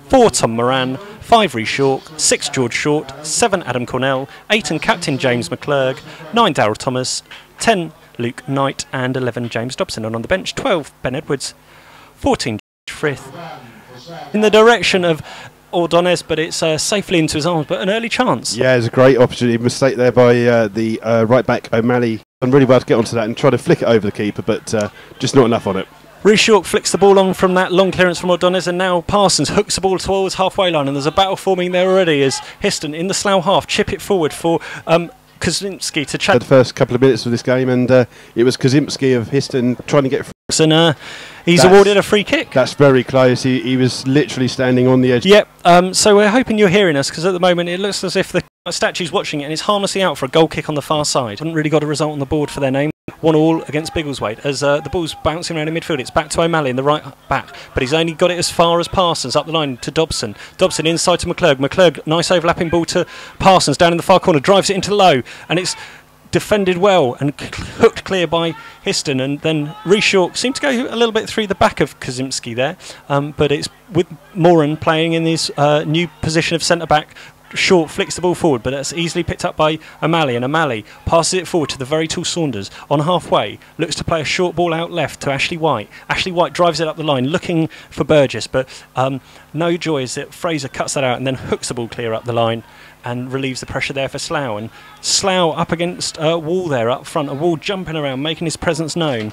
4 Tom Moran, 5 Rhys York, 6 George Short, 7 Adam Cornell, 8 and captain James McClurg, 9 Darryl Thomas, 10 Luke Knight and 11 James Dobson. And on the bench 12 Ben Edwards, 14 George Frith. In the direction of Ordonez, but it's safely into his arms, but an early chance. Yeah, it's a great opportunity. Mistake there by the right back O'Malley. Done really well to get onto that and try to flick it over the keeper, but just not enough on it. Rhys York flicks the ball on from that long clearance from Ordonez, and now Parsons hooks the ball towards halfway line, and there's a battle forming there already as Histon in the Slough half chip it forward for Kaczynski to chat. The first couple of minutes of this game, and it was Kaczynski of Histon trying to get free. And he's awarded a free kick. That's very close. He was literally standing on the edge. Yep. So we're hoping you're hearing us, because at the moment it looks as if the statue's watching it and it's harmlessly out for a goal kick on the far side. Haven't really got a result on the board for their name. 1-1 against Biggleswade as the ball's bouncing around in midfield. It's back to O'Malley in the right back, but he's only got it as far as Parsons up the line to Dobson. Dobson inside to McClurg. McClurg, nice overlapping ball to Parsons down in the far corner, drives it into low, and it's defended well and hooked clear by Histon, and then Rhys York seemed to go a little bit through the back of Kaczynski there, but it's with Moran playing in his new position of centre-back. Short flicks the ball forward, but that's easily picked up by O'Malley, and O'Malley passes it forward to the very tall Saunders on halfway, looks to play a short ball out left to Ashley White. Ashley White drives it up the line looking for Burgess, but no joy as that Fraser cuts that out and then hooks the ball clear up the line and relieves the pressure there for Slough. And Slough up against a wall there up front, a wall jumping around, making his presence known.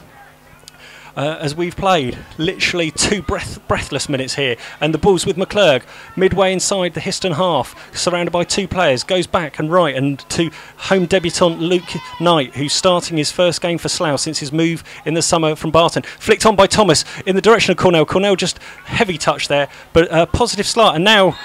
As we've played literally 2 breathless minutes here, and the ball's with McClurg midway inside the Histon half, surrounded by 2 players, goes back and right and to home debutant Luke Knight, who's starting his first game for Slough since his move in the summer from Barton. Flicked on by Thomas in the direction of Cornell. Cornell just heavy touch there, but a positive start, and now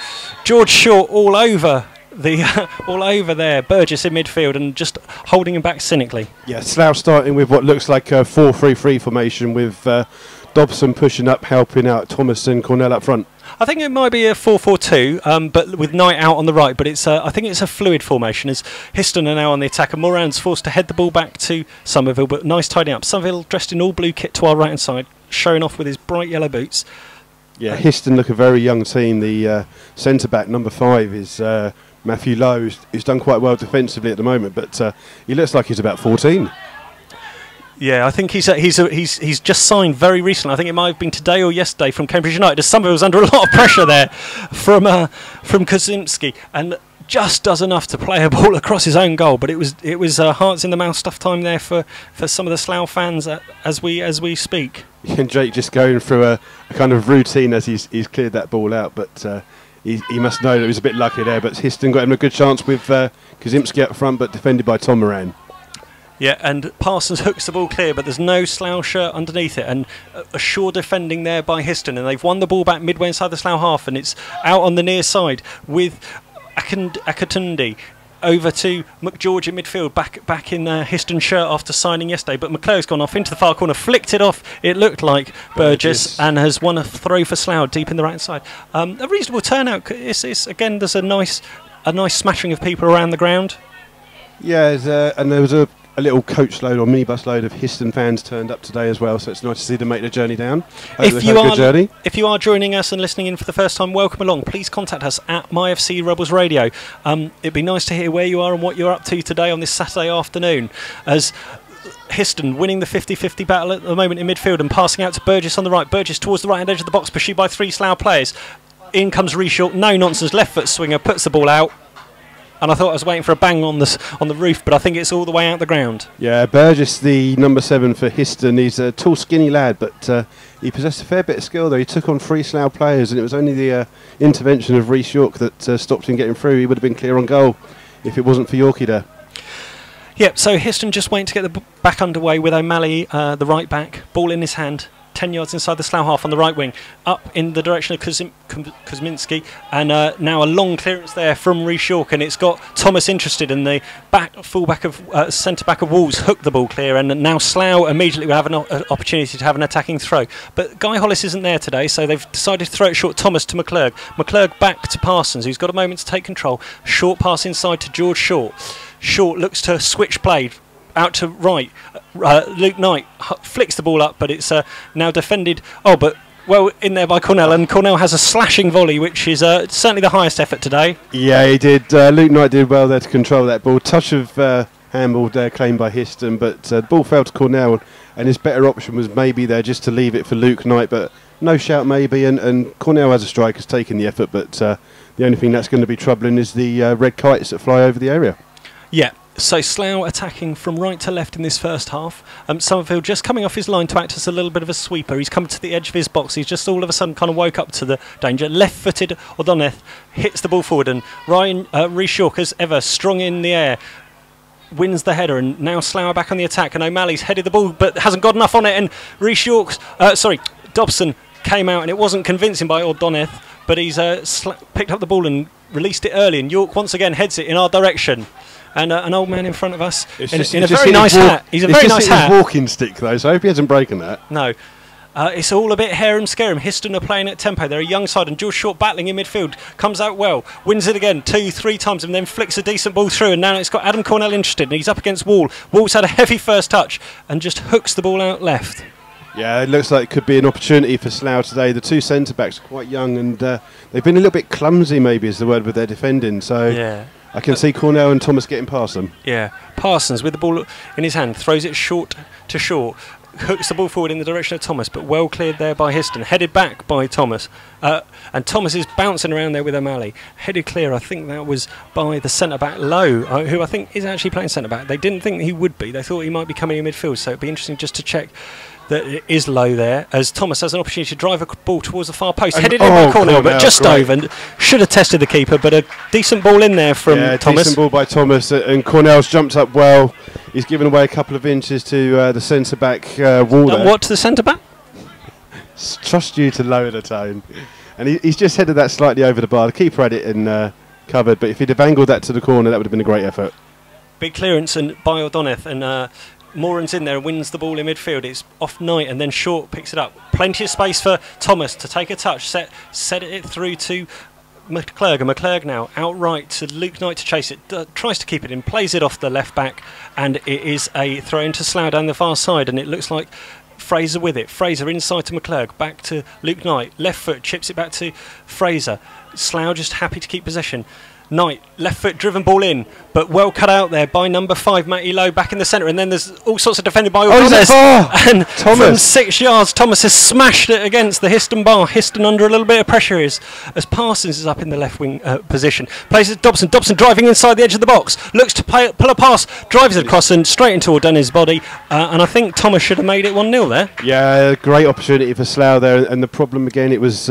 George Short all over there, Burgess in midfield and just holding him back cynically. Yeah, Slough starting with what looks like a 4-3-3 formation with Dobson pushing up, helping out Thomas and Cornell up front. I think it might be a 4-4-2, but with Knight out on the right. But it's I think it's a fluid formation as Histon are now on the attack, and Moran's forced to head the ball back to Somerville. But nice tidying up. Somerville dressed in all blue kit to our right hand side, showing off with his bright yellow boots. Yeah, Histon look a very young team. The centre back number 5 is Matthew Lowe, who's done quite well defensively at the moment, but he looks like he's about 14. Yeah, I think he's just signed very recently. I think it might have been today or yesterday from Cambridge United. As Somerville was under a lot of pressure there from Kaczynski, and just does enough to play a ball across his own goal. But it was hearts in the mouth stuff time there for some of the Slough fans as we speak. And Jake just going through a kind of routine as he's cleared that ball out, but. He must know that he was a bit lucky there, but Histon got him a good chance with Kaczynski up front, but defended by Tom Moran. Yeah, and Parsons hooks the ball clear, but there's no Slough shirt underneath it, and a sure defending there by Histon, and they've won the ball back midway inside the Slough half, and it's out on the near side with Akatunde over to McGeorge in midfield, back in Histon shirt after signing yesterday, but McClurg's gone off into the far corner, flicked it off, it looked like Burgess, and has won a throw for Slough deep in the right side. A reasonable turnout. It's again, there's a nice smattering of people around the ground. Yeah, and there was a little coach load or minibus load of Histon fans turned up today as well, so it's nice to see them make the journey down. If you are joining us and listening in for the first time, welcome along. Please contact us at MyFC Rebels Radio. It'd be nice to hear where you are and what you're up to today on this Saturday afternoon, as Histon winning the 50-50 battle at the moment in midfield and passing out to Burgess on the right. Burgess towards the right hand edge of the box, pursued by 3 Slough players. In comes Rhys York, no nonsense, left foot swinger, puts the ball out. And I thought I was waiting for a bang on the roof, but I think it's all the way out the ground. Yeah, Burgess, the number 7 for Histon, he's a tall, skinny lad, but he possessed a fair bit of skill, though. He took on 3 Slough players, and it was only the intervention of Rhys York that stopped him getting through. He would have been clear on goal if it wasn't for Yorkie there. Yep, so Histon just waiting to get the back underway with O'Malley, the right back, ball in his hand. 10 yards inside the Slough half on the right wing, up in the direction of Kaczynski, and now a long clearance there from Rhys York, and it's got Thomas interested, and the full-back of centre-back of Wolves hooked the ball clear, and now Slough immediately will have an opportunity to have an attacking throw. But Guy Hollis isn't there today, so they've decided to throw it short. Thomas to McClurg. McClurg back to Parsons, who's got a moment to take control. Short pass inside to George Short. Short looks to switch play out to right. Luke Knight flicks the ball up, but it's now defended. Oh, but well in there by Cornell, and Cornell has a slashing volley, which is certainly the highest effort today. Yeah, he did. Luke Knight did well there to control that ball. Touch of handball there claimed by Histon, but the ball fell to Cornell, and his better option was maybe there just to leave it for Luke Knight, but no shout maybe, and Cornell as a striker has taken the effort, but the only thing that's going to be troubling is the red kites that fly over the area. Yeah. So Slough attacking from right to left in this first half. Summerfield just coming off his line to act as a little bit of a sweeper. He's come to the edge of his box. He's just all of a sudden kind of woke up to the danger. Left-footed O'Donnell hits the ball forward, and Ryan Rhys York, as ever, strong in the air, wins the header, and now Slough back on the attack, and O'Malley's headed the ball but hasn't got enough on it, and Rhys York's Dobson came out, and it wasn't convincing by O'Donnell, but he's picked up the ball and released it early, and York once again heads it in our direction. And an old man in front of us in a very nice hat. He's a very nice hat. His walking stick though, so I hope he hasn't broken that. No. It's all a bit harum scarum. Histon are playing at tempo. They're a young side, and George Short battling in midfield. Comes out well, wins it again 2-3 times, and then flicks a decent ball through. And now it's got Adam Cornell interested, and he's up against Wall. Wall's had a heavy first touch and just hooks the ball out left. Yeah, it looks like it could be an opportunity for Slough today. The two centre-backs are quite young, and they've been a little bit clumsy, maybe is the word, with their defending. So yeah. I can see Cornell and Thomas getting past them. Yeah, Parsons with the ball in his hand, throws it short to short, hooks the ball forward in the direction of Thomas, but well cleared there by Histon, headed back by Thomas, and Thomas is bouncing around there with O'Malley, headed clear. I think that was by the centre-back Lowe, who I think is actually playing centre-back. They didn't think he would be, they thought he might be coming in midfield, so it'd be interesting just to check that it is Low there, as Thomas has an opportunity to drive a ball towards the far post, headed in by Cornell, but just over, and should have tested the keeper, but a decent ball in there from Thomas. Decent ball by Thomas, and Cornell's jumped up well. He's given away a couple of inches to the centre-back Wall there. What, to the centre-back? Trust you to lower the tone. And he's just headed that slightly over the bar. The keeper had it in covered, but if he'd have angled that to the corner, that would have been a great effort. Big clearance and by O'Donnell, and Moran's in there and wins the ball in midfield. It's off Knight, and then Short picks it up. Plenty of space for Thomas to take a touch, set it through to McClurg, and McClurg now outright to Luke Knight to chase it, tries to keep it in, plays it off the left back, and it is a throw into Slough down the far side, and it looks like Fraser with it. Fraser inside to McClurg, back to Luke Knight, left foot chips it back to Fraser. Slough just happy to keep possession. Knight, left foot driven ball in, but well cut out there by number 5, Matty Lowe, back in the centre, and then there's all sorts of defending by Thomas. And Thomas, from 6 yards, Thomas has smashed it against the Histon bar. Histon under a little bit of pressure as Parsons is up in the left wing position. Plays it Dobson. Dobson driving inside the edge of the box, looks to pull a pass, drives it across and straight into O'Donnell's body, and I think Thomas should have made it 1-0 there. Yeah, great opportunity for Slough there, and the problem again, it was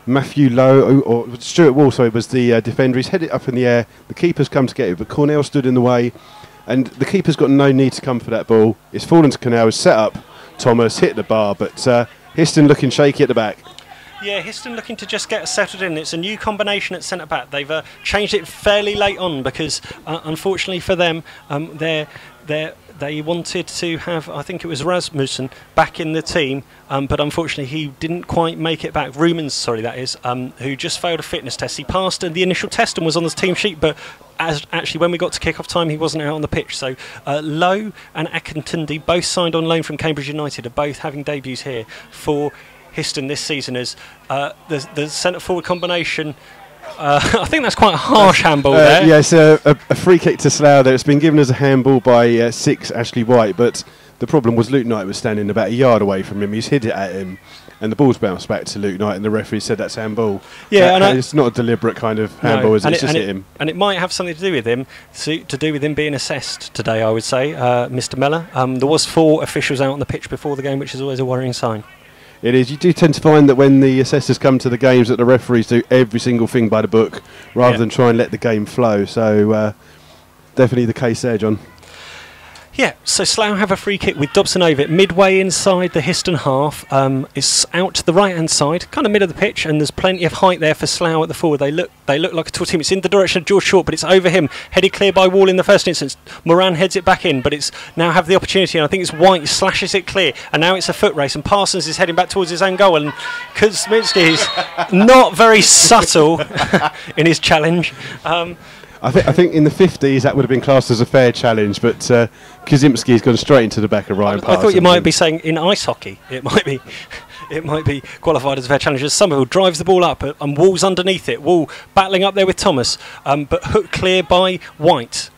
Matthew Lowe, or Stuart Wall, sorry, was the defender. He's headed up in the air. The keeper's come to get it, but Cornell stood in the way, and the keeper's got no need to come for that ball. It's fallen to Cornell, set up Thomas, hit the bar, but Histon looking shaky at the back. Yeah, Histon looking to just get settled in. It's a new combination at centre-back. They've changed it fairly late on because, unfortunately for them, they wanted to have, I think it was Rasmussen, back in the team, but unfortunately he didn't quite make it back. Rumens, sorry, that is, who just failed a fitness test. He passed the initial test and was on the team sheet, but actually when we got to kick-off time he wasn't out on the pitch. So Lowe and Akintundi, both signed on loan from Cambridge United, are both having debuts here for Histon this season as the centre-forward combination. I think that's quite a harsh handball there. Yes, a free kick to Slough there. It's been given as a handball by 6, Ashley White, but the problem was Luke Knight was standing about a yard away from him. He's hit it at him, and the ball's bounced back to Luke Knight, and the referee said that's handball. Yeah, and it's not a deliberate kind of handball, is it? It's just hit him. And it might have something to do with him, being assessed today, I would say, Mr. Mellor. There was 4 officials out on the pitch before the game, which is always a worrying sign. It is. You do tend to find that when the assessors come to the games that the referees do every single thing by the book rather than try and let the game flow. So definitely the case there, John. Yeah, so Slough have a free kick with Dobson over it, midway inside the Histon half. It's out to the right-hand side, kind of mid of the pitch, and there's plenty of height there for Slough at the forward. They look like a tall team. It's in the direction of George Short, but it's over him, headed clear by Wall in the first instance. Moran heads it back in, but it's now have the opportunity, and I think it's White slashes it clear, and now it's a foot race, and Parsons is heading back towards his own goal, and Kuzminski is not very subtle in his challenge. I think in the 50s that would have been classed as a fair challenge, but Kuzimski's gone straight into the back of Ryan Parsons. I thought you might be saying in ice hockey it might be it might be qualified as a fair challenge. As Somerville drives the ball up and Wall's underneath it. Wall battling up there with Thomas, but hooked clear by White.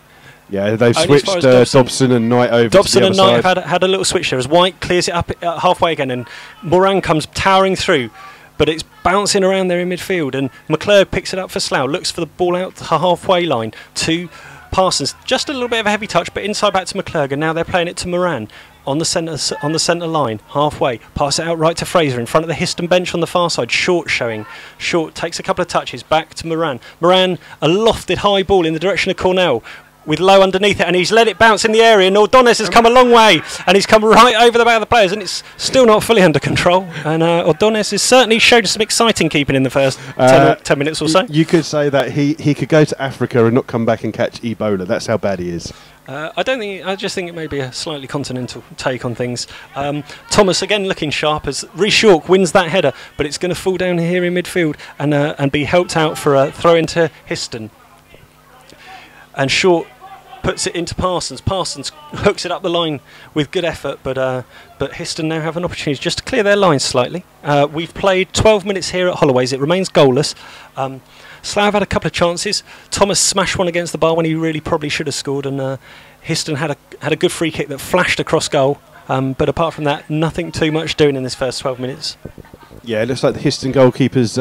Yeah, they've switched Dobson and Knight over Dobson to the other and Knight side. have had a little switch there as White clears it up halfway again, and Moran comes towering through, but it's bouncing around there in midfield, and McClurg picks it up for Slough, looks for the ball out the halfway line to Parsons. Just a little bit of a heavy touch, but inside back to McClurg, and now they're playing it to Moran on the centre line, halfway. Pass it out right to Fraser in front of the Histon bench on the far side. Short showing. Short takes a couple of touches back to Moran. Moran, a lofted high ball in the direction of Cornell, with Low underneath it, and he's let it bounce in the area, and Ordonez has come a long way, and he's come right over the back of the players, and it's still not fully under control, and Ordonez has certainly showed some exciting keeping in the first 10 minutes or so. You could say that he could go to Africa and not come back and catch Ebola. That's how bad he is. I just think it may be a slightly continental take on things. Thomas again looking sharp as Rhys York wins that header, but it's going to fall down here in midfield and be helped out for a throw into Histon. And Short puts it into Parsons. Parsons hooks it up the line with good effort, but Histon now have an opportunity just to clear their lines slightly. We've played 12 minutes here at Holloway's. It remains goalless. Slough had a couple of chances. Thomas smashed one against the bar when he really probably should have scored, and Histon had a good free kick that flashed across goal. But apart from that, nothing too much doing in this first 12 minutes. Yeah, it looks like the Histon goalkeeper's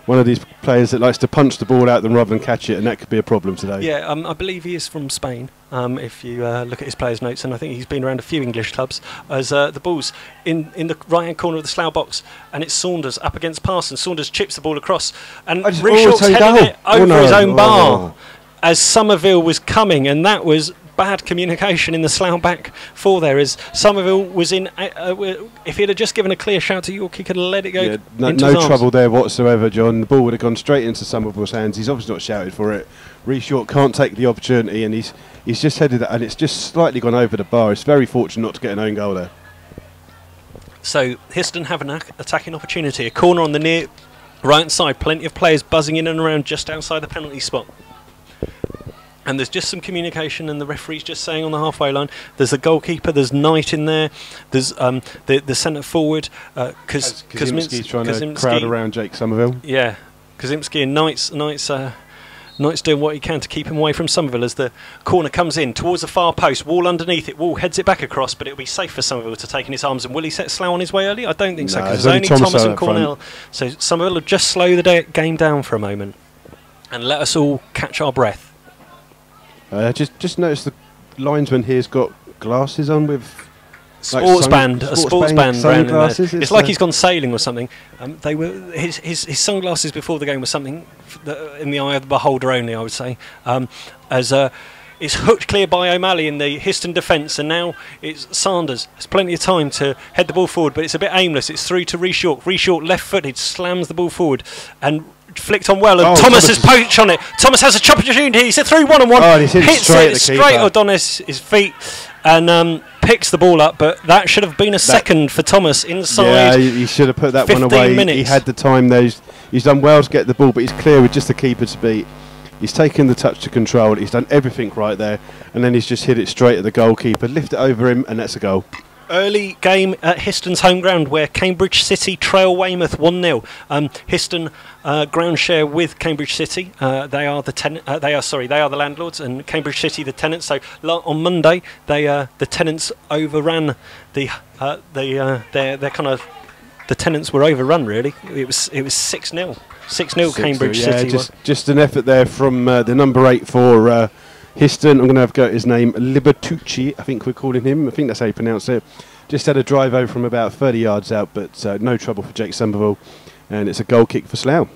one of these players that likes to punch the ball out rather than catch it, and that could be a problem today. Yeah, I believe he is from Spain, if you look at his players' notes, and I think he's been around a few English clubs. As the ball's in the right-hand corner of the Slough box, and it's Saunders up against Parsons. Saunders chips the ball across, and Rhys York's heading it over his own bar as Somerville was coming, and that was bad communication in the Slough back four there, as Somerville was in. If he had just given a clear shout to York, he could have let it go. Yeah, into no his trouble there whatsoever, John. The ball would have gone straight into Somerville's hands. He's obviously not shouted for it. Rhys York can't take the opportunity, and he's just headed it, and it's just slightly gone over the bar. It's very fortunate not to get an own goal there. So Histon have an attacking opportunity. A corner on the near right side. Plenty of players buzzing in and around just outside the penalty spot. And there's just some communication, and the referee's just saying on the halfway line, there's a goalkeeper, there's Knight in there, there's the centre forward, Kazimski's trying to crowd around Jake Somerville. Yeah, Kazimski and Knight's doing what he can to keep him away from Somerville as the corner comes in towards the far post. Wall underneath it. Wall heads it back across, but it'll be safe for Somerville to take in his arms. And will he set Slough on his way early? I don't think so, because there's only Thomas and Cornell. So Somerville will just slow the game down for a moment and let us all catch our breath. Just notice the linesman here's got glasses on with sports band around sunglasses. It's like he's gone sailing or something. They were his sunglasses before the game was something in the eye of the beholder only, I would say. It's hooked clear by O'Malley in the Histon defence, and now it's Sanders. There's plenty of time to head the ball forward, but it's a bit aimless. It's through to Rhys York. Rhys York left-footed, slams the ball forward, and flicked on well, and Thomas has poached on it. Thomas has a chop opportunity. He's a through 1-on-1. Oh, and he's hit straight Ordonez' feet, and picks the ball up. But that should have been a second for Thomas inside. Yeah, he should have put that one away. He had the time there. He's done well to get the ball, but he's clear with just the keeper to beat. He's taken the touch to control. He's done everything right there, and then he's just hit it straight at the goalkeeper, lift it over him, and that's a goal. Early game at Histon's home ground, where Cambridge City trail Weymouth 1-0. Histon ground share with Cambridge City. They are the landlords, and Cambridge City the tenants. So on Monday, the tenants overran the tenants were overrun. Really, it was 6-0. 6-0 Cambridge City. Yeah, just an effort there from the number 8 for Histon. I'm going to have a go at his name, Libertucci, I think we're calling him. I think that's how you pronounce it. Just had a drive over from about 30 yards out, but no trouble for Jake Somerville, and it's a goal kick for Slough.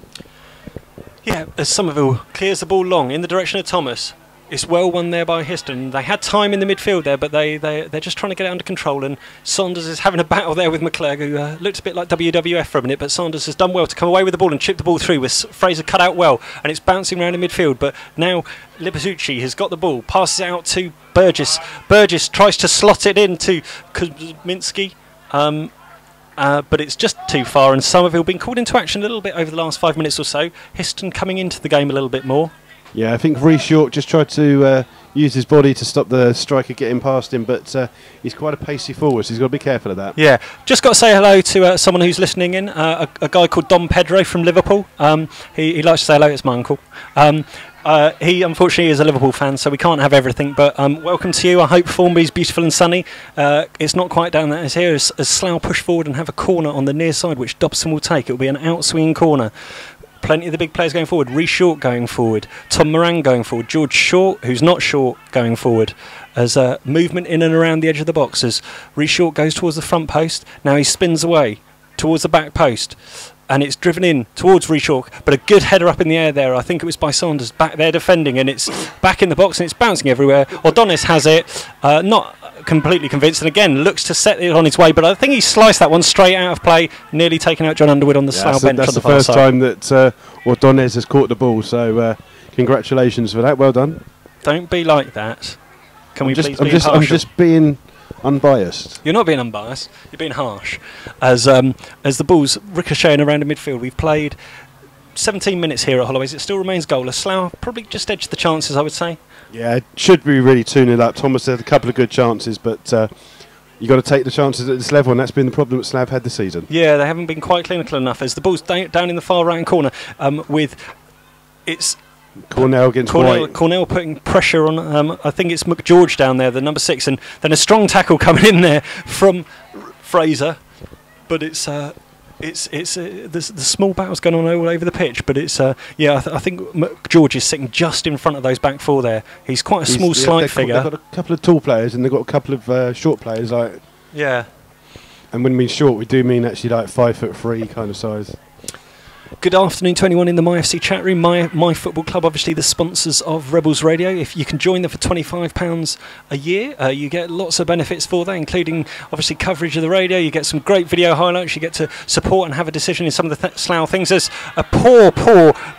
Yeah, as Somerville clears the ball long in the direction of Thomas. It's well won there by Histon. They had time in the midfield there, but they're just trying to get it under control, and Saunders is having a battle there with McClurg, who looked a bit like WWF for a minute, but Saunders has done well to come away with the ball and chip the ball through, with Fraser cut out well, and it's bouncing around in midfield. But now Libertucci has got the ball, passes it out to Burgess. Burgess tries to slot it into Kazimski, but it's just too far, and Somerville been called into action a little bit over the last 5 minutes or so. Histon coming into the game a little bit more. Yeah, I think Rhys York just tried to used his body to stop the striker getting past him, but he's quite a pacey forward, so he's got to be careful of that. Yeah, just got to say hello to someone who's listening in, a guy called Dom Pedro from Liverpool. He likes to say hello, it's my uncle. He unfortunately is a Liverpool fan, so we can't have everything, but welcome to you. I hope Formby's beautiful and sunny. It's not quite down there as here, as Slough push forward and have a corner on the near side, which Dobson will take. It will be an out-swinging corner. Plenty of the big players going forward. Rhys Short going forward. Tom Moran going forward. George Short, who's not short, going forward. As movement in and around the edge of the box as Rhys Short goes towards the front post. Now he spins away towards the back post. And it's driven in towards Rhys Short, but a good header up in the air there. I think it was by Saunders back there defending, and it's back in the box and it's bouncing everywhere. O'Donis has it, not completely convinced, and again looks to set it on its way, but I think he sliced that one straight out of play, nearly taking out John Underwood on the Slough bench on the far side. That's the first time that O'Donis has caught the ball, so congratulations for that. Well done. Don't be like that. Can we please be impartial? I'm just being unbiased. You're not being unbiased. You're being harsh. As the ball's ricocheting around the midfield, we've played 17 minutes here at Holloways. It still remains goalless. Slough probably just edged the chances, I would say. Yeah, it should be really 2-0 up. Thomas had a couple of good chances, but you've got to take the chances at this level, and that's been the problem that Slough had this season. Yeah, they haven't been quite clinical enough. As the ball's down in the far right corner, with it's Cornell against White. Cornell putting pressure on, I think it's McGeorge down there, the number 6, and then a strong tackle coming in there from Fraser. But it's the small battle's going on all over the pitch. But it's I think McGeorge is sitting just in front of those back four there. He's quite a small, slight figure. They've got a couple of tall players and they've got a couple of short players. Yeah. And when we mean short, we do mean actually like 5'3" kind of size. Good afternoon to anyone in the MyFC chat room. My Football Club, obviously the sponsors of Rebels Radio. If you can join them for £25 a year, you get lots of benefits for that, including obviously coverage of the radio. You get some great video highlights. You get to support and have a decision in some of the Slough things. There's a poor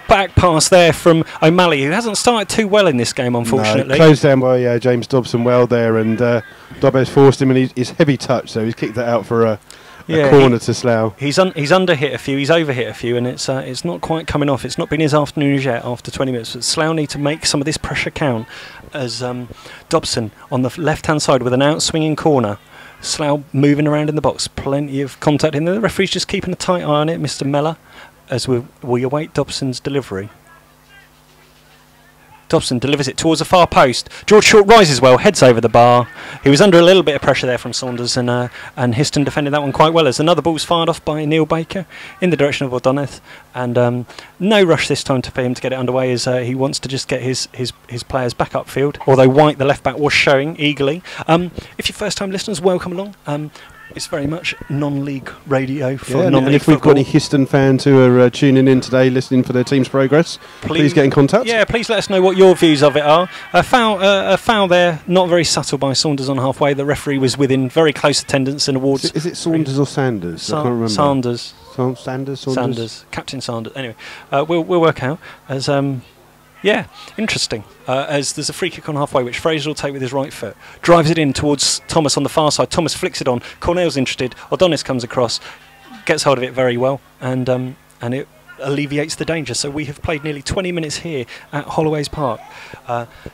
back pass there from O'Malley, who hasn't started too well in this game, unfortunately. No, closed down by James Dobson well there, and Dobbs forced him, and he's heavy touch, so he's kicked that out for a corner to Slough. He's under hit a few, he's over hit a few, and it's not quite coming off. It's not been his afternoon yet after 20 minutes. But Slough need to make some of this pressure count as Dobson on the left hand side with an out swinging corner. Slough moving around in the box, plenty of contact in there. The referee's just keeping a tight eye on it, Mr. Mellor, as we await Dobson's delivery. Dobson delivers it towards the far post. George Short rises well, heads over the bar. He was under a little bit of pressure there from Saunders, and Histon defended that one quite well as another ball's fired off by Neil Baker in the direction of O'Donoghue, and no rush this time for him to get it underway as he wants to just get his players back upfield, although White, the left back, was showing eagerly. If you're first time listeners, welcome along. It's very much non-league radio for non-league and if we've got any Histon fans who are tuning in today, listening for their team's progress, please get in contact. Yeah, please let us know what your views of it are. A foul there, not very subtle by Saunders on halfway. The referee was within very close attendance and awards. Is it Saunders or Sanders? I can't remember. Sanders. Sanders. Captain Sanders. Anyway, we'll work out as yeah, interesting. As there's a free kick on halfway, which Fraser will take with his right foot. Drives it in towards Thomas on the far side. Thomas flicks it on. Cornell's interested. O'Donoghue comes across, gets hold of it very well, and it alleviates the danger. So we have played nearly 20 minutes here at Holloways Park.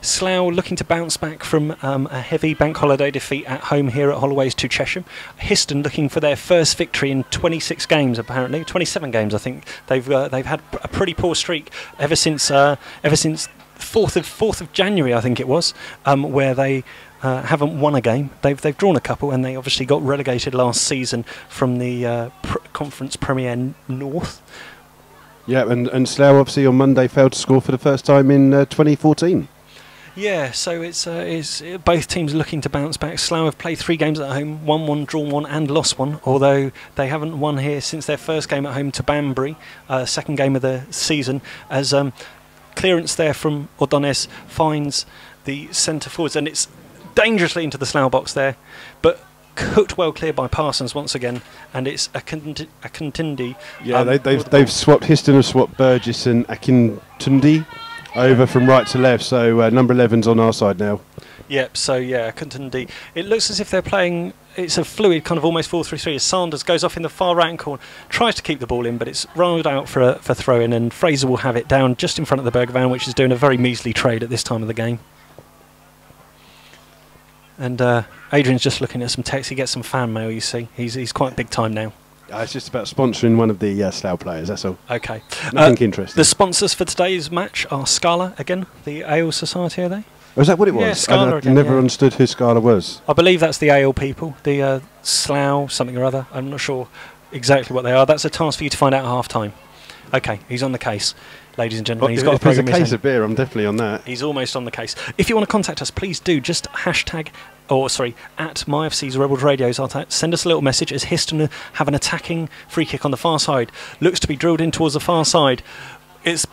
Slough looking to bounce back from a heavy bank holiday defeat at home here at Holloways to Chesham. Histon looking for their first victory in 26 games, apparently 27 games. I think they've had a pretty poor streak ever since 4th of January, I think it was, where they haven't won a game. They've drawn a couple, and they obviously got relegated last season from the Conference Premier North. Yeah, and Slough obviously on Monday failed to score for the first time in 2014. Yeah, so it's both teams looking to bounce back. Slough have played 3 games at home, won 1, drawn 1 and lost 1, although they haven't won here since their first game at home to Banbury, second game of the season, as clearance there from O'Donoghue finds the centre forwards, and it's dangerously into the Slough box there, but cooked well clear by Parsons once again, and it's Akintundi. Yeah, they've swapped. Histon have swapped Burgess and Akintundi over from right to left, so number 11's on our side now. Yep, so yeah, Akintundi. It looks as if they're playing, it's a fluid kind of almost 4-3-3 as Sanders goes off in the far right corner, tries to keep the ball in, but it's rolled out for throw-in, and Fraser will have it down just in front of the Berger van, which is doing a very measly trade at this time of the game. And Adrian's just looking at some text. He gets some fan mail, you see. He's quite big time now. It's just about sponsoring one of the Slough players, that's all. Okay. Nothing interesting. The sponsors for today's match are Scala, again, the Ale Society, are they? Oh, is that what it was? Yeah, Scala I again, never yeah. understood who Scala was. I believe that's the Ale people, the Slough something or other. I'm not sure exactly what they are. That's a task for you to find out at half-time. Okay, he's on the case, ladies and gentlemen. He's got if there's a program case of beer, I'm definitely on that. He's almost on the case. If you want to contact us, please do. Just hashtag, at MyFC's Rebels Radios. Send us a little message as Histon have an attacking free kick on the far side. Looks to be drilled in towards the far side. It's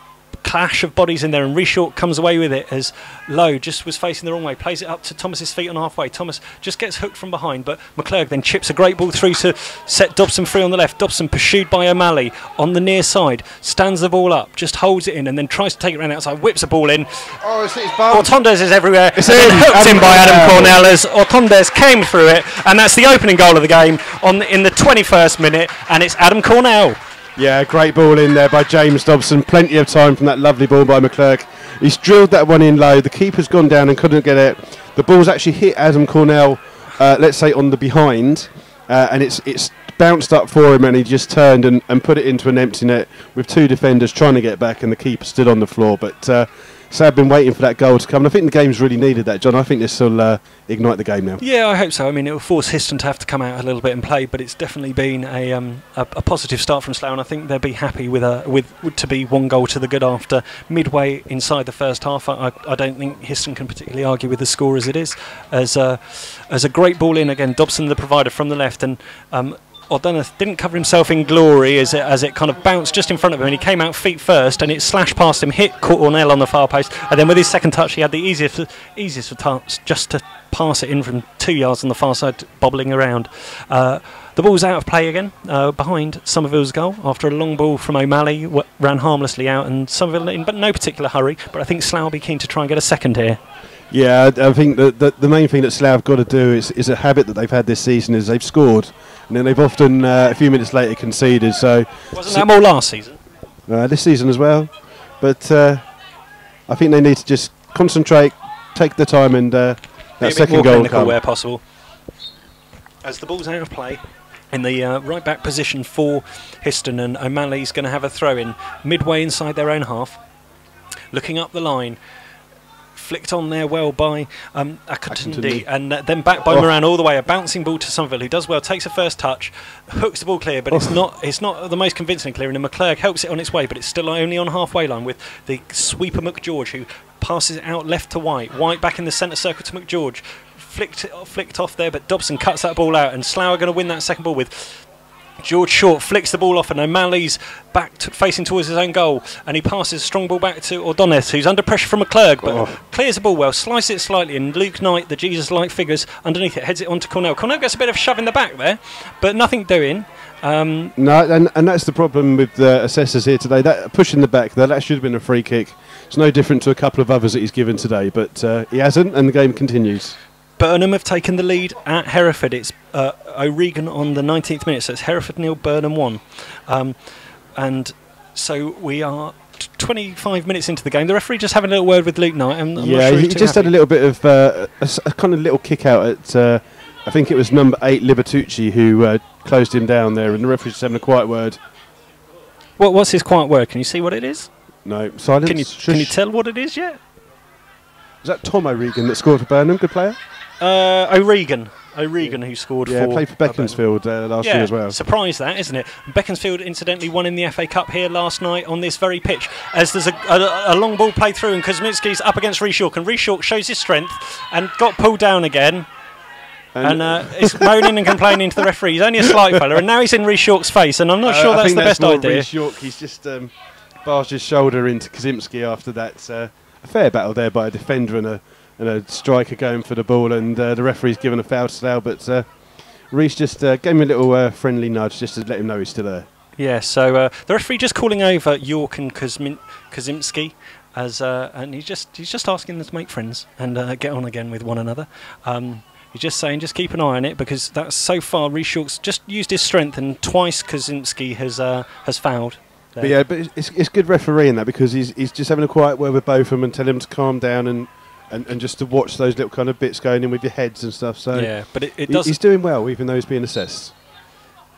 clash of bodies in there, and Reshort comes away with it as Lowe just was facing the wrong way, plays it up to Thomas's feet on halfway. Thomas just gets hooked from behind, but McClurg then chips a great ball through to set Dobson free on the left. Dobson pursued by O'Malley on the near side, stands the ball up, just holds it in and then tries to take it around outside, whips the ball in. Oh, it's bum. Ortondes is everywhere. It's hooked in by Adam Cornell as Ortondes came through it, and that's the opening goal of the game in the 21st minute, and it's Adam Cornell. Yeah, great ball in there by James Dobson. Plenty of time from that lovely ball by McClurg. He's drilled that one in low. The keeper's gone down and couldn't get it. The ball's actually hit Adam Cornell, let's say, on the behind, and it's bounced up for him, and he just turned and put it into an empty net with two defenders trying to get back, and the keeper stood on the floor. But I've been waiting for that goal to come, and I think the game's really needed that, John. I think this will ignite the game now. Yeah, I hope so. I mean, it will force Histon to have to come out a little bit and play, but it's definitely been a positive start from Slough, and I think they'll be happy with to be one goal to the good after midway inside the first half. I don't think Histon can particularly argue with the score as it is. As a great ball in again, Dobson the provider from the left, and O'Donnell didn't cover himself in glory as it kind of bounced just in front of him, and he came out feet first, and it slashed past him, hit Cornell on the far post, and then with his second touch he had the easiest of tasks just to pass it in from 2 yards on the far side, bobbling around. The ball's out of play again, behind Somerville's goal after a long ball from O'Malley, ran harmlessly out, and Somerville in no particular hurry, but I think Slough will be keen to try and get a second here. Yeah, I think that the main thing that Slough have got to do is a habit that they've had this season is they've scored, and then they've often a few minutes later conceded. So wasn't that more last season? This season as well, but I think they need to just concentrate, take the time, and that second goal will come where possible. As the ball's out of play in the right back position for Histon, and O'Malley's going to have a throw in midway inside their own half, looking up the line. Flicked on there well by Akintunde, and then back by Moran all the way. A bouncing ball to Somerville, who does well, takes a first touch, hooks the ball clear, but it's not the most convincing clearing. And McClurg helps it on its way, but it's still only on halfway line with the sweeper McGeorge, who passes it out left to White. White back in the centre circle to McGeorge, flicked off there, but Dobson cuts that ball out, and Slough are going to win that second ball with George Short flicks the ball off, and O'Malley's back facing towards his own goal, and he passes a strong ball back to O'Donnell, who's under pressure from McClurg, but clears the ball well, slices it slightly, and Luke Knight, the Jesus-like figures underneath it, heads it on to Cornell. Cornell gets a bit of shove in the back there, but nothing doing. No, and that's the problem with the assessors here today. That push in the back, that should have been a free kick. It's no different to a couple of others that he's given today, but he hasn't, and the game continues. Burnham have taken the lead at Hereford. It's O'Regan on the 19th minute, so it's Hereford 0, Burnham 1. And so we are 25 minutes into the game. The referee just having a little word with Luke Knight. I'm not sure he just had a little bit of a kind of little kick out at, I think it was number 8, Libertucci, who closed him down there, and the referee's just having a quiet word. What's his quiet word? Can you see what it is? No, silence. Can you tell what it is yet? Is that Tom O'Regan that scored for Burnham? Good player? O'Regan, who scored for... played for Beaconsfield last year as well. Surprised that, isn't it? Beaconsfield, incidentally, won in the FA Cup here last night on this very pitch, as there's a long ball played through, and Kosminski's up against Reshawk, and Reshawk shows his strength and got pulled down again. And is moaning and complaining to the referee. He's only a slight fella, and now he's in Reshawk's face, and I'm not sure that's the best idea. Reshawk, he's just barged his shoulder into Kosminski after that. A fair battle there by a defender and a striker going for the ball, and the referee's given a foul to Slough, but Reece just gave him a little friendly nudge just to let him know he's still there. Yeah, so the referee just calling over York and Kosminski, and he's just asking them to make friends and get on again with one another. He's just saying, just keep an eye on it, because that's so far Reshawk's just used his strength, and twice Kosminski has fouled. But yeah, but it's good refereeing that, because he's just having a quiet word with both of them and telling them to calm down and and just to watch those little kind of bits going in with your heads and stuff. So yeah, but it does. He's doing well, even though he's being assessed.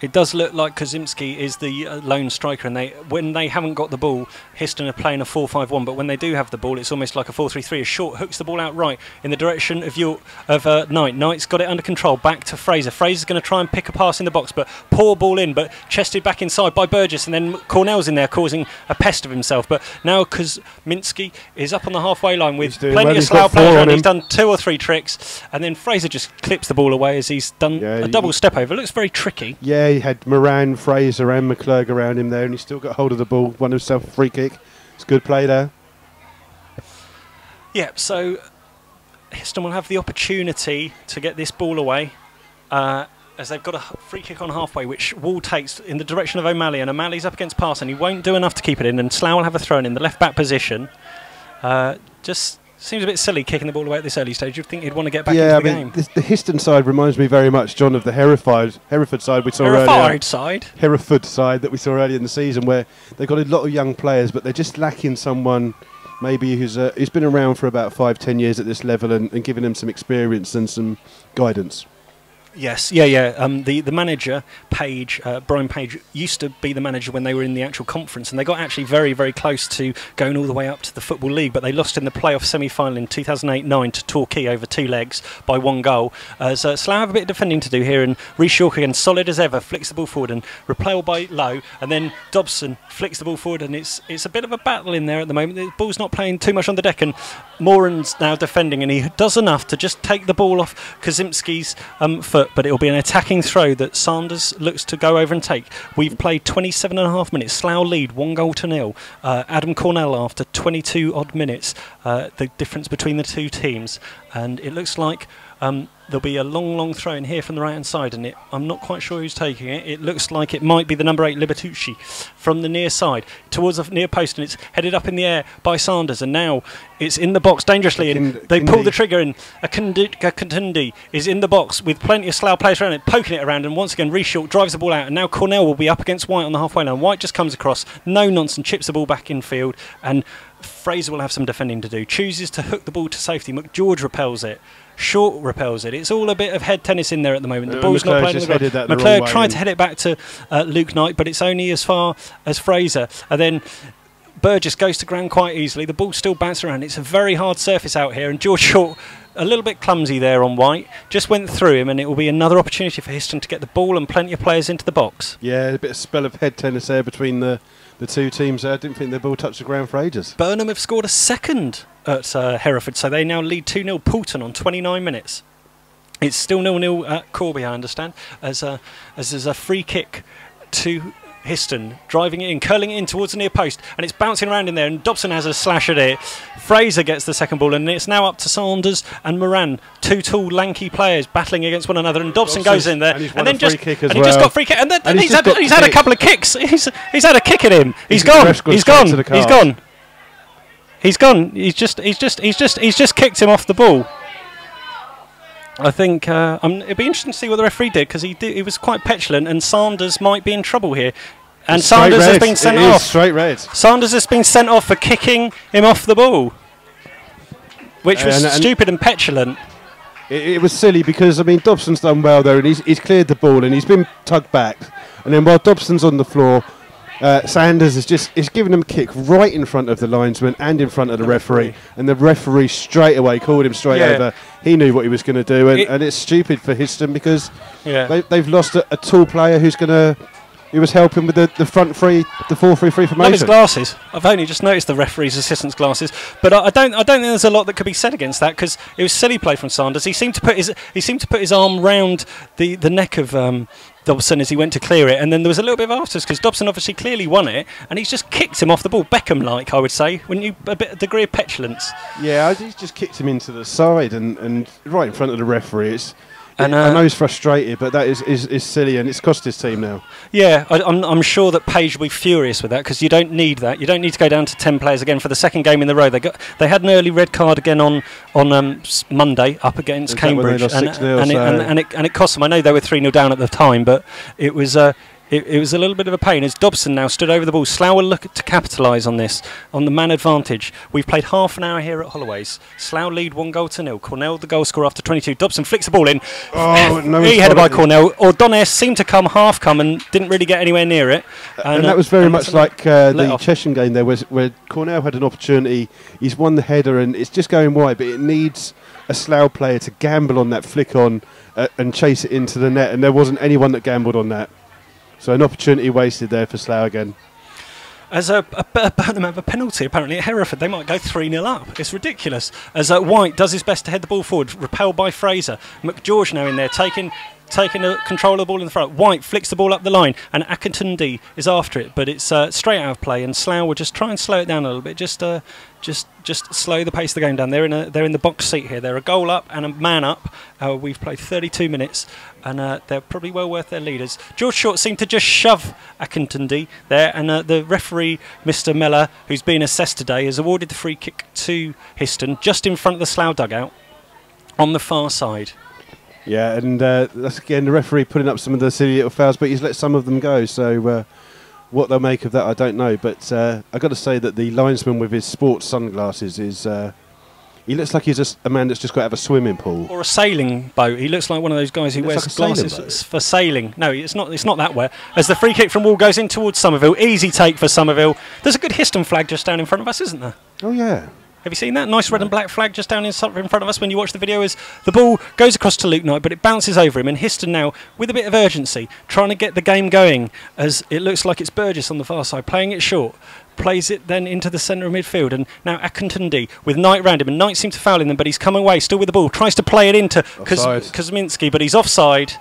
It does look like Kozimski is the lone striker, and when they haven't got the ball, Histon are playing a 4-5-1. But when they do have the ball, it's almost like a 4-3-3. A Short hooks the ball out right in the direction of Knight. Knight's got it under control. Back to Fraser. Fraser's going to try and pick a pass in the box, but poor ball in. But chested back inside by Burgess, and then Cornell's in there causing a pest of himself. But now Kozminski is up on the halfway line with plenty of Slough players around. He's done 2 or 3 tricks, and then Fraser just clips the ball away as he's done a double step over. It looks very tricky. Yeah. He had Moran, Fraser and McClurg around him there, and he still got hold of the ball, won himself a free kick. It's good play there. Yeah, so Histon will have the opportunity to get this ball away as they've got a free kick on halfway, which Wall takes in the direction of O'Malley, and O'Malley's up against Parson. He won't do enough to keep it in, and Slough will have a throw in the left-back position. Just seems a bit silly kicking the ball away at this early stage. You'd think he'd want to get back into the game. The Histon side reminds me very much, John, of the Hereford side we saw earlier. Hereford side that we saw earlier in the season, where they've got a lot of young players, but they're just lacking someone maybe who's been around for about 5-10 years at this level and giving them some experience and some guidance. Yes, yeah. The manager, Page, Brian Page, used to be the manager when they were in the actual conference, and they got actually very, very close to going all the way up to the Football League, but they lost in the playoff semi-final in 2008-9 to Torquay over 2 legs by 1 goal. So Slough have a bit of defending to do here, and Rhys York again, solid as ever, flicks the ball forward and repelled by Lowe, and then Dobson flicks the ball forward, and it's a bit of a battle in there at the moment. The ball's not playing too much on the deck, and Moran's now defending, and he does enough to just take the ball off Kozimski's foot, but it'll be an attacking throw that Sanders looks to go over and take. We've played 27.5 minutes. Slough lead 1-0. Adam Cornell after 22 odd minutes. The difference between the two teams, and it looks like there'll be a long throw in here from the right hand side, and I'm not quite sure who's taking it. It looks like it might be the number 8 Libertucci from the near side towards the near post, and it's headed up in the air by Sanders, and now it's in the box dangerously, and they pull the trigger, and a Katundi is in the box with plenty of Slough players around it, poking it around, and once again Rhys York drives the ball out, and now Cornell will be up against White on the halfway line. White just comes across, no nonsense, chips the ball back in field, and Fraser will have some defending to do. Chooses to hook the ball to safety. McGeorge repels it. Short repels it. It's all a bit of head tennis in there at the moment. The ball's not playing on the ground. McClurg tried to head it back to Luke Knight, but it's only as far as Fraser. And then Burgess goes to ground quite easily. The ball still bounces around. It's a very hard surface out here, and George Short, a little bit clumsy there on White, just went through him, and it will be another opportunity for Histon to get the ball and plenty of players into the box. Yeah, a bit of spell of head tennis there between the two teams there. I didn't think the ball touched the ground for ages. Burnham have scored a second at Hereford, so they now lead 2-0. Poulton on 29 minutes. It's still 0-0 at Corby, I understand, as there's a free kick to Histon, driving it in, curling it in towards the near post, and it's bouncing around in there, and Dobson has a slash at it. Fraser gets the second ball, and it's now up to Sanders and Moran, 2 tall, lanky players battling against one another, and Dobson goes in there, and then just got free kick, and then he's had a couple of kicks. He's had a kick at him. He's gone. He's just kicked him off the ball. I think it'd be interesting to see what the referee did, because he was quite petulant, and Sanders might be in trouble here. And Sanders has been sent off. Straight red. Sanders has been sent off for kicking him off the ball, which was stupid and petulant. It was silly because, I mean, Dobson's done well there, and he's cleared the ball, and he's been tugged back. And then while Dobson's on the floor, Sanders is giving him a kick right in front of the linesman and in front of the referee, and the referee straight away called him straight over. He knew what he was going to do, and it's stupid for Histon because they've lost a tall player who was helping with the front three, the 4-3-3 formation. Love his glasses. I've only just noticed the referee's assistant's glasses, but I don't think there's a lot that could be said against that, because it was silly play from Sanders. He seemed to put his arm round the neck of Dobson as he went to clear it, and then there was a little bit of afters because Dobson obviously clearly won it, and he's just kicked him off the ball, Beckham-like, I would say, a degree of petulance. Yeah, he's just kicked him into the side and right in front of the referee. I know he's frustrated, but that is silly, and it's cost his team now. Yeah, I'm sure that Page will be furious with that, because you don't need that. You don't need to go down to 10 players again for the second game in the row. They had an early red card again on Monday up against Cambridge, and it cost them. I know they were 3-0 down at the time, but it was it was a little bit of a pain as Dobson now stood over the ball. Slough will look to capitalise on this, on the man advantage. We've played half an hour here at Holloway's. Slough lead 1-0. Cornell the goal scorer after 22. Dobson flicks the ball in. Oh, no, he headed by Cornell. Ordonez seemed to half come and didn't really get anywhere near it. And that was very much like the Chesham game there, where Cornell had an opportunity. He's won the header and it's just going wide, but it needs a Slough player to gamble on that flick on and chase it into the net, and there wasn't anyone that gambled on that. So an opportunity wasted there for Slough again. As Burnham have a penalty apparently at Hereford, they might go 3-0 up. It's ridiculous. As White does his best to head the ball forward, repelled by Fraser. McGeorge now in there, taking control of the ball in the front. White flicks the ball up the line, and Akintundi is after it, but it's straight out of play. And Slough will just try and slow it down a little bit, just slow the pace of the game down. They're in the box seat here. They're a goal up and a man up. We've played 32 minutes, and they're probably well worth their leaders. George Short seemed to just shove Akintundi there, and the referee, Mr. Mellor, who's being assessed today, has awarded the free kick to Histon, just in front of the Slough dugout, on the far side. Yeah, and that's again the referee putting up some of the silly little fouls, but he's let some of them go. So what they'll make of that, I don't know. But I've got to say that the linesman with his sports sunglasses is... he looks like he's a man that's just got to have a swimming pool. Or a sailing boat. He looks like one of those guys who wears glasses for sailing. No, it's not that way. As the free kick from Wall goes in towards Somerville. Easy take for Somerville. There's a good Histon flag just down in front of us, isn't there? Oh, yeah. Have you seen that? Nice red and black flag just down in front of us when you watch the video as the ball goes across to Luke Knight, but it bounces over him. And Histon now, with a bit of urgency, trying to get the game going, as it looks like it's Burgess on the far side, playing it short. Plays it then into the centre of midfield. And now Akintundi with Knight round him. And Knight seems to foul him, but he's come away still with the ball. Tries to play it into Kuzminski, but he's offside.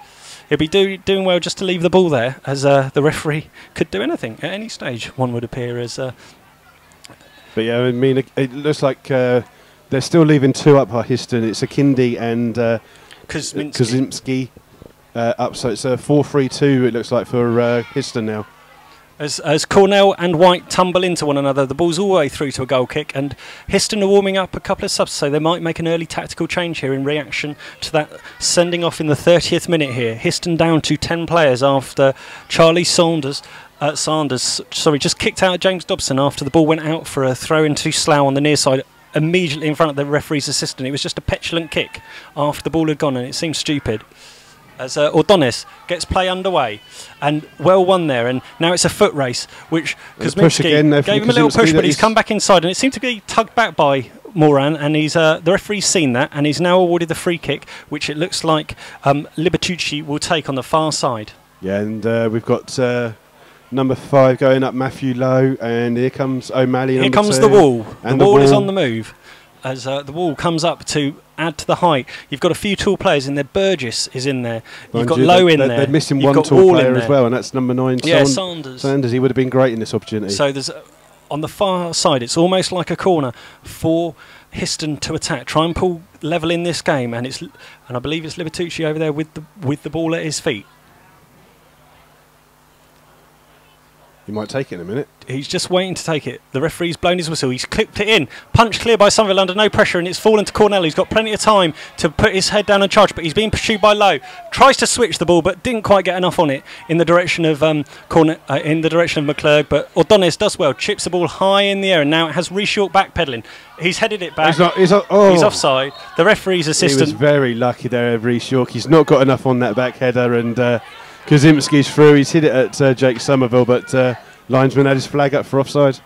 He'll be doing well just to leave the ball there, as the referee could do anything at any stage, one would appear, as... But yeah, I mean, it looks like they're still leaving two up by Histon. It's Akindi and Kuzminski up, so it's a 4-3-2. It looks like for Histon now. As Cornell and White tumble into one another, the ball's all the way through to a goal kick, and Histon are warming up a couple of subs, so they might make an early tactical change here in reaction to that sending off in the 30th minute here. Histon down to 10 players after Charlie Sanders just kicked out James Dobson after the ball went out for a throw into Slough on the near side, immediately in front of the referee's assistant. It was just a petulant kick after the ball had gone, and it seemed stupid. As Ordonez gets play underway, and well won there, and now it's a foot race, which Kuzminski gave him a little push, but he's come back inside, and it seemed to be tugged back by Moran, and he's the referee's seen that, and he's now awarded the free kick, which it looks like Libertucci will take on the far side. Yeah, and we've got... number 5 going up, Matthew Lowe, and here comes O'Malley. Here comes the Wall. The Wall is on the move as the Wall comes up to add to the height. You've got a few tall players in there. Burgess is in there. You've got Lowe in there. They're missing one tall player as well, and that's number 9. Yeah, Sanders. He would have been great in this opportunity. So there's on the far side, it's almost like a corner for Histon to attack, try and pull level in this game, and I believe it's Libertucci over there with the ball at his feet. He might take it in a minute. He's just waiting to take it. The referee's blown his whistle. He's clipped it in. Punch clear by Somerville under no pressure, and it's fallen to Cornell. He's got plenty of time to put his head down and charge, but he's being pursued by Lowe. Tries to switch the ball, but didn't quite get enough on it in the direction of McClurg. But Ordonez does well. Chips the ball high in the air, and now it has Reshort backpedaling. He's headed it back. He's offside. The referee's assistant. He was very lucky there, Reshort. He's not got enough on that back header, and... Kuzimski's through. He's hit it at Jake Somerville, but linesman had his flag up for offside.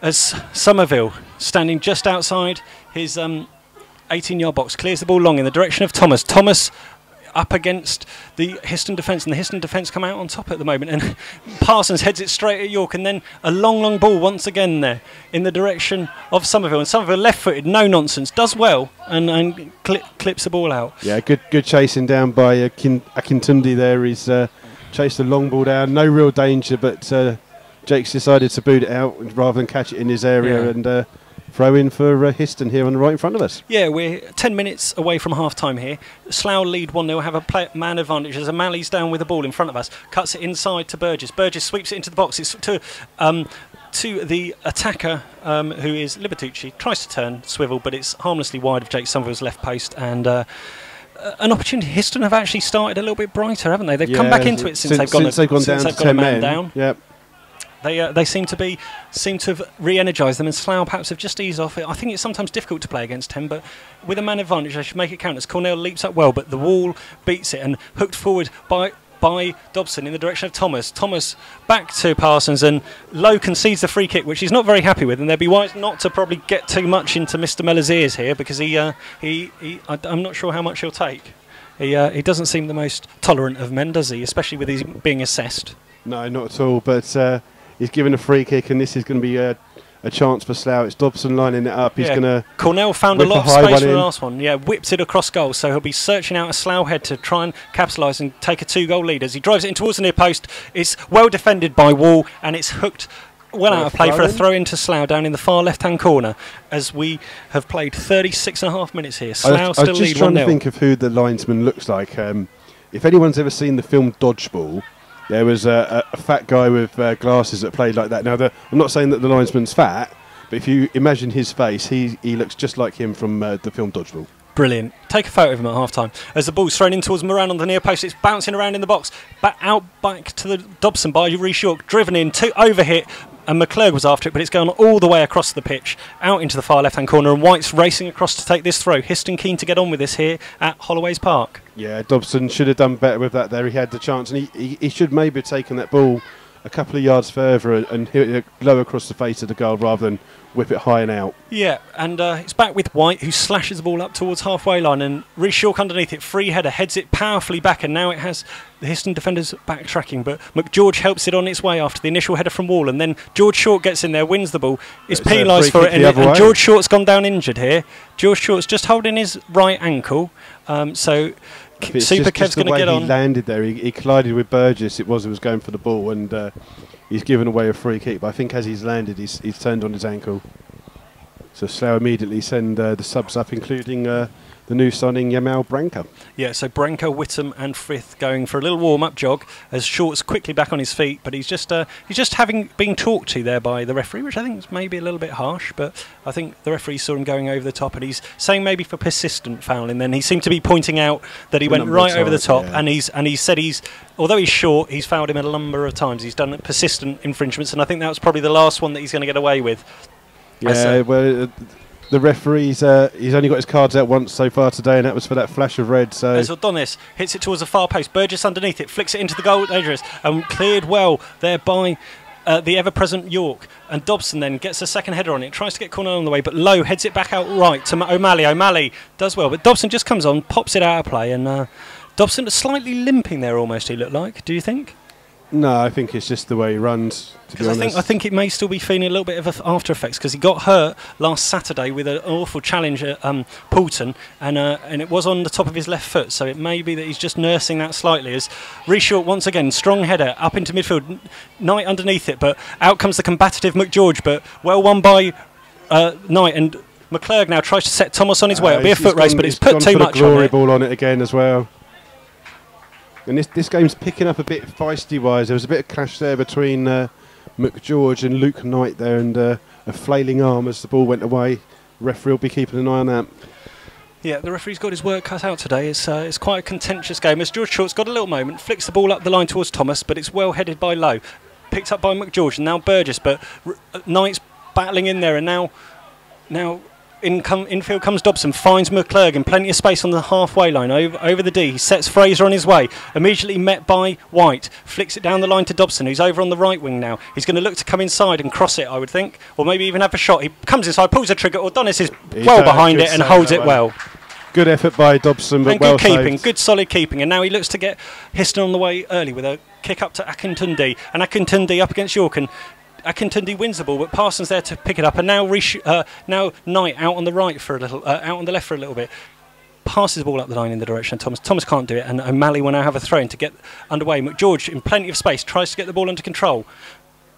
As Somerville, standing just outside his 18-yard box, clears the ball long in the direction of Thomas. Thomas up against the Histon defence, and the Histon defence come out on top at the moment, and Parsons heads it straight at York, and then a long ball once again there in the direction of Somerville, and Somerville left-footed, no nonsense, does well and clips the ball out. Yeah, good chasing down by Akintundi there. He's chased the long ball down, no real danger, but Jake's decided to boot it out rather than catch it in his area, and throw in for Histon here on the right in front of us. Yeah, we're 10 minutes away from half-time here. Slough lead 1-0, have a man advantage as O'Malley's down with the ball in front of us. Cuts it inside to Burgess. Burgess sweeps it into the box. It's to the attacker, who is Libertucci. Tries to turn, swivel, but it's harmlessly wide of Jake Somerville's left post, and an opportunity. Histon have actually started a little bit brighter, haven't they? They've come back into it since they've gone down to 10 men down. Yep. They seem to have re-energised them, and Slough perhaps have just eased off it. I think it's sometimes difficult to play against 10, but with a man advantage, they should make it count. As Cornell leaps up well, but the wall beats it and hooked forward by Dobson in the direction of Thomas. Thomas back to Parsons, and Lowe concedes the free kick, which he's not very happy with, and they'd be wise not to probably get too much into Mr. Mellor's ears here, because I'm not sure how much he'll take. He doesn't seem the most tolerant of men, does he? Especially with his being assessed. No, not at all. But he's given a free kick, and this is going to be a chance for Slough. It's Dobson lining it up. He's going to. Cornell found a lot of space for the last one. Yeah, whipped it across goal, so he'll be searching out a Slough head to try and capitalise and take a 2-goal lead. As he drives it in towards the near post, it's well defended by Wall, and it's hooked well out of play for a throw into Slough down in the far left-hand corner. As we have played 36.5 minutes here, Slough still lead 1-0. I was just trying to think of who the linesman looks like. If anyone's ever seen the film Dodgeball, there was a fat guy with glasses that played like that. Now, I'm not saying that the linesman's fat, but if you imagine his face, he looks just like him from the film Dodgeball. Brilliant. Take a photo of him at half-time. As the ball's thrown in towards Moran on the near post, it's bouncing around in the box. Back to the Dobson by Rhys York, driven in, overhit, and McClurg was after it, but it's gone all the way across the pitch, out into the far left-hand corner, and White's racing across to take this throw. Histon keen to get on with this here at Holloway's Park. Yeah, Dobson should have done better with that there. He had the chance, and he should maybe have taken that ball a couple of yards further and hit it low across the face of the goal rather than whip it high and out. Yeah, and it's back with White, who slashes the ball up towards halfway line, and Rhys York underneath it, free header, heads it powerfully back, and now it has the Histon defenders backtracking, but McGeorge helps it on its way after the initial header from Wall, and then George Short gets in there, wins the ball, is penalised for it, and George Short's gone down injured here. George Short's just holding his right ankle, so Super Kev's going to get on. He landed there, he collided with Burgess, he was going for the ball, and he's given away a free kick, but I think as he's landed, he's turned on his ankle. So Slough immediately send the subs up, including the new signing Yamal Branca. Yeah, so Branca, Whittam and Frith going for a little warm-up jog as Short's quickly back on his feet, but he's just having been talked to there by the referee, which I think is maybe a little bit harsh, but I think the referee saw him going over the top, and he's saying maybe for persistent fouling. Then he seemed to be pointing out that he went right over the top, yeah. and he said although he's short, he's fouled him a number of times. He's done persistent infringements, and I think that was probably the last one that he's going to get away with. Yeah, well, the referee's he's only got his cards out once so far today, and that was for that flash of red. So as Adonis hits it towards the far post, Burgess underneath it, flicks it into the goal, dangerous, and cleared well there by the ever-present York. And Dobson then gets a second header on it, tries to get Cornell on the way, but Lowe heads it back out right to O'Malley. O'Malley does well, but Dobson just comes on, pops it out of play, and Dobson is slightly limping there almost, he looked like. Do you think? No, I think it's just the way he runs, to be honest. I think it may still be feeling a little bit of after effects, because he got hurt last Saturday with an awful challenge at Poulton, and it was on the top of his left foot, so it may be that he's just nursing that slightly. As Rhys Short once again, strong header up into midfield, Knight underneath it, but out comes the combative McGeorge, but well won by Knight, and McClurg now tries to set Thomas on his way. It'll be a foot race, but it's put too much on it. Glory ball on it again as well. And this game's picking up a bit feisty-wise. There was a bit of clash there between McGeorge and Luke Knight there, and a flailing arm as the ball went away. Referee will be keeping an eye on that. Yeah, the referee's got his work cut out today. It's quite a contentious game. As George Short's got a little moment, flicks the ball up the line towards Thomas, but it's well headed by Lowe. Picked up by McGeorge, and now Burgess, but Knight's battling in there, and now infield comes Dobson, finds McClurg in plenty of space on the halfway line over the D. He sets Fraser on his way, immediately met by White, flicks it down the line to Dobson, who's over on the right wing now. He's going to look to come inside and cross it, I would think, or maybe even have a shot. He comes inside, pulls the trigger, Adonis is well behind it and holds it well. Good effort by Dobson, but and well good keeping, saved. Good solid keeping, and now he looks to get Histon on the way early with a kick up to Akintunde, and Akintunde up against York, and Akintunde wins the ball, but Parsons there to pick it up, and now Knight out on the right for a little, out on the left for a little bit, passes the ball up the line in the direction of Thomas. Thomas can't do it, and O'Malley will now have a throw in to get underway. McGeorge, in plenty of space, tries to get the ball under control.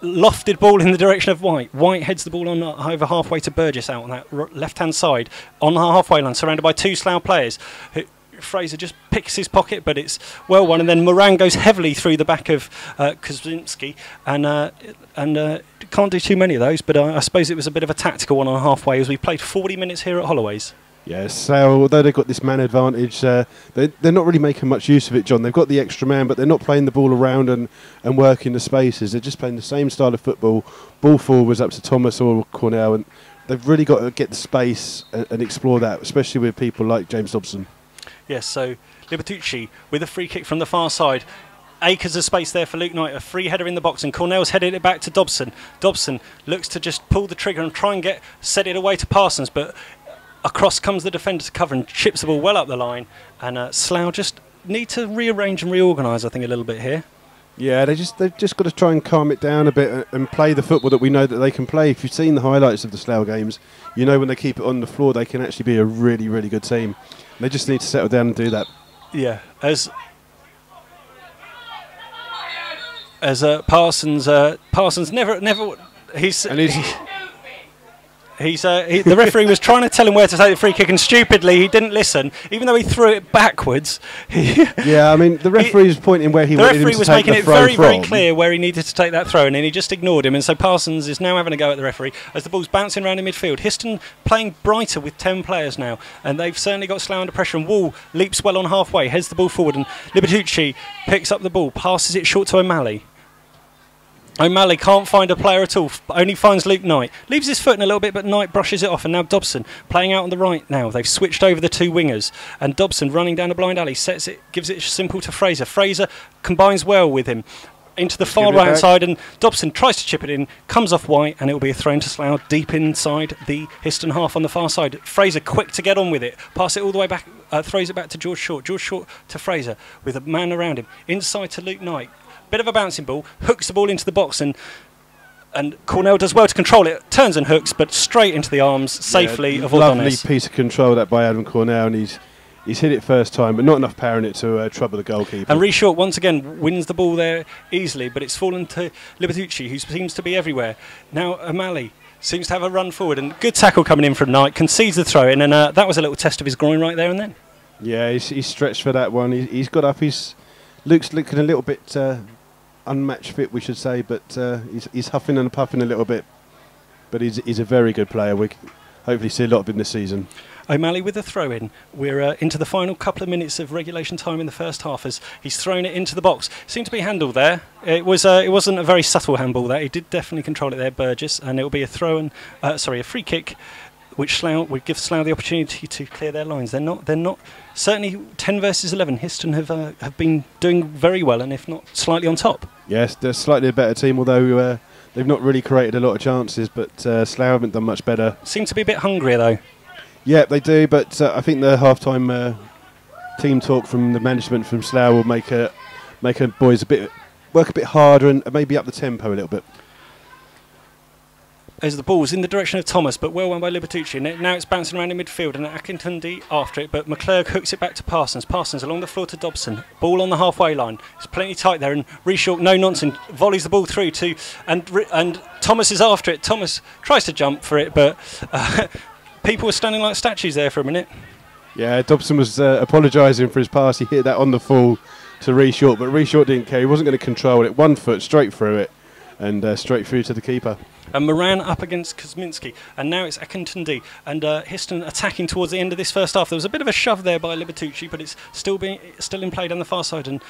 Lofted ball in the direction of White. White heads the ball on over halfway to Burgess out on that left-hand side on the halfway line, surrounded by two Slough players. Fraser just picks his pocket, but it's well won, and then Moran goes heavily through the back of Kozinski, and can't do too many of those, but I suppose it was a bit of a tactical one on halfway, as we played 40 minutes here at Holloway's. Yeah, Slough, although they've got this man advantage, they're not really making much use of it, John. They've got the extra man, but they're not playing the ball around and working the spaces. They're just playing the same style of football. Ball forwards up to Thomas or Cornell, and they've really got to get the space and explore that, especially with people like James Dobson. Yes, so Libertucci with a free kick from the far side. Acres of space there for Luke Knight, a free header in the box, and Cornell's headed it back to Dobson. Dobson looks to just pull the trigger and try and set it away to Parsons, but across comes the defender to cover and chips the ball well up the line. And Slough just need to rearrange and reorganise, I think, a little bit here. Yeah, they've just got to try and calm it down a bit and play the football that we know that they can play. If you've seen the highlights of the Slough games, you know when they keep it on the floor, they can actually be a really, really good team. They just need to settle down and do that. Yeah, as Parsons never the referee was trying to tell him where to take the free kick, and stupidly he didn't listen, even though he threw it backwards. Yeah, I mean the referee was pointing where he wanted him to take the throw. The referee was making it very, very clear where he needed to take that throw, and then he just ignored him. And so Parsons is now having a go at the referee as the ball's bouncing around in midfield. Histon playing brighter with 10 players now, and they've certainly got Slough under pressure. And Wall leaps well on halfway, heads the ball forward, and Libertucci picks up the ball, passes it short to O'Malley. O'Malley can't find a player at all, only finds Luke Knight. Leaves his foot in a little bit, but Knight brushes it off, and now Dobson playing out on the right now. They've switched over the two wingers, and Dobson running down a blind alley, sets it, gives it simple to Fraser. Fraser combines well with him into the far right side, and Dobson tries to chip it in, comes off White, and it will be a throw to Slough deep inside the Histon half on the far side. Fraser quick to get on with it, pass it all the way back, throws it back to George Short. George Short to Fraser with a man around him, inside to Luke Knight. Bit of a bouncing ball, hooks the ball into the box, and Cornell does well to control it, turns and hooks, but straight into the arms safely of O'Donnell. Lovely piece of control that by Adam Cornell, and he's hit it first time, but not enough power in it to trouble the goalkeeper. And Reshort once again wins the ball there easily, but it's fallen to Libertucci, who seems to be everywhere. Now O'Malley seems to have a run forward, and good tackle coming in from Knight, concedes the throw in, and that was a little test of his groin right there and then. Yeah, he's stretched for that one. He's got up. Luke's looking a little bit unmatched fit, we should say, but he's huffing and puffing a little bit. But he's a very good player. We hopefully see a lot of him this season. O'Malley with a throw in. We're into the final couple of minutes of regulation time in the first half as he's thrown it into the box. Seemed to be handled there. It wasn't a very subtle handball there. He did definitely control it there, Burgess, and it will be a free kick, which would give Slough the opportunity to clear their lines. They're not certainly 10 versus 11. Histon have been doing very well, and if not slightly on top. Yes, they're slightly a better team, although they've not really created a lot of chances. But Slough haven't done much better. Seem to be a bit hungrier though. Yeah, they do. But I think the half-time team talk from the management from Slough will make boys work a bit harder and maybe up the tempo a little bit. As the ball's in the direction of Thomas, but well won by Libertucci, and now it's bouncing around in midfield, and Akintundi after it, but McClurg hooks it back to Parsons. Parsons along the floor to Dobson. Ball on the halfway line. It's plenty tight there, and Reshort, no nonsense, volleys the ball through to, and Thomas is after it. Thomas tries to jump for it, but people were standing like statues there for a minute. Yeah, Dobson was apologising for his pass. He hit that on the full to Reshort, but Reshort didn't care. He wasn't going to control it. 1 foot straight through it, and straight through to the keeper. And Moran up against Kosminski, and now it's Akintundi, and Histon attacking towards the end of this first half. There was a bit of a shove there by Libertucci, but it's still in play down the far side, and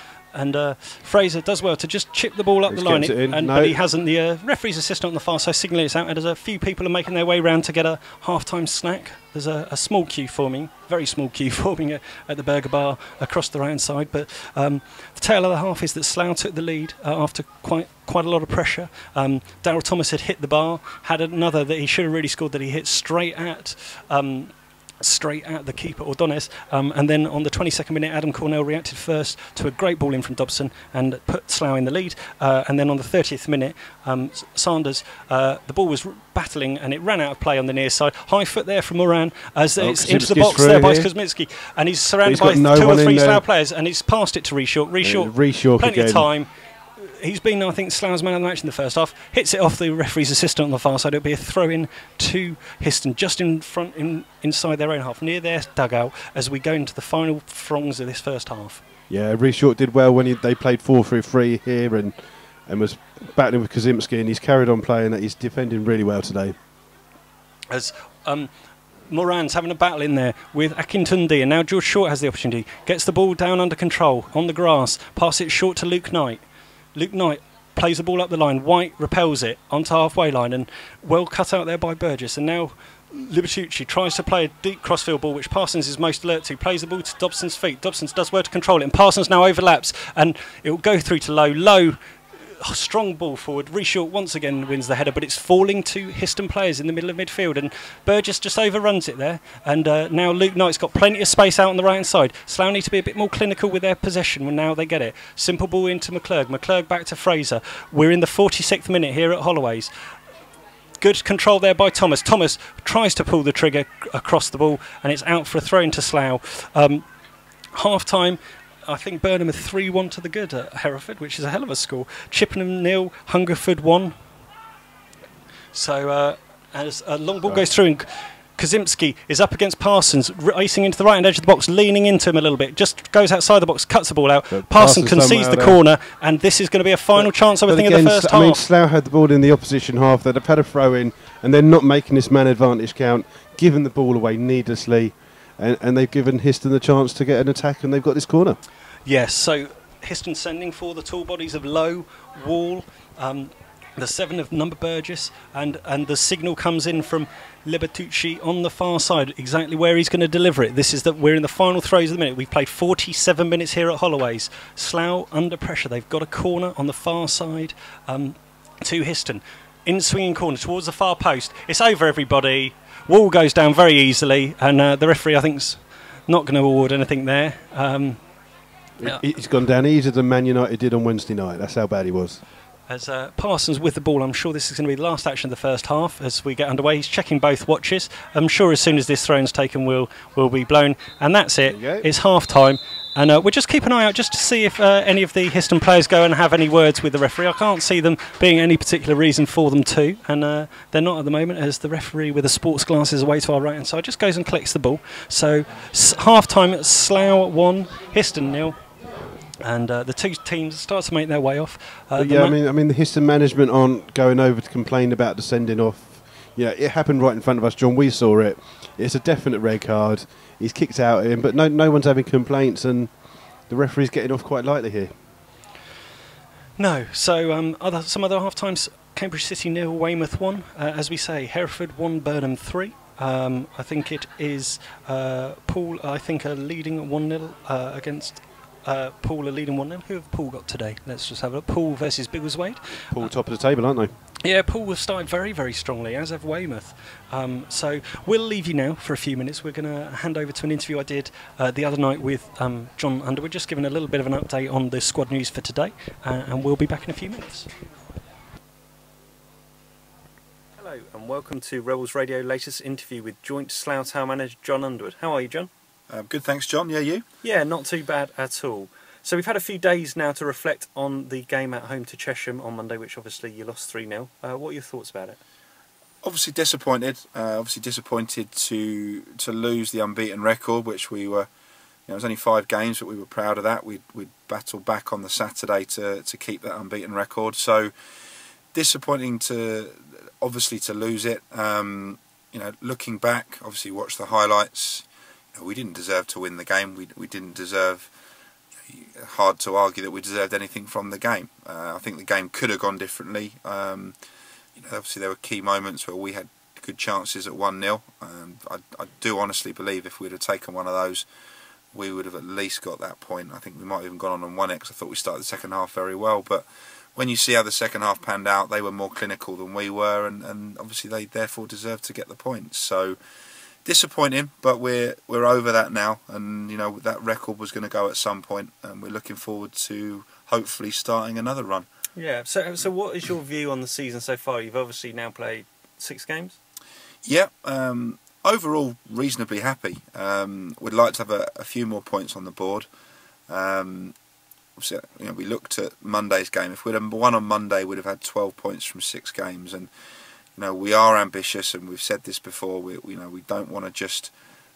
Fraser does well to just chip the ball up the line, but he hasn't. The referee's assistant on the far side signalling it's out, and as a few people are making their way round to get a half-time snack. There's a small queue forming, very small queue forming at the Burger Bar across the right side, but the tale of the half is that Slough took the lead after quite a lot of pressure. Darryl Thomas had hit the bar, had another that he should have really scored that he hit straight at the keeper, O'Donnell, and then on the 22nd minute Adam Cornell reacted first to a great ball in from Dobson and put Slough in the lead, and then on the 30th minute Sanders, the ball was battling and it ran out of play on the near side. High foot there from Moran as it's into the box there by Kosminski, and he's surrounded by 2 or 3 Slough players, and he's passed it to Reshort. Reshort plenty of time. He's been, I think, Slough's man of the match in the first half. Hits it off the referee's assistant on the far side. It'll be a throw-in to Histon, just in front, inside their own half, near their dugout, as we go into the final throngs of this first half. Yeah, Reshort did well when they played 4-3-3 here and was battling with Kosminski, and he's carried on playing that. He's defending really well today. As Moran's having a battle in there with Akintunde, and now George Short has the opportunity. Gets the ball down under control on the grass. Pass it short to Luke Knight. Luke Knight plays the ball up the line. White repels it onto halfway line, and well cut out there by Burgess. And now Libertucci tries to play a deep crossfield ball, which Parsons is most alert to. Plays the ball to Dobson's feet. Dobson does well to control it, and Parsons now overlaps, and it will go through to Lowe. Lowe, strong ball forward. Reshort once again wins the header, but it's falling to Histon players in the middle of midfield, and Burgess just overruns it there. And now Luke Knight's got plenty of space out on the right hand side. Slough need to be a bit more clinical with their possession when now they get it. Simple ball into McClurg. McClurg back to Fraser. We're in the 46th minute here at Holloway's. Good control there by Thomas. Thomas tries to pull the trigger across the ball, and it's out for a throw into Slough. Half time, I think Burnham are 3-1 to the good at Hereford, which is a hell of a score. Chippenham 0, Hungerford 1. So as a long ball goes through, and Kaczynski is up against Parsons, racing into the right hand edge of the box, leaning into him a little bit, just goes outside the box, cuts the ball out. Parsons concedes the corner, and this is going to be a final chance, I think, in the first half. I mean, Slough had the ball in the opposition half. They'd have had a throw in, and they're not making this man advantage count, giving the ball away needlessly. And they've given Histon the chance to get an attack, and they've got this corner. Yes, so Histon sending for the tall bodies of Lowe, Wall, the 7 of number Burgess, and the signal comes in from Libertucci on the far side, exactly where he's going to deliver it. This is that we're in the final throws of the minute. We've played 47 minutes here at Holloway's. Slough under pressure. They've got a corner on the far side to Histon. In swinging corner towards the far post. It's over, everybody. Wall goes down very easily, and the referee, I think, is not going to award anything there. He's gone down easier than Man United did on Wednesday night. That's how bad he was. As Parsons with the ball, I'm sure this is going to be the last action of the first half as we get underway. He's checking both watches. I'm sure as soon as this throw-in's taken, we'll be blown. And that's it. It's half-time. And we'll just keep an eye out just to see if any of the Histon players go and have any words with the referee. I can't see them being any particular reason for them to. And they're not at the moment, as the referee with the sports glasses away to our right-hand side just goes and collects the ball. So half-time at Slough 1, Histon 0. And the two teams start to make their way off. I mean, the Histon management aren't going over to complain about the sending off. Yeah, it happened right in front of us, John. We saw it. It's a definite red card. He's kicked out at him, but no one's having complaints, and the referee's getting off quite lightly here. No. So some other half times: Cambridge City 0, Weymouth 1. As we say, Hereford 1, Burnham 3. I think it is Poole. I think leading 1-0 against. Poole are leading 1-0. Who have Poole got today? Let's just have a look. Poole versus Biggleswade. Poole top of the table, aren't they? Yeah, Poole have started very, very strongly, as have Weymouth. So we'll leave you now for a few minutes. We're going to hand over to an interview I did the other night with John Underwood, just giving a little bit of an update on the squad news for today, and we'll be back in a few minutes. Hello, and welcome to Rebels Radio latest interview with joint Slough Town manager John Underwood. How are you, John? Good, thanks, John. Yeah, you? Yeah, not too bad at all. So we've had a few days now to reflect on the game at home to Chesham on Monday, which obviously you lost 3-0. What are your thoughts about it? Obviously disappointed. Obviously disappointed to lose the unbeaten record, which we were. It was only 5 games, but we were proud of that. We'd battled back on the Saturday to keep that unbeaten record. So disappointing to lose it. Looking back, obviously watched the highlights. We didn't deserve to win the game. We didn't deserve. Hard to argue that we deserved anything from the game. I think the game could have gone differently. Obviously there were key moments where we had good chances at 1-0. I do honestly believe if we'd have taken one of those, we would have at least got that point. I think we might have even gone on 1-0 because I thought we started the second half very well. But when you see how the second half panned out, they were more clinical than we were, and obviously they therefore deserved to get the points. So disappointing, but we're over that now, and that record was going to go at some point, and we're looking forward to hopefully starting another run. Yeah. So what is your view on the season so far? You've obviously now played 6 games. Yeah. Overall, reasonably happy. We'd like to have a few more points on the board. Obviously, we looked at Monday's game. If we'd have won on Monday, we'd have had 12 points from 6 games, and we are ambitious, and we've said this before. We don't want to just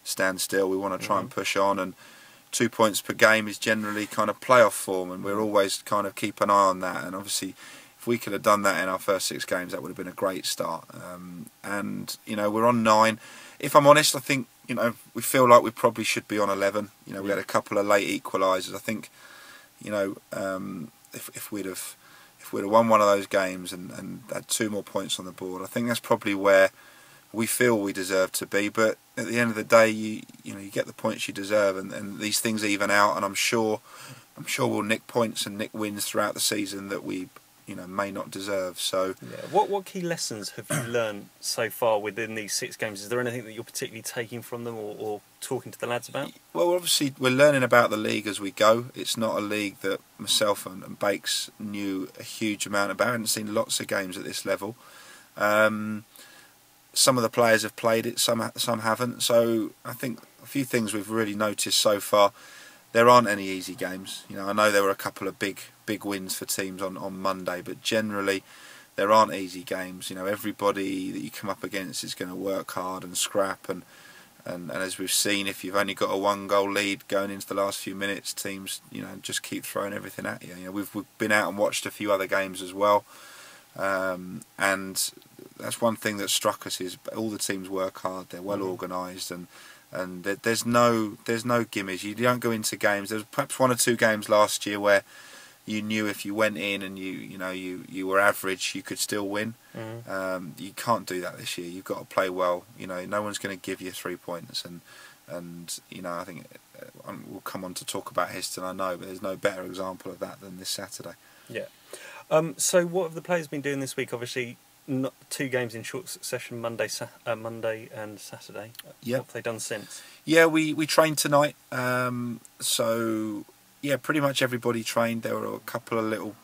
stand still. We want to try and push on, and 2 points per game is generally kind of playoff form, and we're always kind of keep an eye on that. And obviously, if we could have done that in our first 6 games, that would have been a great start. And you know, we're on 9. If I'm honest, I think, you know, we feel like we probably should be on 11. You know, we had a couple of late equalisers. I think, you know, if we'd have won one of those games and had 2 more points on the board, I think that's probably where we feel we deserve to be. But at the end of the day, you know, you get the points you deserve, and these things even out. And I'm sure we'll nick points and nick wins throughout the season that we, you know, may not deserve. So yeah. What key lessons have you learned so far within these 6 games? Is there anything that you're particularly taking from them or talking to the lads about? Well, obviously we're learning about the league as we go. It's not a league that myself and Bakes knew a huge amount about. I hadn't seen lots of games at this level. Some of the players have played it, some haven't. So I think a few things we've really noticed so far. There aren't any easy games. You know, I know there were a couple of big wins for teams on Monday, but generally there aren't easy games. You know, everybody that you come up against is going to work hard and scrap, and as we've seen, if you've only got a 1-goal lead going into the last few minutes, teams, you know, just keep throwing everything at you. You know, we've been out and watched a few other games as well, and that's one thing that struck us, is all the teams work hard. They're well organised, and there's no gimmies. You don't go into games. There was perhaps 1 or 2 games last year where you knew if you went in and you were average, you could still win. You can't do that this year. You've got to play well. You know, no one's going to give you 3 points, and you know, I think we'll come on to talk about Histon, I know, but there's no better example of that than this Saturday. Yeah. So what have the players been doing this week? Obviously, not 2 games in short succession, Monday and Saturday. Yeah. What have they done since? Yeah, we trained tonight. So yeah, pretty much everybody trained. There were a couple of little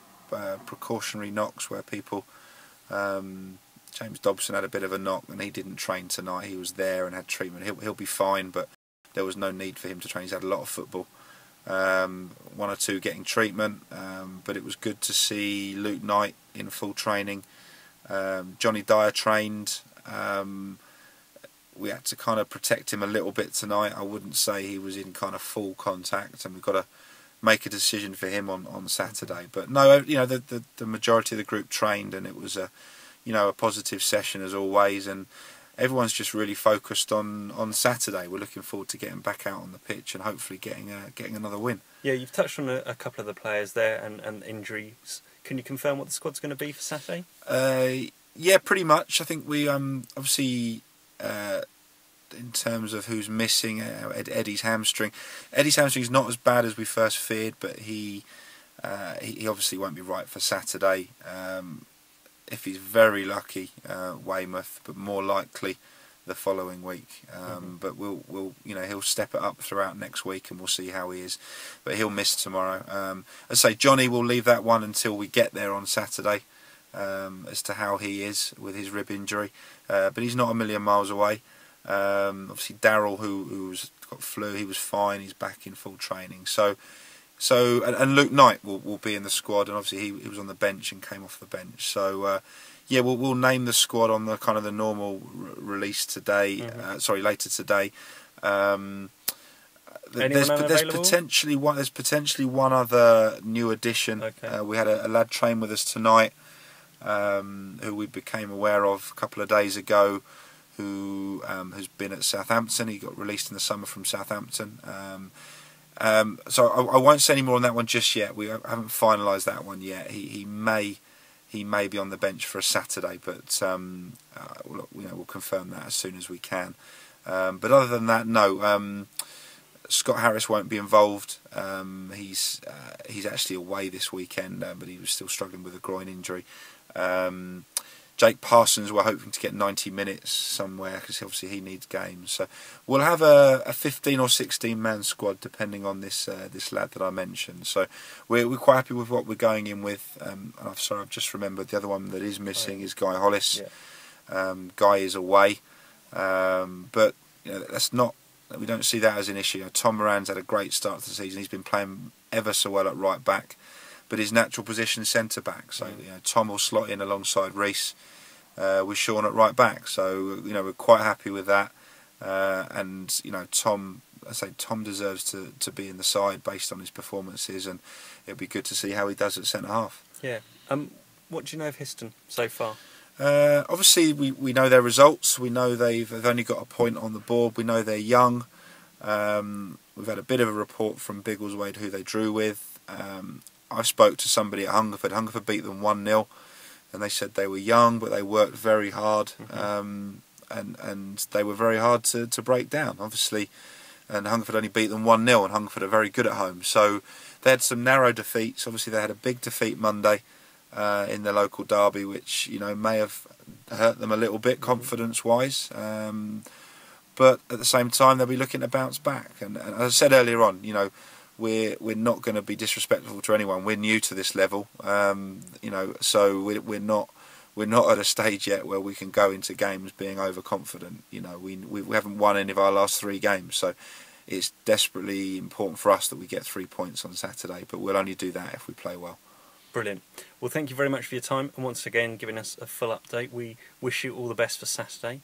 precautionary knocks where people. James Dobson had a bit of a knock and he didn't train tonight. He was there and had treatment. He'll be fine, but there was no need for him to train. He's had a lot of football. 1 or 2 getting treatment, but it was good to see Luke Knight in full training. Johnny Dyer trained. We had to kind of protect him a little bit tonight. I wouldn't say he was in kind of full contact, and we've got to make a decision for him on Saturday. But no, you know, the majority of the group trained, and it was a positive session as always, and everyone's just really focused on Saturday. We're looking forward to getting back out on the pitch and hopefully getting another win. Yeah, you've touched on a couple of the players there and injuries. Can you confirm what the squad's going to be for Saturday? Yeah, pretty much. I think we obviously in terms of who's missing, Eddie's hamstring. Eddie's hamstring is not as bad as we first feared, but he obviously won't be right for Saturday. If he's very lucky, Weymouth, but more likely the following week. But we'll he'll step it up throughout next week, and we'll see how he is. But he'll miss tomorrow. As I say, Johnny will leave that one until we get there on Saturday, as to how he is with his rib injury. But he's not a million miles away. Obviously, Darryl, who's got flu, he was fine. He's back in full training. So and Luke Knight will be in the squad, and obviously he was on the bench and came off the bench. So yeah, we'll name the squad on the kind of the normal release today. Later today. There's potentially one other new addition. Okay. We had a lad train with us tonight, who we became aware of a couple of days ago, who has been at Southampton. He got released in the summer from Southampton. So I won't say any more on that one just yet. We haven't finalised that one yet. He may be on the bench for a Saturday, but we'll confirm that as soon as we can. But other than that, no. Scott Harris won't be involved. He's actually away this weekend, but he was still struggling with a groin injury. Jake Parsons, we're hoping to get 90 minutes somewhere, because obviously he needs games. So we'll have a 15 or 16 man squad depending on this lad that I mentioned. So we're quite happy with what we're going in with. And I've just remembered the other one that is missing is Guy Hollis. Yeah. Guy is away, but that's not. We don't see that as an issue. Tom Moran's had a great start to the season. He's been playing ever so well at right back, but his natural position is centre back. So Tom will slot in alongside Reece with Sean at right back. So we're quite happy with that. And Tom deserves to be in the side based on his performances, and it'll be good to see how he does at centre half. Yeah. What do you know of Histon so far? Obviously, we know their results. We know they've only got a point on the board. We know they're young. We've had a bit of a report from Biggleswade who they drew with. I spoke to somebody at Hungerford. Hungerford beat them 1-0, and they said they were young, but they worked very hard, and they were very hard to break down, obviously. And Hungerford only beat them 1-0, and Hungerford are very good at home. So they had some narrow defeats. Obviously, they had a big defeat Monday in their local derby, which may have hurt them a little bit confidence-wise. But at the same time, they'll be looking to bounce back. And as I said earlier on, we're not going to be disrespectful to anyone. We're new to this level, so we're not at a stage yet where we can go into games being overconfident. We haven't won any of our last 3 games, so it's desperately important for us that we get 3 points on Saturday. But we'll only do that if we play well. Brilliant. Well, thank you very much for your time, and once again giving us a full update. We wish you all the best for Saturday,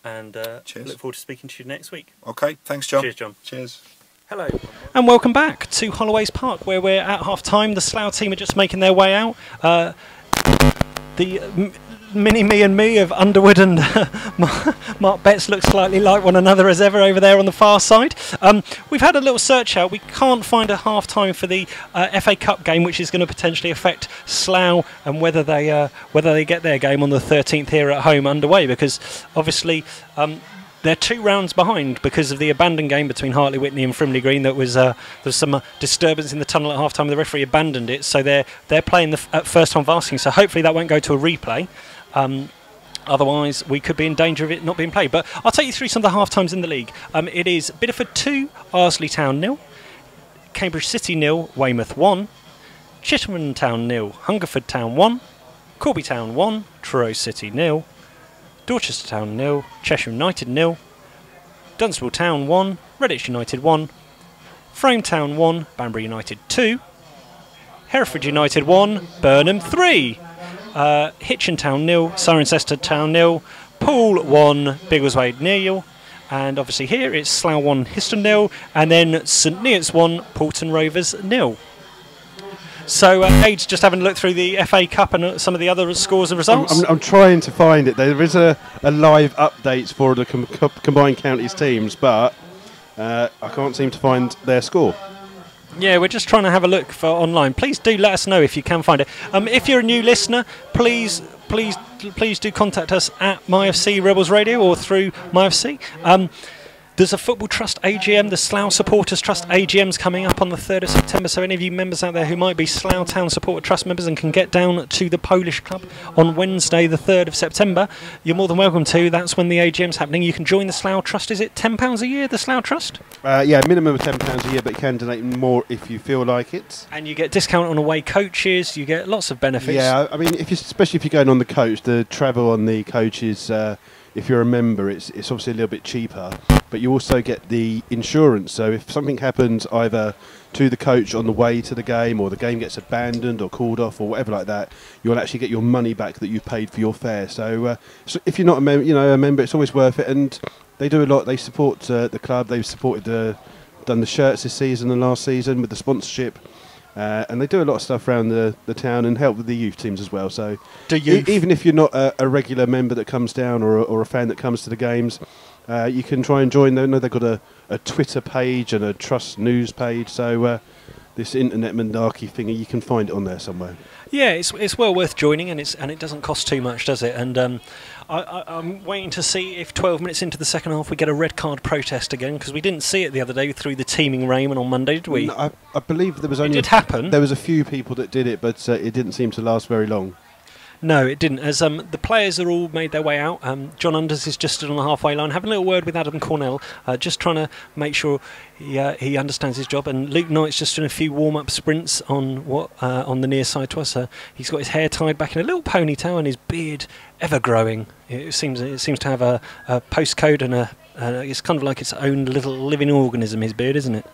and look forward to speaking to you next week. Okay, thanks, John. Cheers, John. Cheers. Hello. And welcome back to Holloway's Park, where we're at half-time. The Slough team are just making their way out. The mini-me and me of Underwood and Mark Betts look slightly like one another as ever over there on the far side. We've had a little search out. We can't find a half-time for the FA Cup game, which is going to potentially affect Slough and whether they get their game on the 13th here at home underway, because obviously they're 2 rounds behind because of the abandoned game between Hartley Whitney and Frimley Green. There was some disturbance in the tunnel at half-time. The referee abandoned it, so they're playing at first-time Varsity. So hopefully that won't go to a replay. Otherwise, we could be in danger of it not being played. But I'll take you through some of the half-times in the league. It is Bideford 2, Arsley Town 0, Cambridge City 0, Weymouth 1, Chesham Town 0, Hungerford Town 1, Corby Town 1, Truro City 0, Dorchester Town 0, Chesham United 0, Dunstable Town 1, Redditch United 1, Frame Town 1, Banbury United 2, Hereford United 1, Burnham 3, Hitchin Town 0, Cirencester Town 0, Poole 1, Biggleswade 0, and obviously here it's Slough 1, Histon 0, and then St Neots 1, Poulton Rovers 0. So, Aid's just having a look through the FA Cup and some of the other scores and results. I'm trying to find it. There is a live update for the combined counties teams, but I can't seem to find their score. Yeah, we're just trying to have a look for online. Please do let us know if you can find it. If you're a new listener, please do contact us at MyFC Rebels Radio or through MyFC. There's a Football Trust AGM, the Slough Supporters Trust AGM's coming up on the 3rd of September, so any of you members out there who might be Slough Town Supporter Trust members and can get down to the Polish Club on Wednesday the 3rd of September, you're more than welcome to. That's when the AGM's happening. You can join the Slough Trust. Is it £10 a year, the Slough Trust? Yeah, minimum of £10 a year, but you can donate more if you feel like it. And you get discount on away coaches, you get lots of benefits. Yeah, I mean, especially if you're going on the coach, the travel on the coaches, if you're a member, it's obviously a little bit cheaper, but you also get the insurance. So if something happens either to the coach on the way to the game, or the game gets abandoned or called off or whatever like that, you'll actually get your money back that you paid for your fare. So if you're not a member, it's always worth it. And they do a lot. They support the club. They've done the shirts this season and last season with the sponsorship. And they do a lot of stuff around the town and help with the youth teams as well. So even if you're not a regular member that comes down or a fan that comes to the games, you can try and join. I know they've got a Twitter page and a Trust News page. So this internet mandarky thingy, you can find it on there somewhere. Yeah, it's well worth joining, and it doesn't cost too much, does it? And I'm waiting to see if 12 minutes into the second half we get a red card protest again, because we didn't see it the other day through the teeming rain on Monday, did we? No, I believe there was only... It did happen. There was a few people that did it, but it didn't seem to last very long. No, it didn't. As the players are all made their way out, John Unders is just stood on the halfway line, having a little word with Adam Cornell, just trying to make sure he understands his job. And Luke Knight's just doing a few warm-up sprints on the near side to us. He's got his hair tied back in a little ponytail and his beard ever growing. It seems to have a postcode and it's kind of like its own little living organism. His beard, isn't it?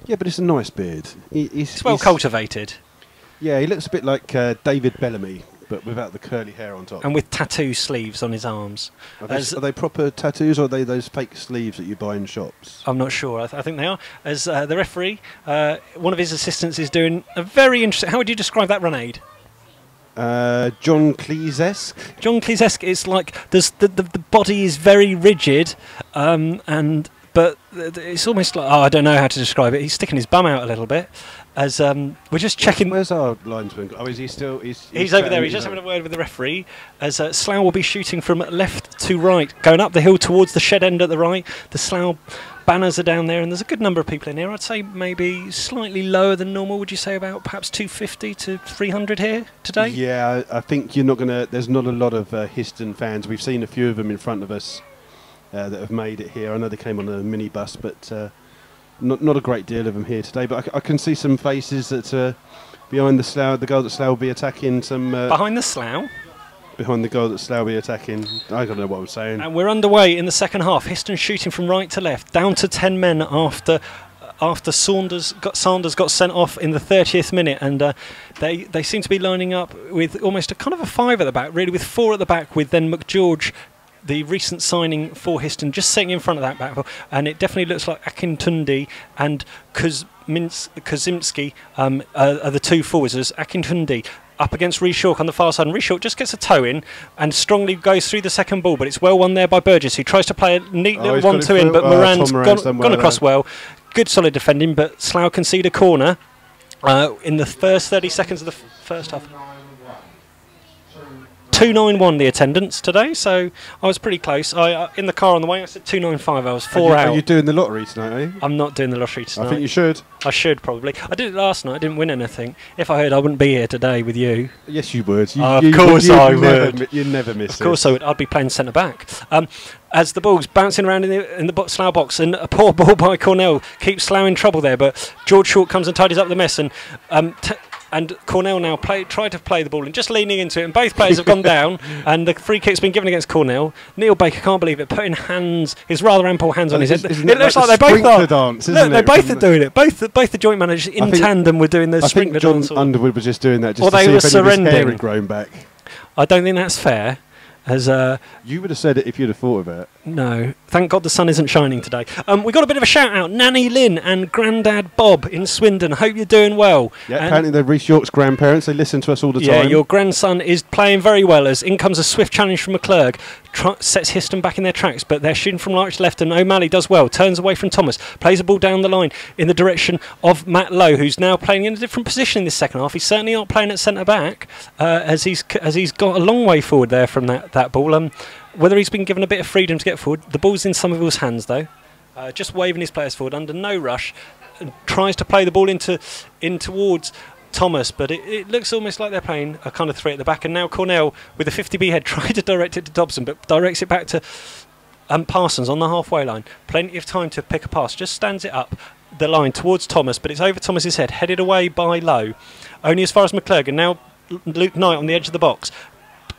Yeah, but it's a nice beard. It's well cultivated. Yeah, he looks a bit like David Bellamy, but without the curly hair on top. And with tattoo sleeves on his arms. Are they proper tattoos, or are they those fake sleeves that you buy in shops? I'm not sure. I think they are. As the referee, one of his assistants is doing a very interesting... How would you describe that run, Aid? John Cleese-esque. John Cleese-esque is like the body is very rigid, but it's almost like, I don't know how to describe it. He's sticking his bum out a little bit. As we're just checking. Where's our linesman? Oh, is he still? He's over there. He's just having a word with the referee. As Slough will be shooting from left to right, going up the hill towards the shed end at the right. The Slough banners are down there, and there's a good number of people in here. I'd say maybe slightly lower than normal. Would you say about perhaps 250 to 300 here today? Yeah, I think you're not gonna. There's not a lot of Histon fans. We've seen a few of them in front of us that have made it here. I know they came on a minibus, but. Not a great deal of them here today, but I can see some faces that behind the Slough, the goal that Slough will be attacking. Behind the Slough? Behind the goal that Slough will be attacking. I don't know what I'm saying. And we're underway in the second half. Histon shooting from right to left, down to 10 men after Sanders got sent off in the 30th minute, and they seem to be lining up with almost a kind of a 5 at the back, really, with 4 at the back, with then McGeorge, the recent signing for Histon, just sitting in front of that back, and it definitely looks like Akintunde and Kazimski are the two forwards. As Akintunde up against Reshawk on the far side, and Reshawk just gets a toe in and strongly goes through the second ball, but it's well won there by Burgess, who tries to play a neat little 1-2 in, but Moran's gone across well. Good solid defending, but Slough concede a corner in the first 30 seconds of the first half. 291 the attendance today, so I was pretty close. In the car on the way I said 295. I was 4 out. Are you doing the lottery tonight, are you? I'm not doing the lottery tonight. I think you should. I should probably. I did it last night. I didn't win anything. If I heard, I wouldn't be here today with you. Yes, you would. Of course I would. You'd never miss it. Of course I would. I'd be playing centre back. As the ball's bouncing around in the Slough box, and a poor ball by Cornell keeps Slough in trouble there, but George Short comes and tidies up the mess, and Cornell now tried to play the ball and just leaning into it, and both players have gone down, and the free kick's been given against Cornell. Neil Baker can't believe it, putting his rather ample hands on his head. It looks like they both are. Dance, look, they both are doing it. Both the joint managers in tandem were doing the sprinkler dance. I think John Underwood was just doing that just to see if any of his hair had grown back. I don't think that's fair. You would have said it if you'd have thought of it. No. Thank God the sun isn't shining today. We got a bit of a shout out. Nanny Lynn and Grandad Bob in Swindon. Hope you're doing well. Yeah, apparently they're Reece York's grandparents. They listen to us all the time. Yeah, your grandson is playing very well, as in comes a swift challenge from McClurg. Sets Histon back in their tracks, but they're shooting from right to left, and O'Malley does well. Turns away from Thomas. Plays a ball down the line in the direction of Matt Lowe, who's now playing in a different position in this second half. He's certainly not playing at centre back, as he's got a long way forward there from that ball. Whether he's been given a bit of freedom to get forward, the ball's in Somerville's hands though. Just waving his players forward under no rush, and tries to play the ball in towards Thomas, but it looks almost like they're playing a kind of 3 at the back. And now Cornell, with a 50B head, tried to direct it to Dobson, but directs it back to Parsons on the halfway line. Plenty of time to pick a pass, just stands it up the line towards Thomas, but it's over Thomas's head, headed away by Lowe, only as far as McClurg. And now Luke Knight on the edge of the box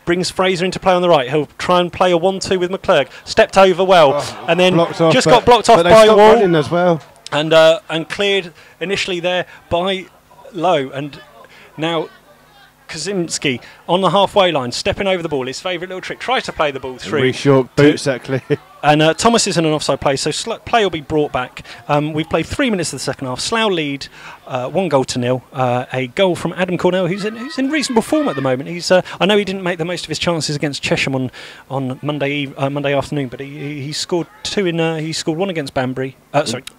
brings Fraser into play on the right. He'll try and play a 1-2 with McClurg. Stepped over well, and then just got blocked off by Wall as well, and cleared initially there by Lowe. And now Kazimski on the halfway line, stepping over the ball. His favourite little trick. Tries to play the ball through. Really short boots that clear. And Thomas is in an offside play, so play will be brought back. We've played 3 minutes of the second half. Slough lead 1-0. A goal from Adam Cornell, who's in reasonable form at the moment. I know he didn't make the most of his chances against Chesham on Monday afternoon, but he scored 2 he scored 1 against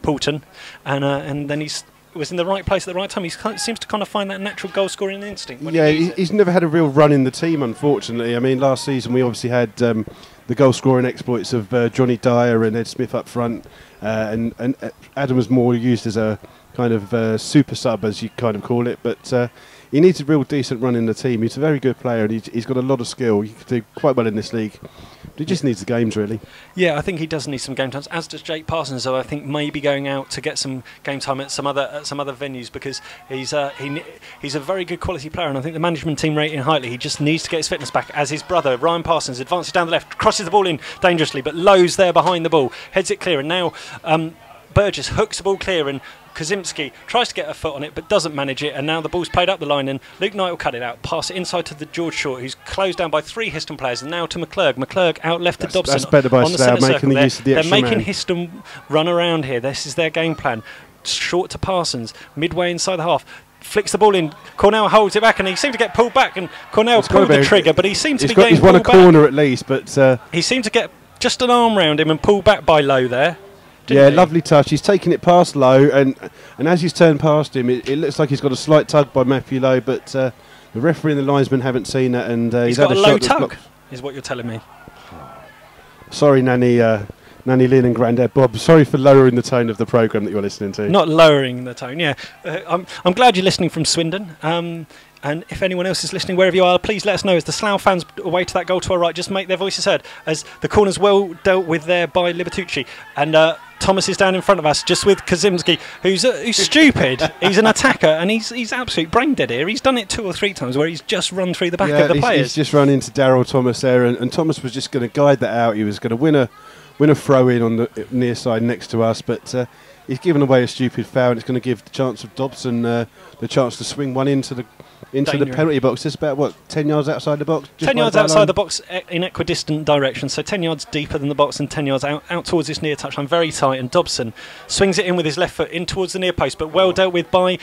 Poulton, and then was in the right place at the right time. He seems to kind of find that natural goal scoring instinct. Yeah, he's never had a real run in the team, unfortunately. I mean, last season we obviously had the goal scoring exploits of Johnny Dyer and Ed Smith up front, and Adam was more used as a kind of super sub, as you kind of call it, but he needs a real decent run in the team. He's a very good player, and he's got a lot of skill. He could do quite well in this league. But he just needs the games, really. Yeah, I think he does need some game times, as does Jake Parsons, though I think maybe going out to get some game time at some other venues, because he's a very good quality player, and I think the management team rate him highly. He just needs to get his fitness back, as his brother Ryan Parsons advances down the left, crosses the ball in dangerously, but Lowe's there behind the ball, heads it clear, and now Burgess hooks the ball clear, and Kazimski tries to get a foot on it but doesn't manage it, and now the ball's played up the line, and Luke Knight will cut it out, pass it inside to the George Short, who's closed down by 3 Histon players, and now to McClurg. McClurg out left to Dobson. That's better by on the Slough, making the use of the extra man. They're making Histon run around here. This is their game plan. Short to Parsons, midway inside the half. flicks the ball in. Cornell holds it back, and he seemed to get pulled back, and Cornell pulled the trigger, but he seemed to be getting pulled back. He's won a corner at least, but he seemed to get just an arm round him and pulled back by Lowe there. Yeah, lovely touch. He's taken it past Lowe, and as he's turned past him, it looks like he's got a slight tug by Matthew Lowe, but the referee and the linesman haven't seen that, and he's had got a low shot tug, is what you're telling me. Sorry, Nanny Lynn and Grandad Bob. Sorry for lowering the tone of the programme that you're listening to. Not lowering the tone, yeah. I'm glad you're listening from Swindon. And if anyone else is listening, wherever you are, please let us know. As the Slough fans away to that goal to our right, just make their voices heard. As the corner's well dealt with there by Libertucci. And Thomas is down in front of us, just with Kazimski, who's stupid. He's an attacker, and he's absolutely brain dead here. He's done it 2 or 3 times where he's just run through the back of the players. He's just run into Daryl Thomas there, and Thomas was just going to guide that out. He was going to win a throw-in on the near side next to us, but he's given away a stupid foul, and it's going to give the chance of Dobson the chance to swing one into the penalty box. It's about 10 yards outside the box. 10 yards outside the box in equidistant direction, so 10 yards deeper than the box and 10 yards out towards this near touchline, very tight. And Dobson swings it in with his left foot in towards the near post, but well dealt with by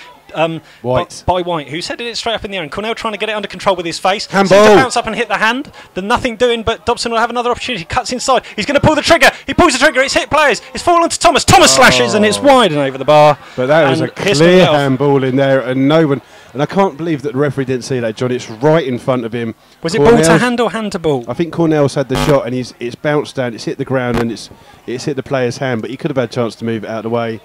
White. By White, who's headed it straight up in the air. And Cornell trying to get it under control with his face. Handball. Seems to bounce up and hit the hand. There's nothing doing, but Dobson will have another opportunity. Cuts inside. He's going to pull the trigger. He pulls the trigger. It's hit players. It's fallen to Thomas. Thomas slashes, and it's wide and over the bar. But that was a clear handball in there, and no one. And I can't believe that the referee didn't see that, John. It's right in front of him. Was it ball to hand or hand to ball? I think Cornell's had the shot, and it's bounced down. It's hit the ground, and it's hit the player's hand. But he could have had a chance to move it out of the way.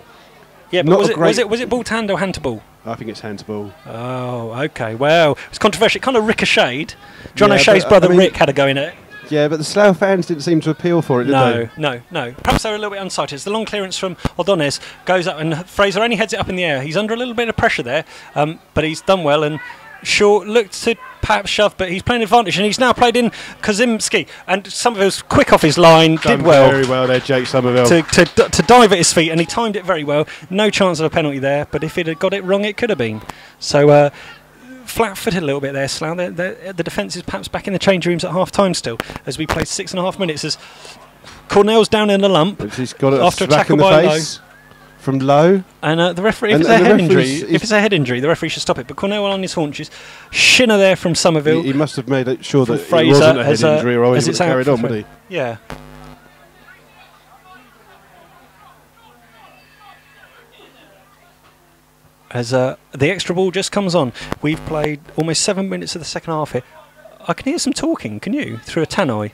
Yeah, but was it ball to hand or hand to ball? I think it's hand to ball. Oh, okay. Well, it's controversial. It kind of ricocheted. John O'Shea's brother Rick had a go in it. Yeah, but the Slough fans didn't seem to appeal for it, did they? No. Perhaps they were a little bit unsighted. The long clearance from O'Donnell goes up, and Fraser only heads it up in the air. He's under a little bit of pressure there, but he's done well. And Shaw looked to perhaps shove, but he's playing advantage, and he's now played in Kazimski, and Somerville's quick off his line, did well. Very well there, Jake Somerville. To dive at his feet, and he timed it very well. No chance of a penalty there, but if he'd have got it wrong, it could have been. So flat-footed a little bit there, Slough. The defence is perhaps back in the change rooms at half-time still, as we play 6.5 minutes, as Cornell's down in the lump. He's got after a tackle by Lowe. From Lowe, and the referee, if it's a head injury, the referee should stop it. But Cornell on his haunches, Shinner there from Somerville. He must have made sure that Fraser, it wasn't a head injury, or he would have carried on, would he? Yeah. As the extra ball just comes on, we've played almost 7 minutes of the second half here. I can hear some talking. Can you through a tannoy?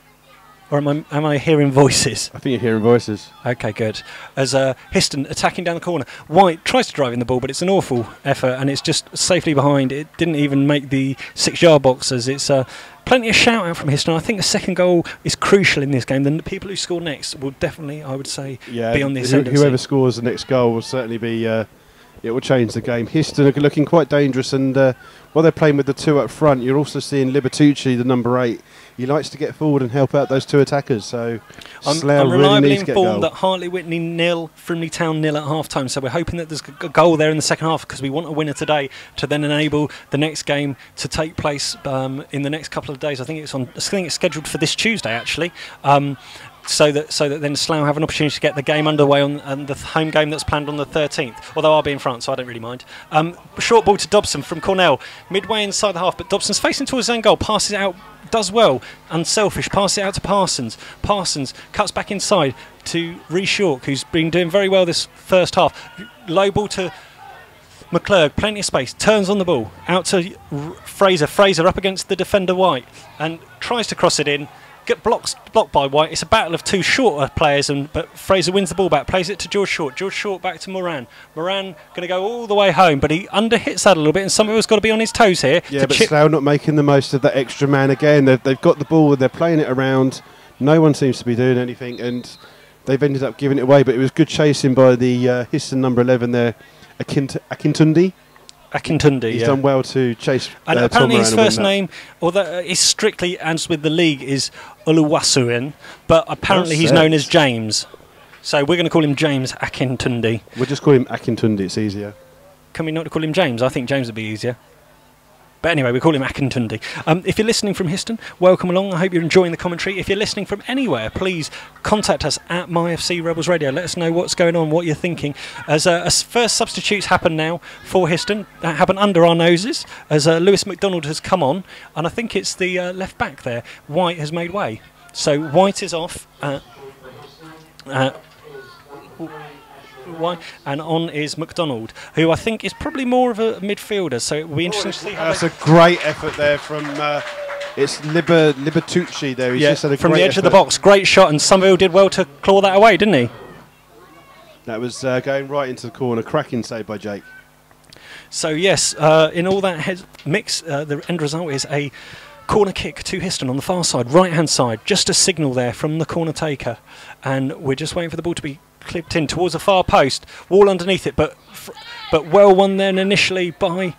Or am I hearing voices? I think you're hearing voices. Okay, good. As Histon attacking down the corner. White tries to drive in the ball, but it's an awful effort, and it's just safely behind. It didn't even make the 6-yard box, as it's plenty of shout out from Histon. I think the second goal is crucial in this game. The people who score next will definitely, I would say, be on the ascendancy. Whoever scores the next goal will certainly be... it will change the game. Histon are looking quite dangerous, and while they're playing with the 2 up front, you're also seeing Libertucci, the number 8. He likes to get forward and help out those 2 attackers. So I'm really reliably needs to get informed that Hartley Whitney 0, Frimley Town 0 at half-time. So we're hoping that there's a goal there in the second half, because we want a winner today to then enable the next game to take place in the next couple of days. I think it's scheduled for this Tuesday, actually. So that then Slough have an opportunity to get the game underway on the home game that's planned on the 13th. Although I'll be in France, so I don't really mind. Short ball to Dobson from Cornell, midway inside the half, but Dobson's facing towards his own goal, passes it out, does well, unselfish, passes it out to Parsons. Parsons cuts back inside to Rhys York, who's been doing very well this first half. Low ball to McClurg, plenty of space, turns on the ball, out to Fraser. Fraser up against the defender White, and tries to cross it in. Get blocked by White. It's a battle of 2 shorter players, but Fraser wins the ball back, plays it to George Short. George Short back to Moran. Moran going to go all the way home, but he underhits that a little bit, and Somerville's got to be on his toes here. Yeah, but Slough not making the most of that extra man again. They've got the ball, they're playing it around. No one seems to be doing anything, and they've ended up giving it away. But it was good chasing by the Histon number 11 there, Akintundi. He's done well to chase. And apparently his first name, although is strictly as with the league, is Oluwasuin, but apparently he's known as James. So we're going to call him James Akintundi. We'll just call him Akintundi. It's easier. Can we not call him James? I think James would be easier. But anyway, we call him Akintundi. If you're listening from Histon, welcome along. I hope you're enjoying the commentary. If you're listening from anywhere, please contact us at MyFC Rebels Radio. Let us know what's going on, what you're thinking. As first substitutes happen now for Histon, that happen under our noses, as Lewis McDonald has come on, and I think it's the left back there. White has made way. So White is off. And on is McDonald, who I think is probably more of a midfielder, so it will be interesting to see how that's a great effort there from it's Libertucci there. He's just had a from great the edge effort. of the box. Great shot, and Somerville did well to claw that away, didn't he? That was going right into the corner. Cracking save by Jake. So yes, in all that mix, the end result is a corner kick to Histon on the far side, right hand side, just a signal there from the corner taker, and we're just waiting for the ball to be clipped in towards the far post, wall underneath it, but well won then initially by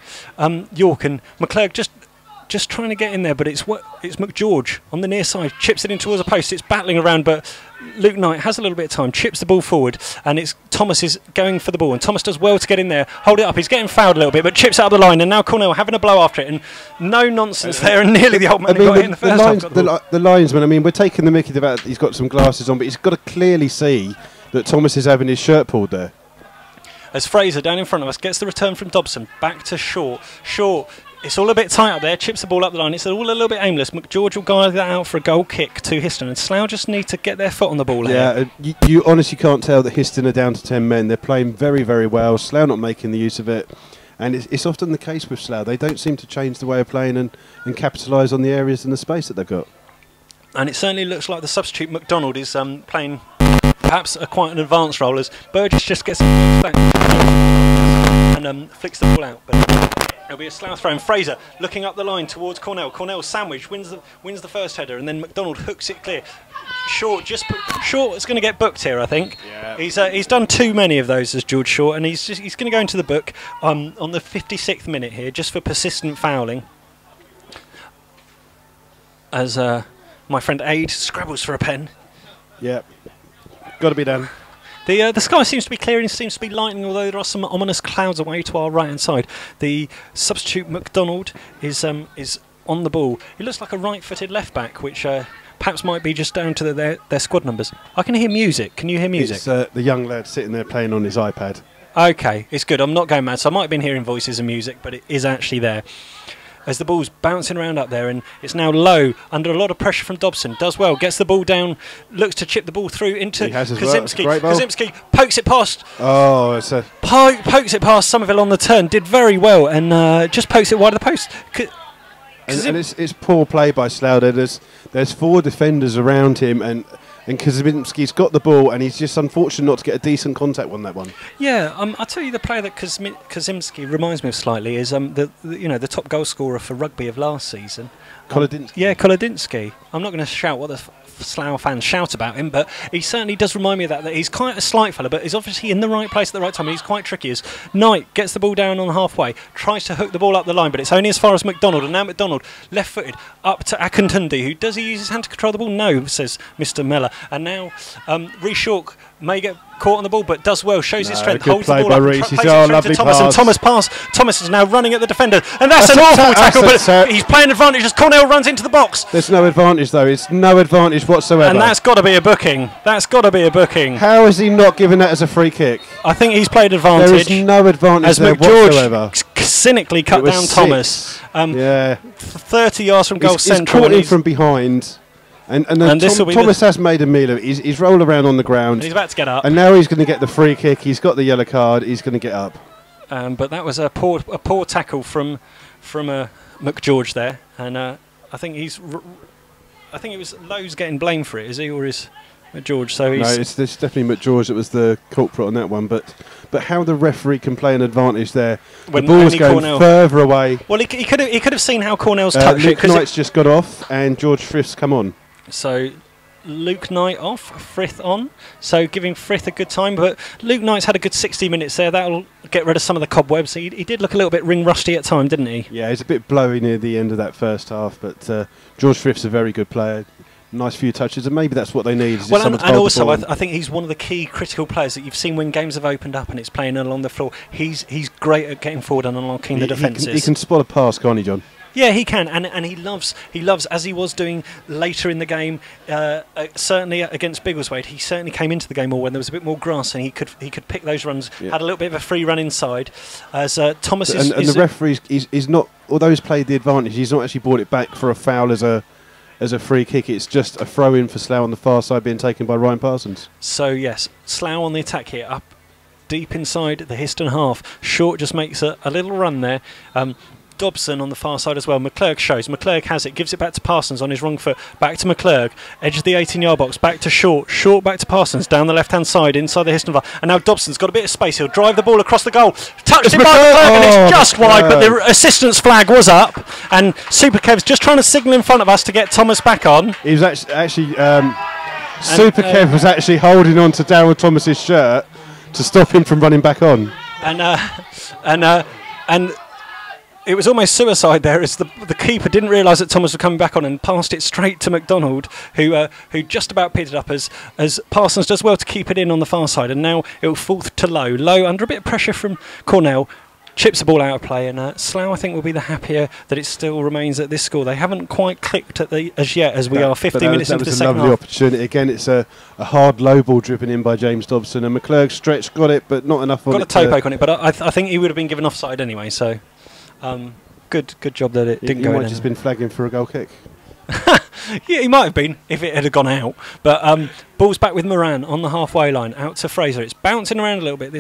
York, and McClurg just trying to get in there, but it's McGeorge on the near side, chips it in towards the post. It's battling around, but Luke Knight has a little bit of time, chips the ball forward, and it's Thomas is going for the ball, and Thomas does well to get in there, hold it up. He's getting fouled a little bit, but chips it up the line, and now Cornell having a blow after it, and no nonsense there, and nearly the old man got it in the first half. The linesman, I mean, we're taking the mickey about he's got some glasses on, but he's got to clearly see that Thomas is having his shirt pulled there. As Fraser down in front of us gets the return from Dobson, back to Shaw. Shaw, it's all a bit tight up there, chips the ball up the line, it's all a little bit aimless. McGeorge will guide that out for a goal kick to Histon, and Slough just need to get their foot on the ball here. Yeah, you honestly can't tell that Histon are down to 10 men. They're playing very, very well. Slough not making the use of it. And it's often the case with Slough. They don't seem to change the way of playing and capitalise on the areas and the space that they've got. And it certainly looks like the substitute McDonald is playing perhaps quite an advanced role, as Burgess just gets back and flicks the ball out. But it'll be a Slough throw, and Fraser looking up the line towards Cornell. Cornell sandwich wins the first header, and then McDonald hooks it clear. Short is going to get booked here, I think. Yeah. He's done too many of those as George Short, and he's going to go into the book on the 56th minute here, just for persistent fouling. As my friend Aid scrabbles for a pen. Yeah. Got to be done. The sky seems to be clearing, seems to be lightening, although there are some ominous clouds away to our right-hand side. The substitute McDonald is on the ball. He looks like a right-footed left-back, which perhaps might be just down to their squad numbers. I can hear music. Can you hear music? It's the young lad sitting there playing on his iPad. Okay, it's good. I'm not going mad, so I might have been hearing voices and music, but it is actually there. As the ball's bouncing around up there, and it's now low, under a lot of pressure from Dobson. Does well, gets the ball down, looks to chip the ball through into Kazimski. Well. Kazimski pokes it past. Oh, it's a... Pokes it past Somerville on the turn. Did very well, and just pokes it wide of the post. And it's poor play by Slough. There's four defenders around him, and Kazimski's got the ball, and he's just unfortunate not to get a decent contact on that one. Yeah, I'll tell you, the player that Kazimski reminds me of slightly is the top goal scorer for rugby of last season. Kolodinsky. Yeah, Kolodinsky. I'm not going to shout what the Slough fans shout about him, but he certainly does remind me of that he's quite a slight fella, but he's obviously in the right place at the right time, and he's quite tricky. As Knight gets the ball down on halfway, tries to hook the ball up the line, but it's only as far as McDonald, and now McDonald, left-footed, up to Akintundi, who does he use his hand to control the ball? No, says Mr. Miller. And now Rhys York may get caught on the ball, but does well, shows his strength, holds the ball up, plays it to Thomas, and Thomas is now running at the defender, and that's an awful tackle, but he's playing advantage as Cornell runs into the box. There's no advantage though, it's no advantage whatsoever. And that's got to be a booking. That's got to be a booking. How is he not given that as a free kick? I think he's played advantage. There is no advantage as there whatsoever. Cynically cut down Thomas. Yeah. 30 yards from goal central. He's caught him from behind. And Thomas has made a meal of it. He's rolled around on the ground. And he's about to get up. And now he's going to get the free kick. He's got the yellow card. He's going to get up. But that was a poor tackle from McGeorge there. And I think it was Lowe's getting blamed for it, is he, or is McGeorge? So no, it's definitely McGeorge that was the culprit on that one. But how the referee can play an advantage there? When the ball's going further away. Well, he could have seen how Cornell's touched it. Luke Knight's just got off, and George Frith's come on. So Luke Knight off, Frith on. So giving Frith a good time, but Luke Knight's had a good 60 minutes there. That'll get rid of some of the cobwebs. He did look a little bit ring rusty at time, didn't he? Yeah, he's a bit blowy near the end of that first half, but George Frith's a very good player. nice few touches, and maybe that's what they need. Well, and also I think he's one of the key critical players that you've seen when games have opened up and it's playing along the floor. He's great at getting forward and unlocking the defences. He can spot a pass, can't he, John? Yeah, he can, and he loves, as he was doing later in the game, certainly against Biggleswade, he certainly came into the game more when there was a bit more grass, and he could pick those runs, had a little bit of a free run inside, as Thomas is... And the referee, he's not, although he's played the advantage, he's not actually brought it back for a foul as a free kick. It's just a throw-in for Slough on the far side being taken by Ryan Parsons. So, yes, Slough on the attack here, up deep inside the Histon half. Short just makes a little run there. Dobson on the far side as well. McClurg shows. McClurg has it, gives it back to Parsons on his wrong foot. Back to McClurg. Edge of the 18-yard box. Back to Short. Short back to Parsons. Down the left-hand side inside the Histon. And now Dobson's got a bit of space. He'll drive the ball across the goal. Touched it by McClurg and it's just wide, but the assistant's flag was up. And Super Kev's just trying to signal in front of us to get Thomas back on. He was actually Super Kev was actually holding on to Darryl Thomas's shirt to stop him from running back on. And it was almost suicide there, as the keeper didn't realise that Thomas was coming back on and passed it straight to McDonald, who just about picked it up as Parsons does well to keep it in on the far side. And now it will fall to Low. Low, under a bit of pressure from Cornell, chips the ball out of play. And Slough, I think, will be the happier that it still remains at this score. They haven't quite clicked as yet, as we are 15 minutes into the second half. That was a lovely opportunity. Again, it's a hard low ball driven in by James Dobson. And McClurg stretched, got it, but not enough on it. Got a toe poke on it, but I think he would have been given offside anyway, so... Good job that it didn't go in. He might have just been flagging for a goal kick. Yeah, he might have been if it had gone out. But ball's back with Moran on the halfway line, out to Fraser. It's bouncing around a little bit.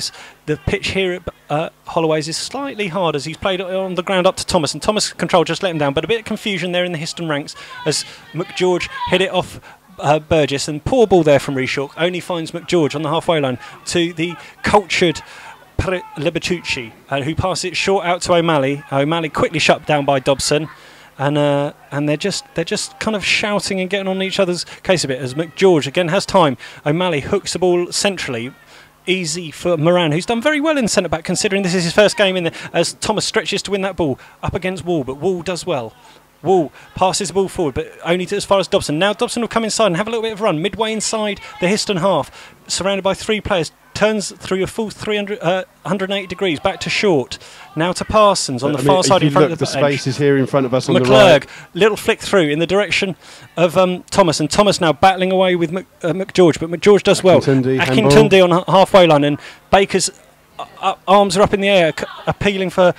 The pitch here at Holloway's is slightly hard as he's played on the ground up to Thomas, and Thomas' control just let him down. But a bit of confusion there in the Histon ranks as McGeorge hit it off Burgess, and poor ball there from Reshalk only finds McGeorge on the halfway line to the cultured Libertucci, who passes it short out to O'Malley. O'Malley quickly shut down by Dobson, and they're just kind of shouting and getting on each other's case a bit as McGeorge again has time. O'Malley hooks the ball centrally. Easy for Moran, who's done very well in centre back considering this is his first game in there, as Thomas stretches to win that ball up against Wall, but Wall does well. Wall passes the ball forward, but only as far as Dobson. Now Dobson will come inside and have a little bit of a run midway inside the Histon half, surrounded by three players. Turns through a full 180 degrees back to Short. Now to Parsons on the far side in front of the space is here in front of us on McClurg, the right. Little flick through in the direction of Thomas, and Thomas now battling away with McGeorge, but McGeorge does well. Akintunde on halfway line, and Baker's arms are up in the air, appealing for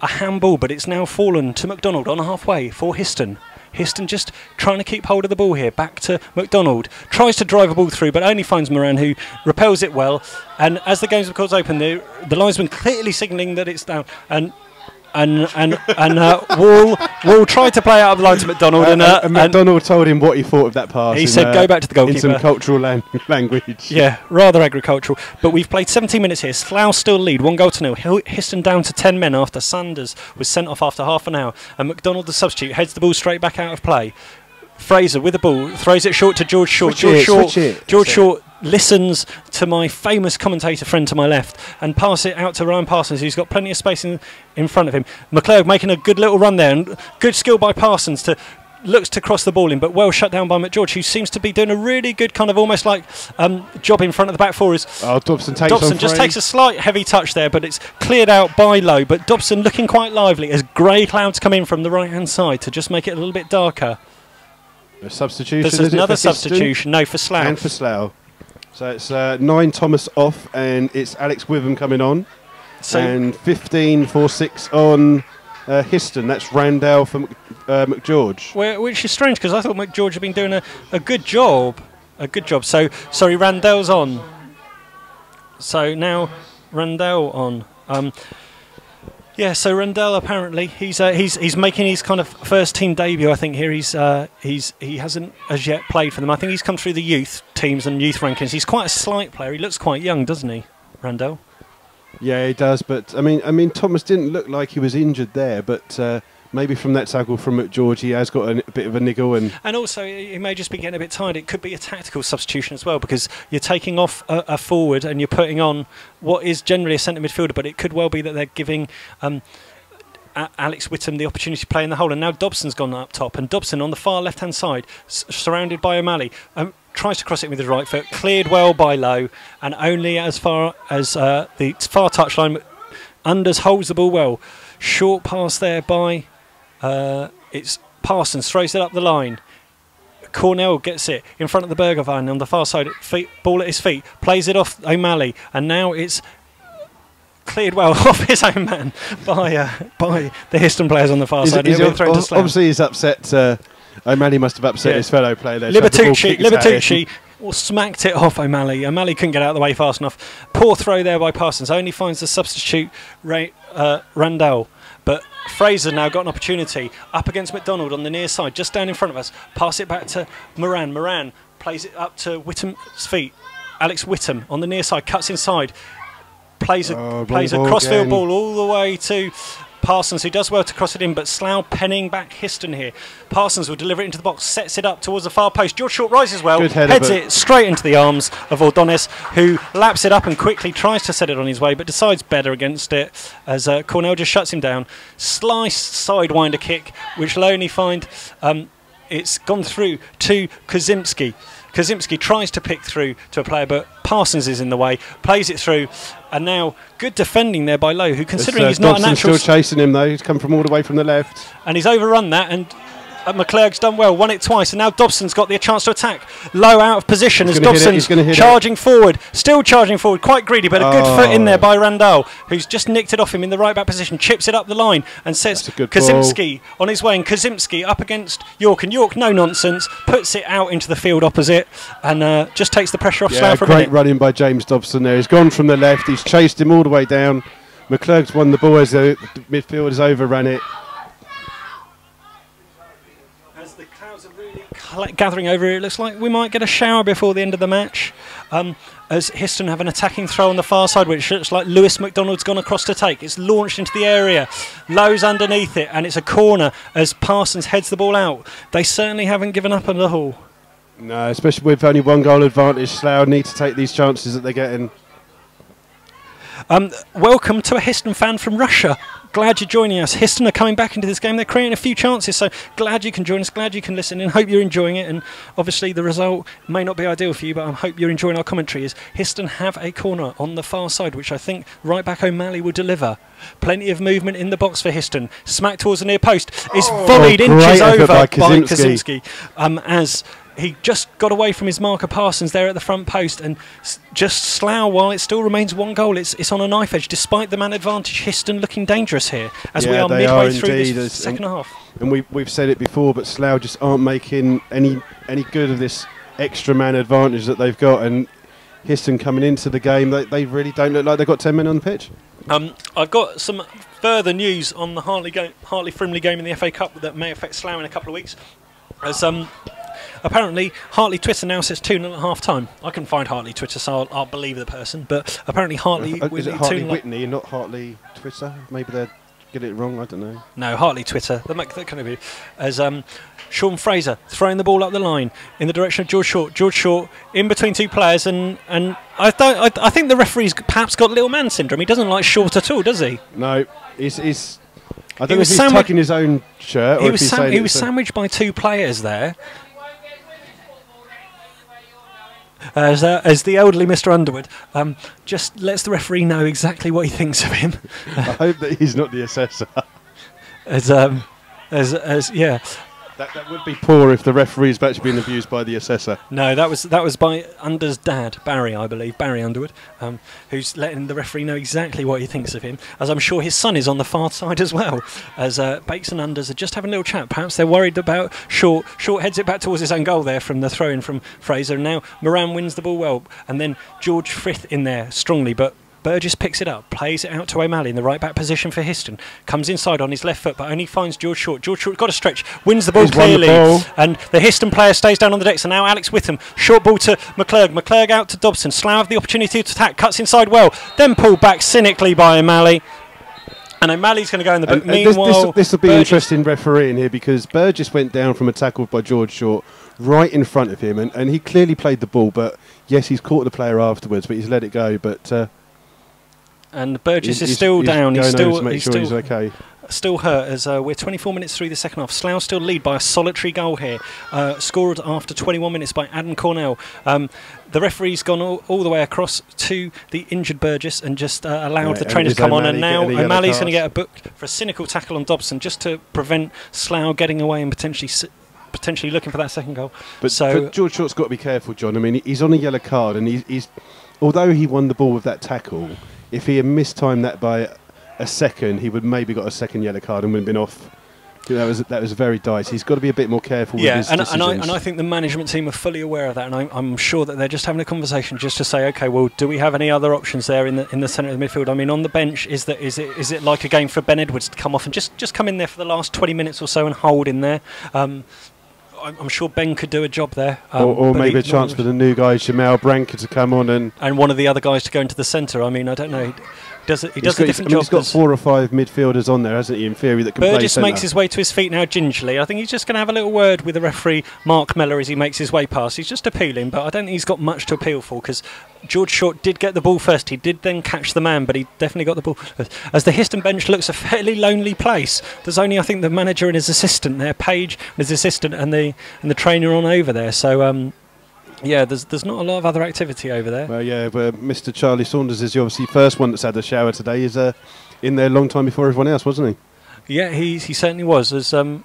a handball, but it's now fallen to McDonald on halfway for Histon. Histon just trying to keep hold of the ball here. Back to McDonald. Tries to drive a ball through, but only finds Moran, who repels it well. And as the games of course open, the linesman clearly signalling that it's down. And Wall tried to play out of the line to McDonald, and McDonald told him what he thought of that pass. He said, "Go back to the goalkeeper." In some cultural language. Yeah, rather agricultural. But we've played 17 minutes here. Slough still lead 1-0. Histon down to 10 men after Sanders was sent off after half an hour, and McDonald, the substitute, heads the ball straight back out of play. Fraser with the ball throws it short to George Short. George Short listens to my famous commentator friend to my left and pass it out to Ryan Parsons, who's got plenty of space in front of him. McClurg making a good little run there, and good skill by Parsons looks to cross the ball in, but well shut down by McGeorge, who seems to be doing a really good kind of almost like job in front of the back four. Dobson just takes a slight heavy touch there, but it's cleared out by Low. But Dobson looking quite lively as grey clouds come in from the right hand side to just make it a little bit darker. A substitution. There's another substitution. No, for Slough. And for Slough. So it's 9 Thomas off, and it's Alex Witham coming on. And 15 for 6 on Histon. That's Randall for McGeorge. Which is strange, because I thought McGeorge had been doing a good job. So, sorry, Randall's on. So now Randall on. Yeah, so Randall apparently he's making his kind of first team debut. I think here he hasn't as yet played for them. I think he's come through the youth teams and youth rankings. He's quite a slight player. He looks quite young, doesn't he, Randall? Yeah, he does. But I mean, Thomas didn't look like he was injured there. But maybe from that tackle from McGeorge, he has got a bit of a niggle, and also he may just be getting a bit tired. It could be a tactical substitution as well, because you're taking off a forward and you're putting on what is generally a centre midfielder, but it could well be that they're giving Alex Whittam the opportunity to play in the hole, and now Dobson's gone up top, and Dobson on the far left-hand side, surrounded by O'Malley, tries to cross it with his right foot, cleared well by Lowe, and only as far as the far touchline. Unders holds the ball well. Short pass there by it's Parsons, throws it up the line. Cornell gets it in front of the Berghain on the far side, ball at his feet, plays it off O'Malley, and now it's cleared well off his own man by the Histon players on the far side. Obviously he's upset. O'Malley must have upset his fellow player there. Libertucci smacked it off O'Malley. O'Malley couldn't get out of the way fast enough. Poor throw there by Parsons. Only finds the substitute Randall. But Fraser now got an opportunity up against McDonald on the near side, just down in front of us. Pass it back to Moran. Moran plays it up to Whittam's feet. Alex Whittam on the near side, cuts inside. Plays a crossfield ball all the way to Parsons, who does well to cross it in, but Slough penning back Histon here. Parsons will deliver it into the box, sets it up towards the far post. George Short rises well, heads it straight into the arms of Ordonis, who laps it up and quickly tries to set it on his way, but decides better against it as Cornell just shuts him down. Sliced sidewinder kick, which will only find it's gone through to Kozimski. Kozimski tries to pick through to a player, but Parsons is in the way, plays it through, and now good defending there by Lowe, who, considering he's not a natural... still chasing him though, he's come from all the way from the left. And he's overrun that, and McClurg's done well, won it twice, and now Dobson's got the chance to attack. Lowe out of position as Dobson's charging forward, still charging forward, quite greedy, but a good foot in there by Randall, who's just nicked it off him in the right back position, chips it up the line, and sets Kozimski on his way, and Kozimski up against York, and York, no nonsense, puts it out into the field opposite, and just takes the pressure off Slough for a minute. Great running by James Dobson there. He's gone from the left, he's chased him all the way down. McClurg's won the ball as the midfield has overrun it. Gathering over here, it looks like we might get a shower before the end of the match, as Histon have an attacking throw on the far side, which looks like Lewis McDonald's gone across to take. It's launched into the area, Lowe's underneath it, and it's a corner as Parsons heads the ball out. They certainly haven't given up at all. No, especially with only one goal advantage. Slough need to take these chances that they're getting. Welcome to a Histon fan from Russia. Glad you're joining us. Histon are coming back into this game. They're creating a few chances, so glad you can join us, glad you can listen in. Hope you're enjoying it, and obviously the result may not be ideal for you, but I hope you're enjoying our commentary. As Histon have a corner on the far side, which I think right back O'Malley will deliver. Plenty of movement in the box for Histon. Smack towards the near post. It's volleyed inches over by Kozimski, as he just got away from his marker Parsons there at the front post, and just Slough, while it still remains one goal, it's on a knife edge despite the man advantage. Histon looking dangerous here as we are midway through this second half. And we've said it before, but Slough just aren't making any good of this extra man advantage that they've got, and Histon coming into the game, they really don't look like they've got 10 men on the pitch. I've got some further news on the Hartley-Frimley game in the FA Cup that may affect Slough in a couple of weeks, as apparently Hartley Twitter now says 2-0 at half time. I can find Hartley Twitter, so I'll believe the person, but apparently Hartley... Is it Hartley Whitney and not Hartley Twitter? Maybe they'll get it wrong, I don't know. No, Hartley Twitter. That kind of be. As Sean Fraser throwing the ball up the line in the direction of George Short. George Short in between two players, and I think the referee's perhaps got little man syndrome. He doesn't like Short at all, does he? No, he's I don't know if he's tucking his own shirt, or he was sandwiched by two players there. As the elderly Mr. Underwood just lets the referee know exactly what he thinks of him. I hope that he's not the assessor. Yeah. That would be poor if the referee's actually been abused by the assessor. No, that was by Under's dad, Barry, I believe, Barry Underwood, who's letting the referee know exactly what he thinks of him, as I'm sure his son is on the far side as well, as Bakes and Unders are just having a little chat. Perhaps they're worried about Short. Short heads it back towards his own goal there from the throw-in from Fraser, and now Moran wins the ball well, and then George Frith in there strongly, but Burgess picks it up, plays it out to O'Malley in the right back position for Histon. Comes inside on his left foot, but only finds George Short. George Short got a stretch, wins the ball clearly, and the Histon player stays down on the decks. And now Alex Whittam, short ball to McClurg. McClurg out to Dobson. Slough have the opportunity to attack, cuts inside well, then pulled back cynically by O'Malley. And O'Malley's going to go in the book. Meanwhile, this will be interesting refereeing here, because Burgess went down from a tackle by George Short right in front of him, and he clearly played the ball. But yes, he's caught the player afterwards, but he's let it go. But and Burgess is still down. He's still okay. still hurt as we're 24 minutes through the second half. Slough still lead by a solitary goal here, scored after 21 minutes by Adam Cornell. The referee's gone all the way across to the injured Burgess and just allowed the trainer to come on, and now O'Malley's going to get a book for a cynical tackle on Dobson just to prevent Slough getting away and potentially looking for that second goal. But George Short's got to be careful, John. I mean, he's on a yellow card, and he's although he won the ball with that tackle, if he had mistimed that by a second, he would maybe got a second yellow card and would have been off. That was very dicey. He's got to be a bit more careful with his decisions. And I think the management team are fully aware of that, and I'm sure that they're just having a conversation just to say, okay, well, do we have any other options there in the centre of the midfield? I mean, on the bench, is it like a game for Ben Edwards to come off and just come in there for the last 20 minutes or so and hold in there? I'm sure Ben could do a job there. Or maybe a chance for the new guy, Jamal Branca, to come on and one of the other guys to go into the centre. I mean, I don't know. He does a different job. He's got 4 or 5 midfielders on there, hasn't he, in theory, that can play centre. Burgess makes his way to his feet now gingerly. I think he's just going to have a little word with the referee, Mark Mellor, as he makes his way past. He's just appealing, but I don't think he's got much to appeal for, because George Short did get the ball first. He did then catch the man, but he definitely got the ball first. As the Histon bench looks a fairly lonely place. There's only, I think, the manager and his assistant there, Page, his assistant, and the trainer on over there. So, yeah, there's not a lot of other activity over there. Well, yeah, but Mr. Charlie Saunders is obviously the first one that's had a shower today. He's in there a long time before everyone else, wasn't he? Yeah, he certainly was. As now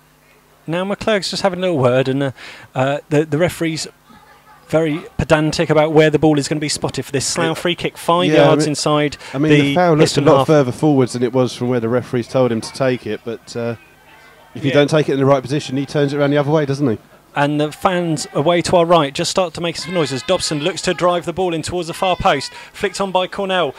McClurg's just having a little word, and the referee's very pedantic about where the ball is going to be spotted for this Slough free kick, 5 yards inside. I mean, the foul looked a lot further forwards than it was from where the referees told him to take it, but if you don't take it in the right position, he turns it around the other way, doesn't he? And the fans away to our right just start to make some noise as Dobson looks to drive the ball in towards the far post. Flicked on by Cornell.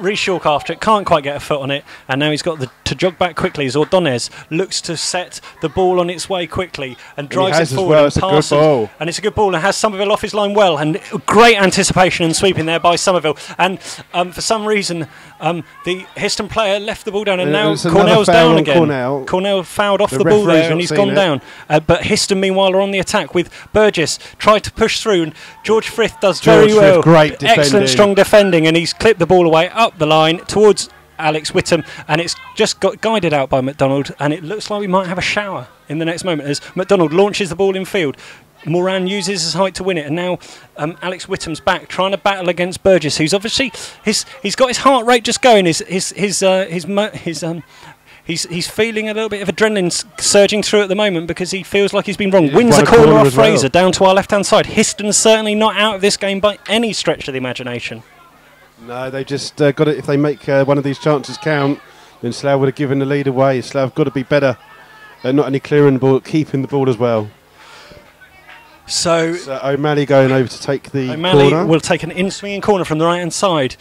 Rees-Shawk after it, can't quite get a foot on it, and now he's got to jog back quickly as Ordonez looks to set the ball on its way quickly and drives it forward and passes. And it's a good ball and has Somerville off his line well, and great anticipation and sweeping there by Somerville. And for some reason the Histon player left the ball down, and now Cornell's down again. Cornell fouled off the ball there and he's gone down. But Histon meanwhile are on the attack with Burgess, tried to push through, and George Frith does very well. Great excellent strong defending, and he's clipped the ball away up the line towards Alex Whittam, and it's just got guided out by McDonald, and it looks like we might have a shower in the next moment as McDonald launches the ball in field. Moran uses his height to win it, and now Alex Whittam's back trying to battle against Burgess, who's obviously he's got his heart rate just going. He's feeling a little bit of adrenaline surging through at the moment because he feels like he's been wrong. Wins the corner off Fraser down to our left-hand side. Histon's certainly not out of this game by any stretch of the imagination. No, they just got it. If they make one of these chances count, then Slough would have given the lead away. Slough got to be better at not only clearing the ball, keeping the ball as well. So O'Malley going over to take the O'Malley corner. Will take an in-swinging corner from the right-hand side.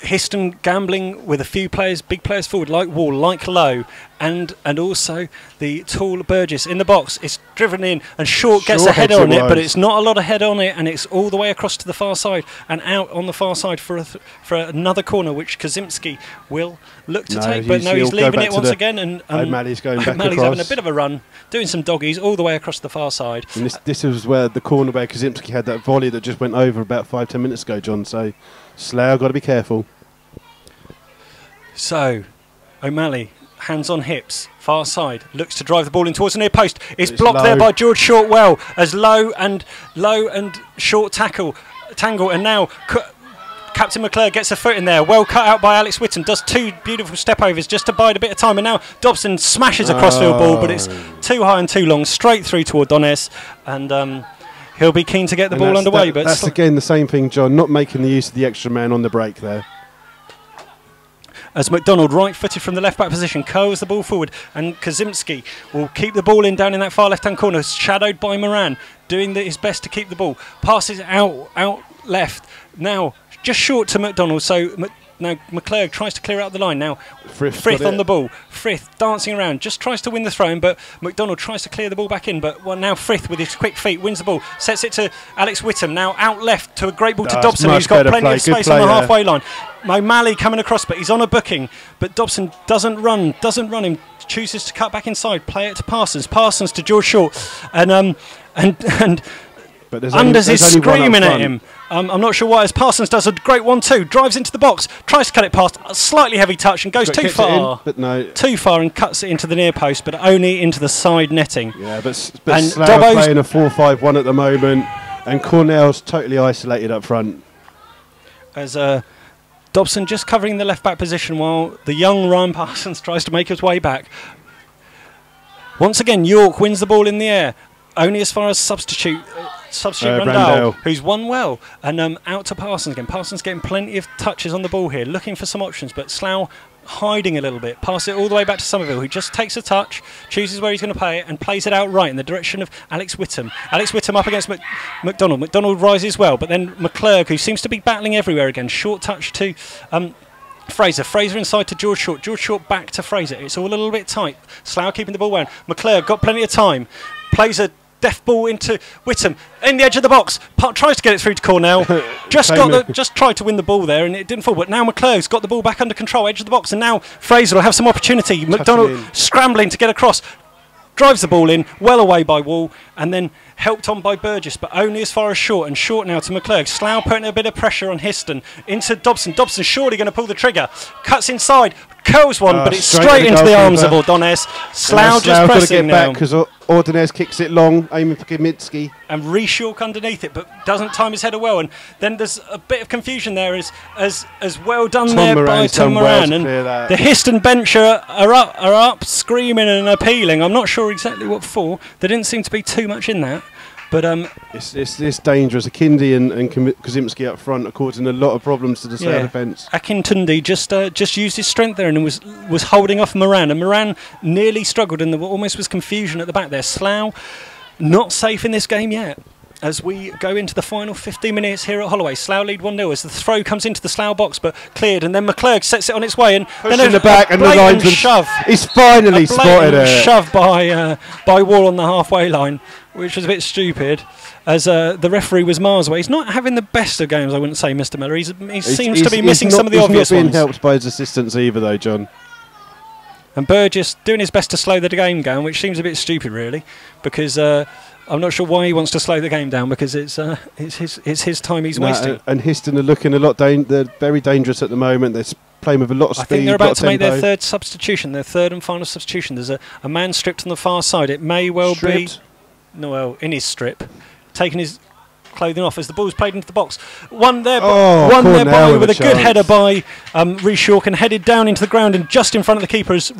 Histon gambling with a few players, big players forward, like Wall, like Lowe, and also the tall Burgess in the box. It's driven in, and Short gets a header on it, but it's not a lot of head on it, and it's all the way across to the far side and out on the far side for another corner, which Kazimski will look to take. But no, he's leaving it once again, and O'Malley's going back across. O'Malley's having a bit of a run, doing some doggies all the way across the far side. And this is where the corner where Kazimski had that volley that just went over about 5-10 minutes ago, John. So Slough got to be careful. So O'Malley, hands on hips, far side, looks to drive the ball in towards the near post. It's blocked there by George Shortwell as Lowe and Short tangle, and now Captain McClure gets a foot in there, well cut out by Alex Whittam, does 2 beautiful step overs just to bide a bit of time, and now Dobson smashes a crossfield ball, but it's too high and too long, straight through toward Doness, and he'll be keen to get the ball underway. But that's again the same thing, John, not making the use of the extra man on the break there. As McDonald, right-footed from the left-back position, curls the ball forward, and Kazimski will keep the ball in down in that far left-hand corner, shadowed by Moran, doing his best to keep the ball. Passes out left. Now, just short to McDonald, so now McClurg tries to clear out the line. Now, Frith on the ball. Frith dancing around, just tries to win the throw-in, but McDonald tries to clear the ball back in. But now Frith, with his quick feet, wins the ball, sets it to Alex Whittam. Now out left to a great ball to Dobson, who's got plenty of space on the halfway line. O'Malley coming across, but he's on a booking. But Dobson doesn't run him. Chooses to cut back inside, play it to Parsons. Parsons to George Short, and But there's Anders only, is there's only one up screaming at front. him. I'm not sure why, as Parsons does a great 1-2, drives into the box, tries to cut it past, a slightly heavy touch and goes But too kicks it in, far. but no. Too far and cuts it into the near post, but only into the side netting. Yeah, but And Slough Dobbo's playing a 4-5-1 at the moment, and Cornell's totally isolated up front. As Dobson just covering the left back position while the young Ryan Parsons tries to make his way back. Once again, York wins the ball in the air, only as far as substitute Randall, who's won well, and out to Parsons again. Parsons getting plenty of touches on the ball here, looking for some options, but Slough hiding a little bit. Pass it all the way back to Somerville, who just takes a touch, chooses where he's going to play it, and plays it out right in the direction of Alex Whittam. Alex Whittam up against McDonald. McDonald rises well, but then McClurg, who seems to be battling everywhere again, short touch to Fraser. Fraser inside to George Short. George Short back to Fraser. It's all a little bit tight. Slough keeping the ball around. McClurg got plenty of time. Plays a deft ball into Whittam in the edge of the box. Tries to get it through to Cornell. Just tried to win the ball there and it didn't fall. But now McClurg's got the ball back under control, edge of the box, and now Fraser will have some opportunity. McDonald scrambling to get across. Drives the ball in, well away by Wall, and then helped on by Burgess, but only as far as Short, and Short now to McClurg. Slough putting a bit of pressure on Histon. Into Dobson. Dobson surely going to pull the trigger. Cuts inside, curls one, but it's straight into the arms of Ordonez. Slough just pressing now. Because Ordonez kicks it long, aiming for Kaminsky. And Reshawk underneath it, but doesn't time his header well. And then there's a bit of confusion there as well done Tom there Moran by Tom Moran. And the Histon bench are up screaming and appealing. I'm not sure exactly what for. There didn't seem to be too much in that. But it's dangerous. Akindi and Kazimski up front are causing a lot of problems to the Slough defence. Akintundi just used his strength there and was holding off Moran, and Moran nearly struggled, and there almost was confusion at the back there. Slough not safe in this game yet. As we go into the final 15 minutes here at Holloway, Slough lead 1-0 as the throw comes into the Slough box, but cleared, and then McClurg sets it on its way, and then in the back, and the linesman shove. He's finally spotted it. Shove by Wall on the halfway line, which was a bit stupid. As the referee was miles away. He's not having the best of games, I wouldn't say, Mr. Miller. He seems to be missing some of the obvious ones. He's not being helped by his assistants either, though, John. And Burgess doing his best to slow the game down, which seems a bit stupid, really, because I'm not sure why he wants to slow the game down, because it's his time he's wasting. And Histon are looking a lot. They're very dangerous at the moment. They're playing with a lot of speed. I think they're about to make their third substitution, their third and final substitution. There's a man stripped on the far side. It may well be, in his strip, taking his clothing off as the ball's played into the box. One there by with a good header by Reshawk, and headed down into the ground and just in front of the keeper as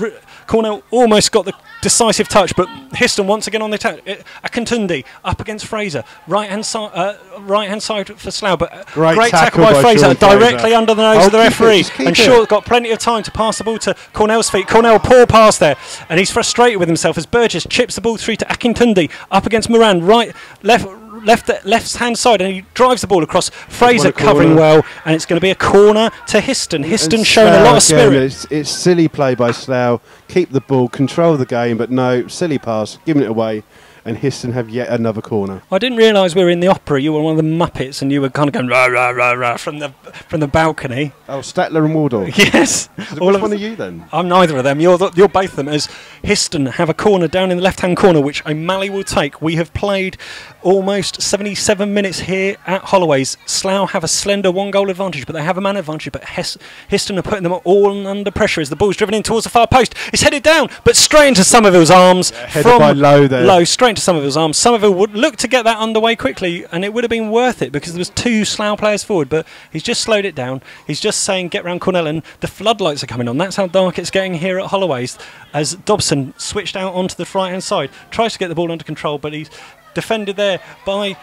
Cornell almost got the decisive touch, but Histon once again on the attack. Akintundi up against Fraser, right hand side for Slough, but great tackle by Fraser directly under the nose of the referee, and Short got plenty of time to pass the ball to Cornell's feet. Cornell, poor pass there, and he's frustrated with himself as Burgess chips the ball through to Akintundi up against Moran, left hand side, and he drives the ball across. Fraser covering well, and it's going to be a corner to Histon. Histon showing a lot of spirit. It's silly play by Slough. Keep the ball, control the game, but no, silly pass, giving it away, and Histon have yet another corner. I didn't realise we were in the opera. You were one of the Muppets, and you were kind of going rah rah rah rah from the balcony. Oh, Statler and Waldorf. Yes. Which one are you then? I'm neither of them. You're both of them. As Histon have a corner down in the left-hand corner, which O'Malley will take. We have played almost 77 minutes here at Holloway's. Slough have a slender 1-goal advantage, but they have a man advantage. But Histon are putting them all under pressure as the ball's driven in towards the far post. It's headed down, but straight into Somerville's arms. Headed by Lowe there. Lowe, straight into Somerville's arms. Somerville would look to get that underway quickly, and it would have been worth it because there was 2 Slough players forward, but he's just slowed it down. He's just saying get round Cornell, and the floodlights are coming on. That's how dark it's getting here at Holloway's as Dobson switched out onto the right-hand side. Tries to get the ball under control, but he's defended there by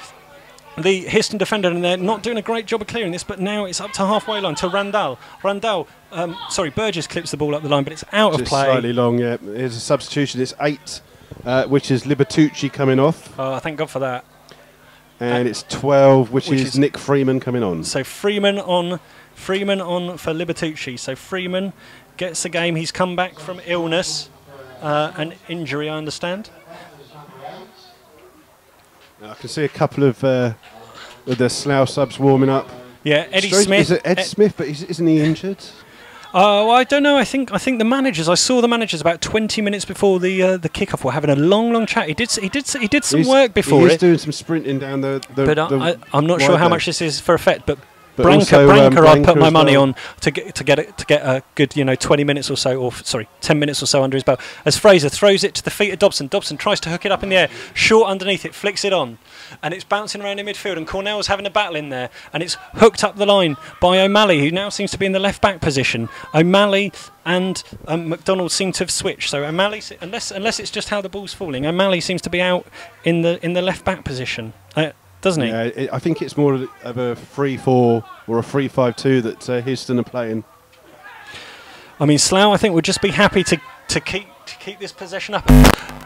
the Histon defender, and they're not doing a great job of clearing this, but now it's up to halfway line to Randall. Burgess clips the ball up the line, but it's out of play. Slightly long, yeah. Here's a substitution. It's 8, which is Libertucci coming off. Oh, thank God for that. And it's 12, which is Nick Freeman coming on. So Freeman on for Libertucci. So Freeman gets the game. He's come back from illness and injury, I understand. I can see a couple of the Slough subs warming up. Yeah, Eddie Smith. Is it Ed Smith, but isn't he injured? Oh, I don't know. I think the managers. I saw the managers about 20 minutes before the kickoff were having a long chat. He did some work before He's doing some sprinting down the but I'm not sure how much this is for effect. But also, Branca, I'd put my as money well. on to get a good 20 minutes or so, or sorry, 10 minutes or so under his belt. As Fraser throws it to the feet of Dobson. Dobson tries to hook it up in the air, short underneath it, flicks it on, and it's bouncing around in midfield. And Cornell's having a battle in there, and it's hooked up the line by O'Malley, who now seems to be in the left back position. O'Malley and McDonald seem to have switched. So O'Malley, unless it's just how the ball's falling, O'Malley seems to be out in the left back position. Doesn't he? Yeah, I think it's more of a 3-4 or a 3-5-2 that Histon are playing. I mean, Slough, I think, would just be happy to keep this possession up.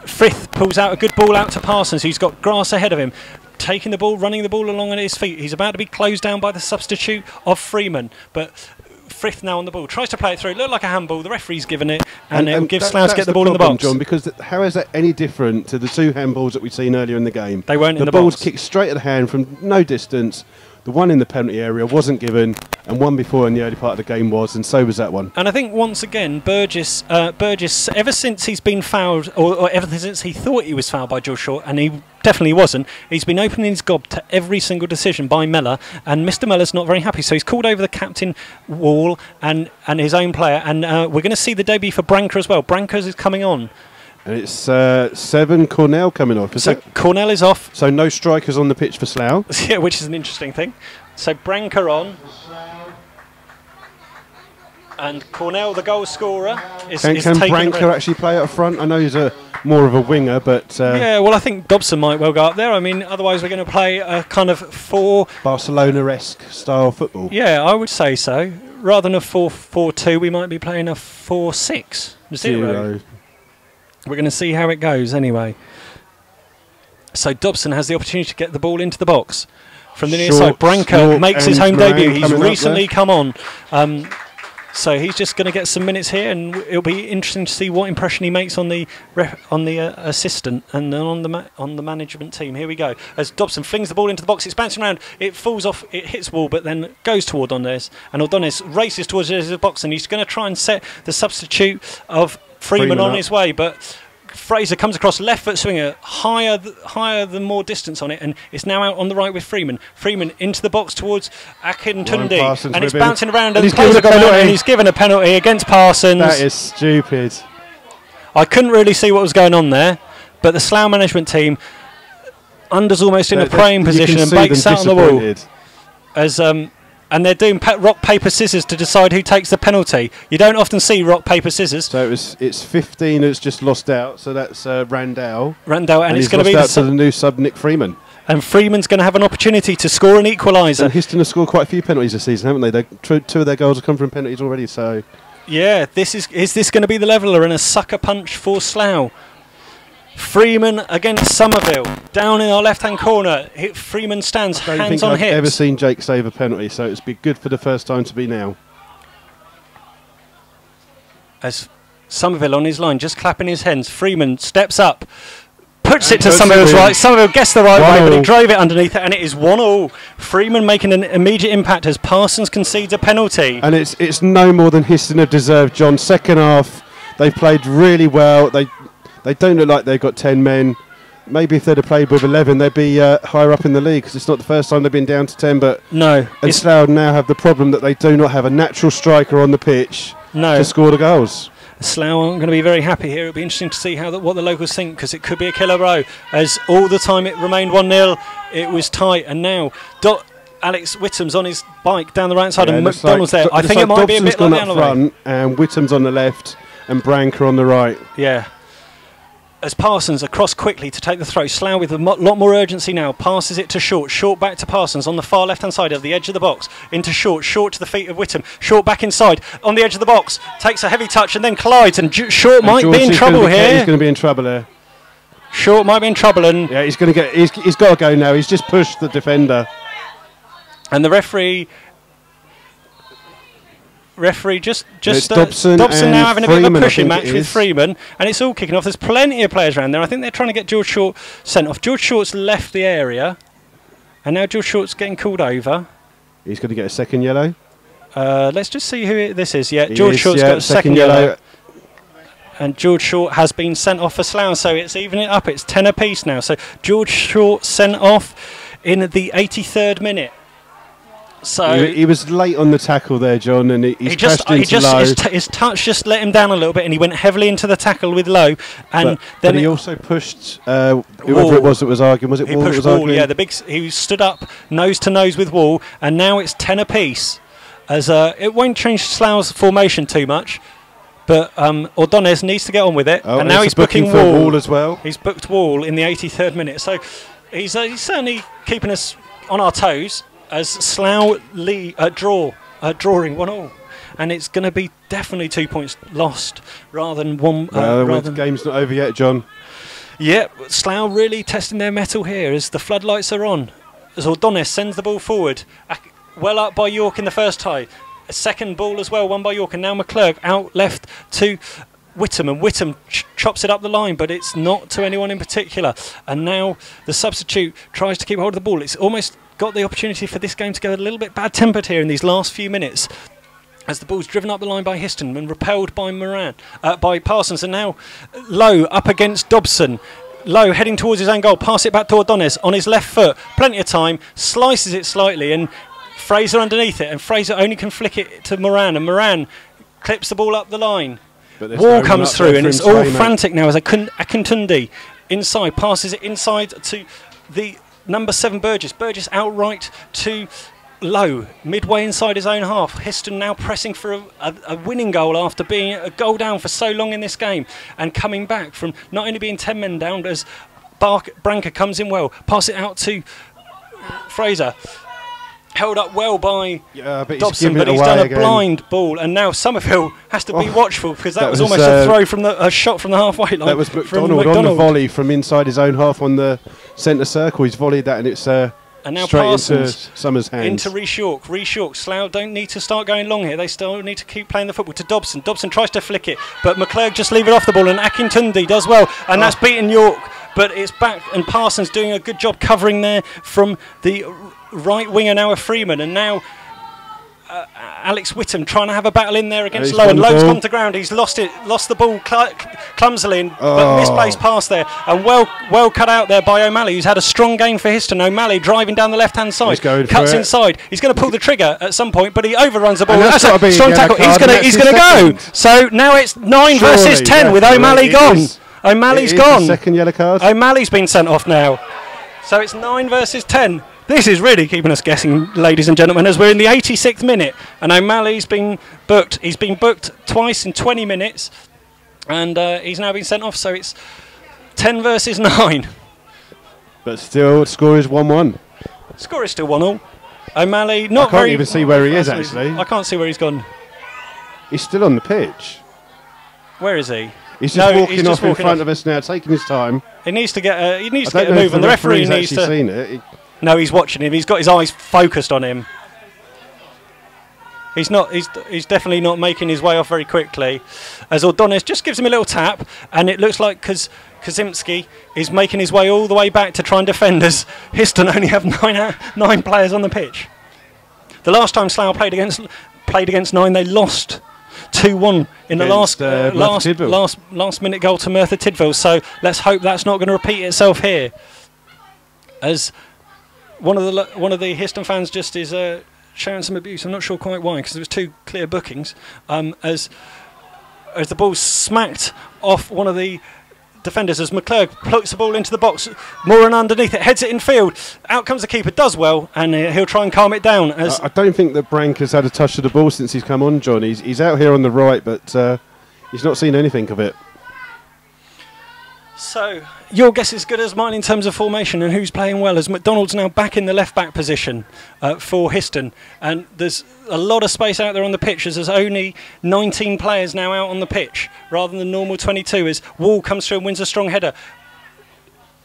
Frith pulls out a good ball out to Parsons, who's got grass ahead of him, taking the ball, running the ball along at his feet. He's about to be closed down by the substitute of Freeman, but Frith now on the ball, tries to play it through. It looked like a handball. The referee's given it, and it will give Slough to get the ball in the box. John, because how is that any different to the two handballs that we've seen earlier in the game? They weren't in the box. The ball's kicked straight at the hand from no distance. The one in the penalty area wasn't given, and one before in the early part of the game was, and so was that one. And I think once again, Burgess, ever since he's been fouled, or ever since he thought he was fouled by George Short, and he definitely wasn't, he's been opening his gob to every single decision by Mellor, and Mr. Mellor's not very happy, so he's called over the captain Wall and his own player, and we're going to see the debut for Branca as well. Branca is coming on. And it's 7 Cornell coming off, So Cornell is off. So no strikers on the pitch for Slough. Yeah, which is an interesting thing. So Branca on. And Cornell, the goal scorer, is Can Branca actually play up front? I know he's more of a winger, but... yeah, well, I think Dobson might well go up there. I mean, otherwise we're going to play a kind of Barcelona-esque style football. Yeah, I would say so. Rather than a 4-4-2, we might be playing a 4-6-0. We're going to see how it goes anyway. So Dobson has the opportunity to get the ball into the box. From the near side, Branca makes his home debut. He's recently come on. So he's just going to get some minutes here, and it'll be interesting to see what impression he makes on the assistant and then on the management team. Here we go. As Dobson flings the ball into the box, it's bouncing around. It falls off, it hits wall, but then goes toward Ordonez. And Ordonez races towards the box, and he's going to try and set the substitute of Freeman on his way, but Fraser comes across, left foot swinger, higher than more distance on it, and it's now out on the right with Freeman. Freeman into the box towards Akintundi, and it's bouncing around, and he's given a penalty against Parsons. That is stupid. I couldn't really see what was going on there, but the Slough management team, Under's almost in a praying position and Bake's sat on the wall. As and they're doing rock, paper, scissors to decide who takes the penalty. You don't often see rock, paper, scissors. So it's 15 who's just lost out. So that's Randall. Randall, and it's going to be the new sub Nick Freeman. And Freeman's going to have an opportunity to score an equaliser. And Histon have scored quite a few penalties this season, haven't they? Two of their goals have come from penalties already. So yeah, is this going to be the leveller and a sucker punch for Slough? Freeman against Somerville, down in our left-hand corner. Freeman stands, hands on hips. I don't think I've ever seen Jake save a penalty, so it's be good for the first time to be now. As Somerville on his line, just clapping his hands, Freeman steps up, puts it to Somerville's right. Somerville gets the right way, but he drove it underneath it, and it is 1-1. Freeman making an immediate impact as Parsons concedes a penalty. And it's no more than Histon have deserved, John. Second half, they've played really well. They don't look like they've got 10 men. Maybe if they'd have played with 11, they'd be higher up in the league, because it's not the first time they've been down to 10. But no, and Slough now have the problem that they do not have a natural striker on the pitch to score the goals. Slough aren't going to be very happy here. It'll be interesting to see what the locals think, because it could be a killer row. As all the time it remained 1-0, it was tight, and now Alex Whittam's on his bike down the right side, and McDonald's there. I think it might be a bit like the other way. And Whittam's on the left, and Branca on the right. Yeah. As Parsons across quickly to take the throw. Slough with a lot more urgency now. Passes it to Short. Short back to Parsons on the far left-hand side of the edge of the box. Into Short. Short to the feet of Whittam. Short back inside on the edge of the box. Takes a heavy touch and then collides. And Short might be in trouble here. He's going to be in trouble here. Short might be in trouble. And yeah, he's going to get. He's got to go now. He's just pushed the defender. And the referee just Dobson now having a bit of a pushing match with Freeman, and it's all kicking off. There's plenty of players around there. I think they're trying to get George Short sent off. George Short's left the area, and now George Short's getting called over. He's going to get a second yellow. Let's just see who this is. Yeah, George Short's got a second yellow. And George Short has been sent off for Slough, so it's evening it up. It's 10 apiece now. So George Short sent off in the 83rd minute. So he was late on the tackle there, John, and he's crashed into Lowe. His touch just let him down a little bit, and he went heavily into the tackle with Lowe. And then he also pushed whoever it was that was arguing. Was it Wall? He pushed Wall. Yeah, he stood up nose to nose with Wall, and now it's 10 apiece. As it won't change Slough's formation too much. But Ordonez needs to get on with it, and now he's booking Wall as well. He's booked Wall in the 83rd minute, so he's certainly keeping us on our toes as Slough drawing 1-1, and it's going to be definitely 2 points lost rather than one. The game's not over yet, John. Yeah, Slough really testing their mettle here as the floodlights are on. As Ordonez sends the ball forward, well up by York in the first tie. A second ball as well, won by York, and now McClurg out left to Whittam, and Whittam chops it up the line, but it's not to anyone in particular. And now the substitute tries to keep hold of the ball. It's almost got the opportunity for this game to go a little bit bad-tempered here in these last few minutes, as the ball's driven up the line by Histon and repelled by Parsons, and now Lowe up against Dobson. Lowe heading towards his own goal, pass it back to Ordonez on his left foot, plenty of time, slices it slightly, and Fraser underneath it, and Fraser only can flick it to Moran, and Moran clips the ball up the line. Wall comes through, and it's all frantic now as Akintundi inside, passes it inside to the number 7 Burgess. Burgess outright to Lowe, midway inside his own half. Histon now pressing for a winning goal after being a goal down for so long in this game, and coming back from not only being 10 men down, but as Branca comes in well, pass it out to Fraser. Held up well by Dobson, but he's done a blind ball, and now Somerville has to be watchful, because that was almost a shot from the halfway line. That was McDonald on the volley from inside his own half on the centre circle. He's volleyed that, and it's and now straight Parsons into Summers' hands. Into Reece York. Slough don't need to start going long here. They still need to keep playing the football to Dobson. Dobson tries to flick it, but McClurg just leave it off the ball, and Akintundi does well, and that's beaten York. But it's back, and Parsons doing a good job covering there from the right winger now of Freeman, and now Alex Whittam trying to have a battle in there against Lowe, and Lowe's gone to ground. He's lost the ball clumsily, but misplaced pass there, and well cut out there by O'Malley, who's had a strong game for Histon. O'Malley driving down the left hand side, cuts inside. He's going to pull the trigger at some point, but he overruns the ball. That's a strong tackle. He's going to go. So now it's 9 versus 10 with O'Malley gone. O'Malley's gone. Second yellow card. O'Malley's been sent off now. So it's 9 versus 10. This is really keeping us guessing, ladies and gentlemen, as we're in the 86th minute, and O'Malley's been booked. He's been booked twice in 20 minutes, and he's now been sent off. So it's 10 versus 9. But still, score is 1-1. Score is still 1-1. O'Malley, I can't even see where he is, actually. I can't see where he's gone. He's still on the pitch. Where is he? He's just walking off in front of us now, taking his time. He needs to get a move, and the referee needs to. Seen it. No, he's watching him. He's got his eyes focused on him. He's definitely not making his way off very quickly. As Ordonez just gives him a little tap, and it looks like Kaczynski is making his way all the way back to try and defend us. Histon only have 9 players on the pitch. The last time Slough played against 9, they lost 2-1 in the last minute goal to Merthyr Tydfil. So let's hope that's not going to repeat itself here. As one of the Histon fans just is showing some abuse. I'm not sure quite why, because there was 2 clear bookings. As the ball smacked off one of the defenders, as McClurg plucks the ball into the box, Moran underneath it, heads it in field. Out comes the keeper, does well, and he'll try and calm it down. As I don't think that Branca's had a touch of the ball since he's come on, John. He's out here on the right, but he's not seen anything of it. So your guess is as good as mine in terms of formation and who's playing well, as McDonald's now back in the left back position for Histon, and there's a lot of space out there on the pitch as there's only 19 players now out on the pitch rather than the normal 22, as Wall comes through and wins a strong header.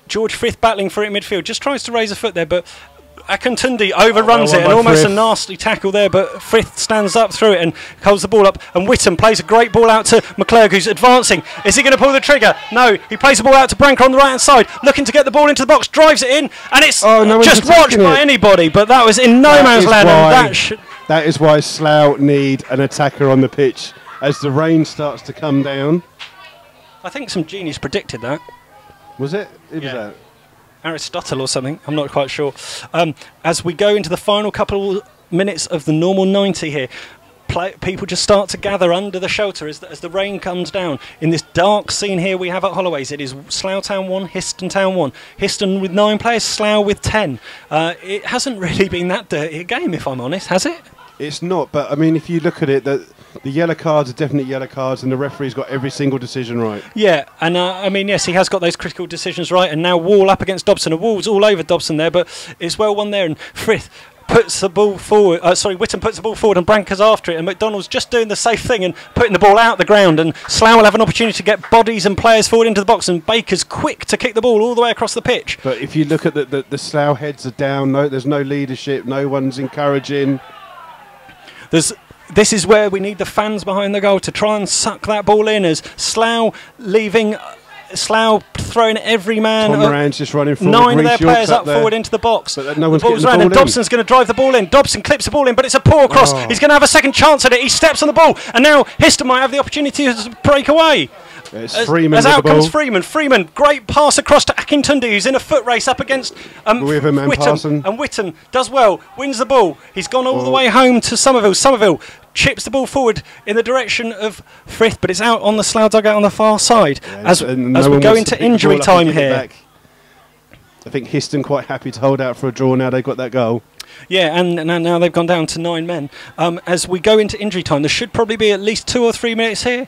George Frith battling for it in midfield, just tries to raise a foot there, but Akintundi overruns it, and almost a nasty tackle there, but Frith stands up through it and holds the ball up, and Whittam plays a great ball out to McClurg, who's advancing. Is he going to pull the trigger? No, he plays the ball out to Branca on the right hand side, looking to get the ball into the box, drives it in, and it's just watched by anybody, but that was in no man's land, and That is why Slough need an attacker on the pitch as the rain starts to come down. I think some genius predicted that. Was it? Who was that? Aristotle or something. I'm not quite sure. As we go into the final couple minutes of the normal 90 here, people just start to gather under the shelter as the rain comes down. In this dark scene here we have at Holloways, it is Slough Town 1, Histon Town 1. Histon with 9 players, Slough with 10. It hasn't really been that dirty a game, if I'm honest, has it? It's not, but I mean, if you look at it, the yellow cards are definitely yellow cards, and the referee's got every single decision right. Yeah, and I mean, yes, he has got those critical decisions right, and now Wall up against Dobson, and Wall's all over Dobson there, but it's well won there, and Frith puts the ball forward, Whittam puts the ball forward and Branker's after it, and McDonald's just doing the safe thing and putting the ball out the ground, and Slough will have an opportunity to get bodies and players forward into the box, and Baker's quick to kick the ball all the way across the pitch. But if you look at the Slough heads are down, there's no leadership, no one's encouraging. This is where we need the fans behind the goal to try and suck that ball in, as Slough throwing every man. Tom Moran's just running forward. 9 of their players up forward into the box. But no one's the ball's getting the around, ball and Dobson's going to drive the ball in. Dobson clips the ball in, but it's a poor cross. Oh. He's going to have a second chance at it. He steps on the ball, and now Histon might have the opportunity to break away. It's Freeman as with out the ball. comes Freeman. Freeman, great pass across to Akintunde, who's in a foot race up against Whittam and Parson. And Whittam does well, wins the ball. He's gone all the way home to Somerville. Somerville chips the ball forward in the direction of Frith, but it's out on the Slough dugout on the far side. Yeah, as we go into injury time here. I think Histon quite happy to hold out for a draw now they've got that goal. Yeah, and now they've gone down to 9 men. As we go into injury time, there should probably be at least 2 or 3 minutes here.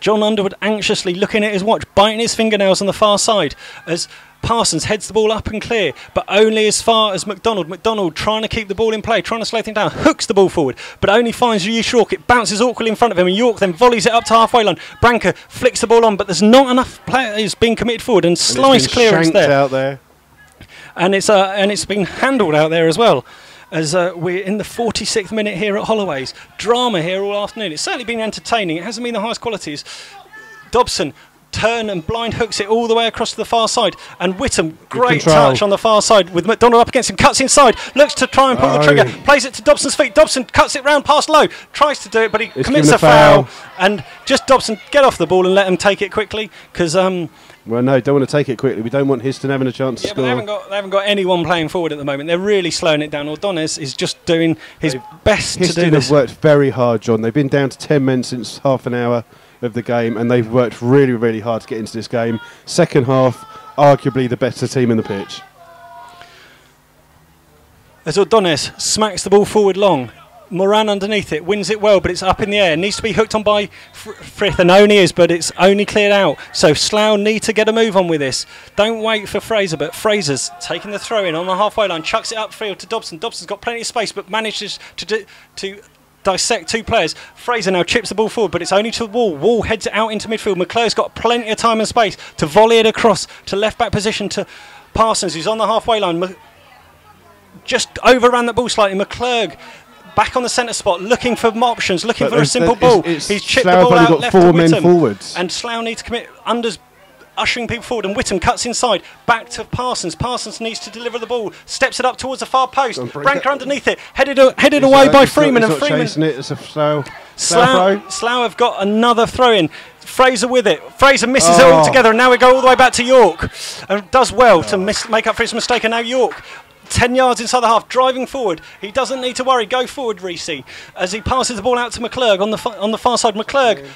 John Underwood anxiously looking at his watch, biting his fingernails on the far side, as Parsons heads the ball up and clear, but only as far as McDonald. McDonald trying to keep the ball in play, trying to slow things down, hooks the ball forward, but only finds York. It bounces awkwardly in front of him, and York then volleys it up to halfway line. Branker flicks the ball on, but there's not enough players being committed forward, and slice clearance there. Out there. And it's been handled out there as well. As we're in the 46th minute here at Holloways. Drama here all afternoon. It's certainly been entertaining. It hasn't been the highest qualities. Dobson turn and blind hooks it all the way across to the far side, and Whittam, great touch on the far side with McDonald up against him, cuts inside, looks to try and pull the trigger, plays it to Dobson's feet. Dobson cuts it round past Lowe, tries to do it, but he commits a foul, and just Dobson get off the ball and let him take it quickly, because well, no, don't want to take it quickly. We don't want Histon having a chance to score. But they haven't got anyone playing forward at the moment. They're really slowing it down. Ordonez is just doing his best to do this. Histon have worked very hard, John. They've been down to 10 men since half an hour of the game, and they've worked really, really hard to get into this game. Second half, arguably the better team in the pitch. As Ordonez smacks the ball forward long, Moran underneath it, wins it well, but it's up in the air. Needs to be hooked on by Frith, and only is, but it's only cleared out. So Slough need to get a move on with this. Don't wait for Fraser, but Fraser's taking the throw in on the halfway line, chucks it upfield to Dobson. Dobson's got plenty of space, but manages to dissect 2 players. Fraser now chips the ball forward, but it's only to Wall. Wall heads it out into midfield. McClure's got plenty of time and space to volley it across to left back position to Parsons, who's on the halfway line. Just overran the ball slightly. McClure back on the centre spot, looking for options, looking for a simple ball. He's chipped the ball out left to Whittam, and Slough need to commit. Under's ushering people forward, and Whittam cuts inside, back to Parsons. Parsons needs to deliver the ball, steps it up towards the far post. Branker underneath it, headed away by Freeman, and Freeman. Chasing it. It's a Slough have got another throw in. Fraser with it. Fraser misses it altogether, and now we go all the way back to York, and does well to make up for his mistake. And now York, 10 yards inside the half, driving forward. He doesn't need to worry. Go forward, Reese, as he passes the ball out to McClurg on the far side. McClurg,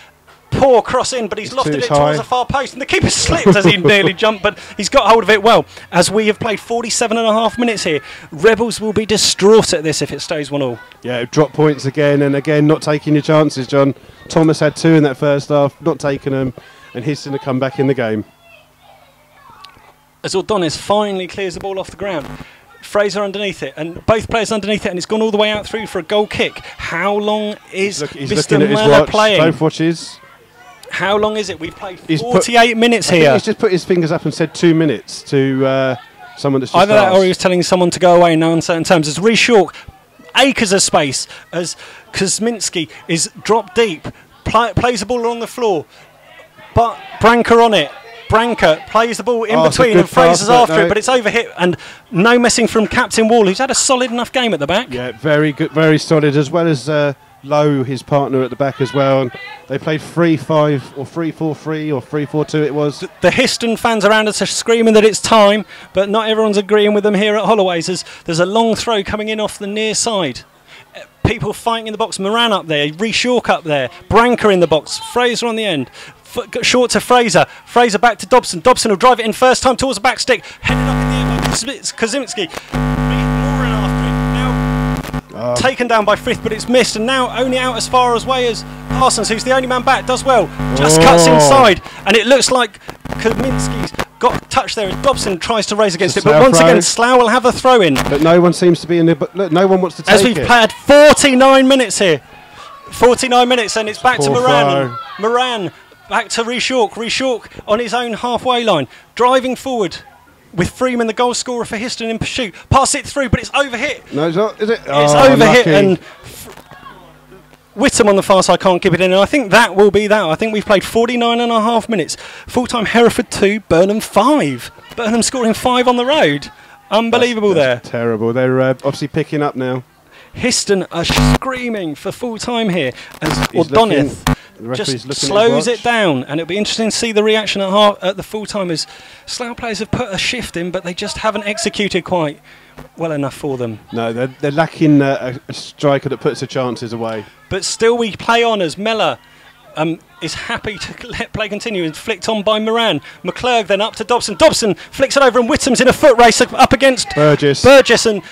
poor cross in, but he's lofted it towards the far post, and the keeper slipped as he nearly jumped, but he's got hold of it well. As we have played 47.5 minutes here, Rebels will be distraught at this if it stays 1-1. Yeah, drop points again, and again not taking your chances, John. Thomas had 2 in that first half, not taking them, and Histon to come back in the game. As Ordonez finally clears the ball off the ground, Fraser underneath it, and both players underneath it, and it's gone all the way out through for a goal kick. How long is Mr. Muller playing? Both watches. How long is it? We've played 48 minutes here. He's just put his fingers up and said 2 minutes to someone that's just either that, or he was telling someone to go away in no uncertain terms. As Reece York, acres of space, as Kosminski is dropped deep, plays the ball along the floor, but Branker on it. Branca plays the ball in Oh, it's a between good and Fraser's pass, but after no. it, but it's overhit and no messing from Captain Wall, who's had a solid enough game at the back. Yeah, very good, very solid, as well as Lowe, his partner at the back as well. And they played 3-5 or 3-4-3 or 3-4-2 it was. The Histon fans around us are screaming that it's time, but not everyone's agreeing with them here at Holloway's. There's a long throw coming in off the near side. People fighting in the box. Moran up there, Reshawk up there, Branca in the box, Fraser on the end. Short to Fraser. Fraser back to Dobson. Dobson will drive it in first time towards the back stick. Headed up in the air by Kaczynski. Mooring after it. Now taken down by Frith, but it's missed. And now only out as far away as Parsons, who's the only man back, does well. Just cuts inside. And it looks like Kaczynski's got a touch there as Dobson tries to race against it. But once again, Slough will have a throw in. But no one seems to be in there. But look, no one wants to take it. As we've played 49 minutes here. 49 minutes, and it's back to Moran. Moran back to Reshawk. Reshawk on his own halfway line, driving forward with Freeman, the goal scorer for Histon, in pursuit. Pass it through, but it's overhit. No, it's not, is it? It's overhit, and Whittam on the far side can't keep it in. And I think that will be that. I think we've played 49.5 minutes. Full-time Hereford 2, Burnham 5. Burnham scoring 5 on the road. Unbelievable that's there. Terrible. They're obviously picking up now. Histon are screaming for full-time here as O'Donoghue just slows it down, and it'll be interesting to see the reaction at the full-time as Slough players have put a shift in, but they just haven't executed quite well enough for them. No, they're lacking a striker that puts the chances away. But still we play on as Mellor is happy to let play continue and flicked on by Moran. McClurg then up to Dobson. Dobson flicks it over and Whittam's in a foot race up against Burgess, and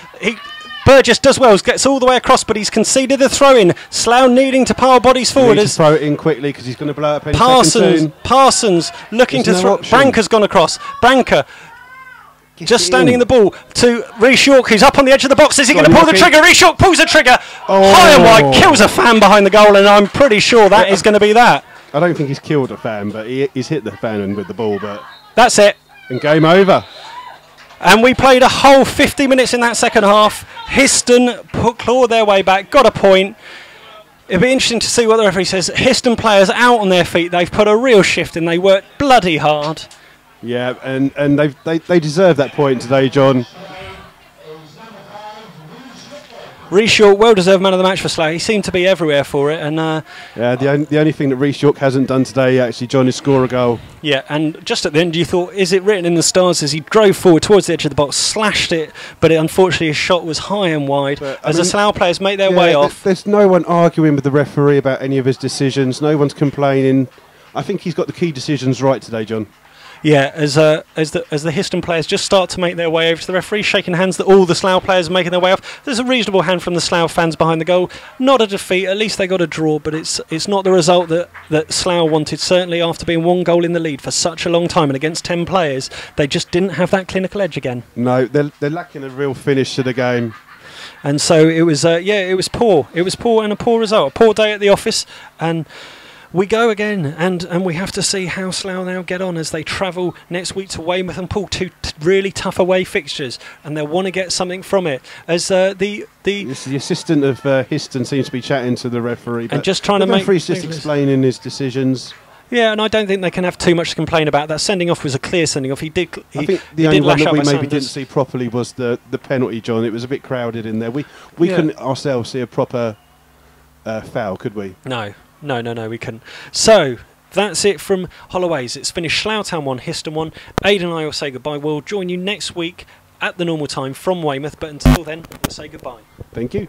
Burgess does well, gets all the way across, but he's conceded the throw-in. Slough needing to pile bodies forward. As throw it in quickly because he's going to blow up any second soon. Parsons looking to throw. Branca's gone across. Branca just standing in the ball to Reshawk, who's up on the edge of the box. Is he going to pull the trigger? Reshawk pulls the trigger. High and wide, kills a fan behind the goal, and I'm pretty sure that is going to be that. I don't think he's killed a fan, but he's hit the fan with the ball. But that's it. And game over. And we played a whole 50 minutes in that second half. Histon clawed their way back, got a point. It'll be interesting to see what the referee says. Histon players out on their feet. They've put a real shift in. They worked bloody hard. Yeah, and they deserve that point today, John. Reshawk, well-deserved man of the match for Slough. He seemed to be everywhere for it. And yeah, the only thing that Reshawk hasn't done today, actually, John, is score a goal. Yeah, and just at the end, you thought, is it written in the stars as he drove forward towards the edge of the box, slashed it, but unfortunately his shot was high and wide. But, as the Slough players make their way off. There's no one arguing with the referee about any of his decisions. No one's complaining. I think he's got the key decisions right today, John. Yeah, as the Histon players just start to make their way over to the referee, shaking hands that all the Slough players are making their way off. There's a reasonable hand from the Slough fans behind the goal. Not a defeat, at least they got a draw, but it's not the result that Slough wanted, certainly after being 1 goal in the lead for such a long time and against 10 players. They just didn't have that clinical edge again. No, they're lacking a real finish to the game. And so it was, it was poor. It was poor and a poor result. A poor day at the office, and we go again, and we have to see how Slough now get on as they travel next week to Weymouth and Poole, 2 really tough away fixtures, and they'll want to get something from it. As the assistant of Histon seems to be chatting to the referee, and just trying to make. The referee's just explaining his decisions. Yeah, and I don't think they can have too much to complain about. That sending off was a clear sending off. I think the only one that we maybe didn't see properly was the penalty, John. It was a bit crowded in there. We couldn't ourselves see a proper foul, could we? No, we couldn't. So that's it from Holloway's. It's finished Slough Town 1, Histon 1. Aidan and I will say goodbye. We'll join you next week at the normal time from Weymouth, but until then, we'll say goodbye. Thank you.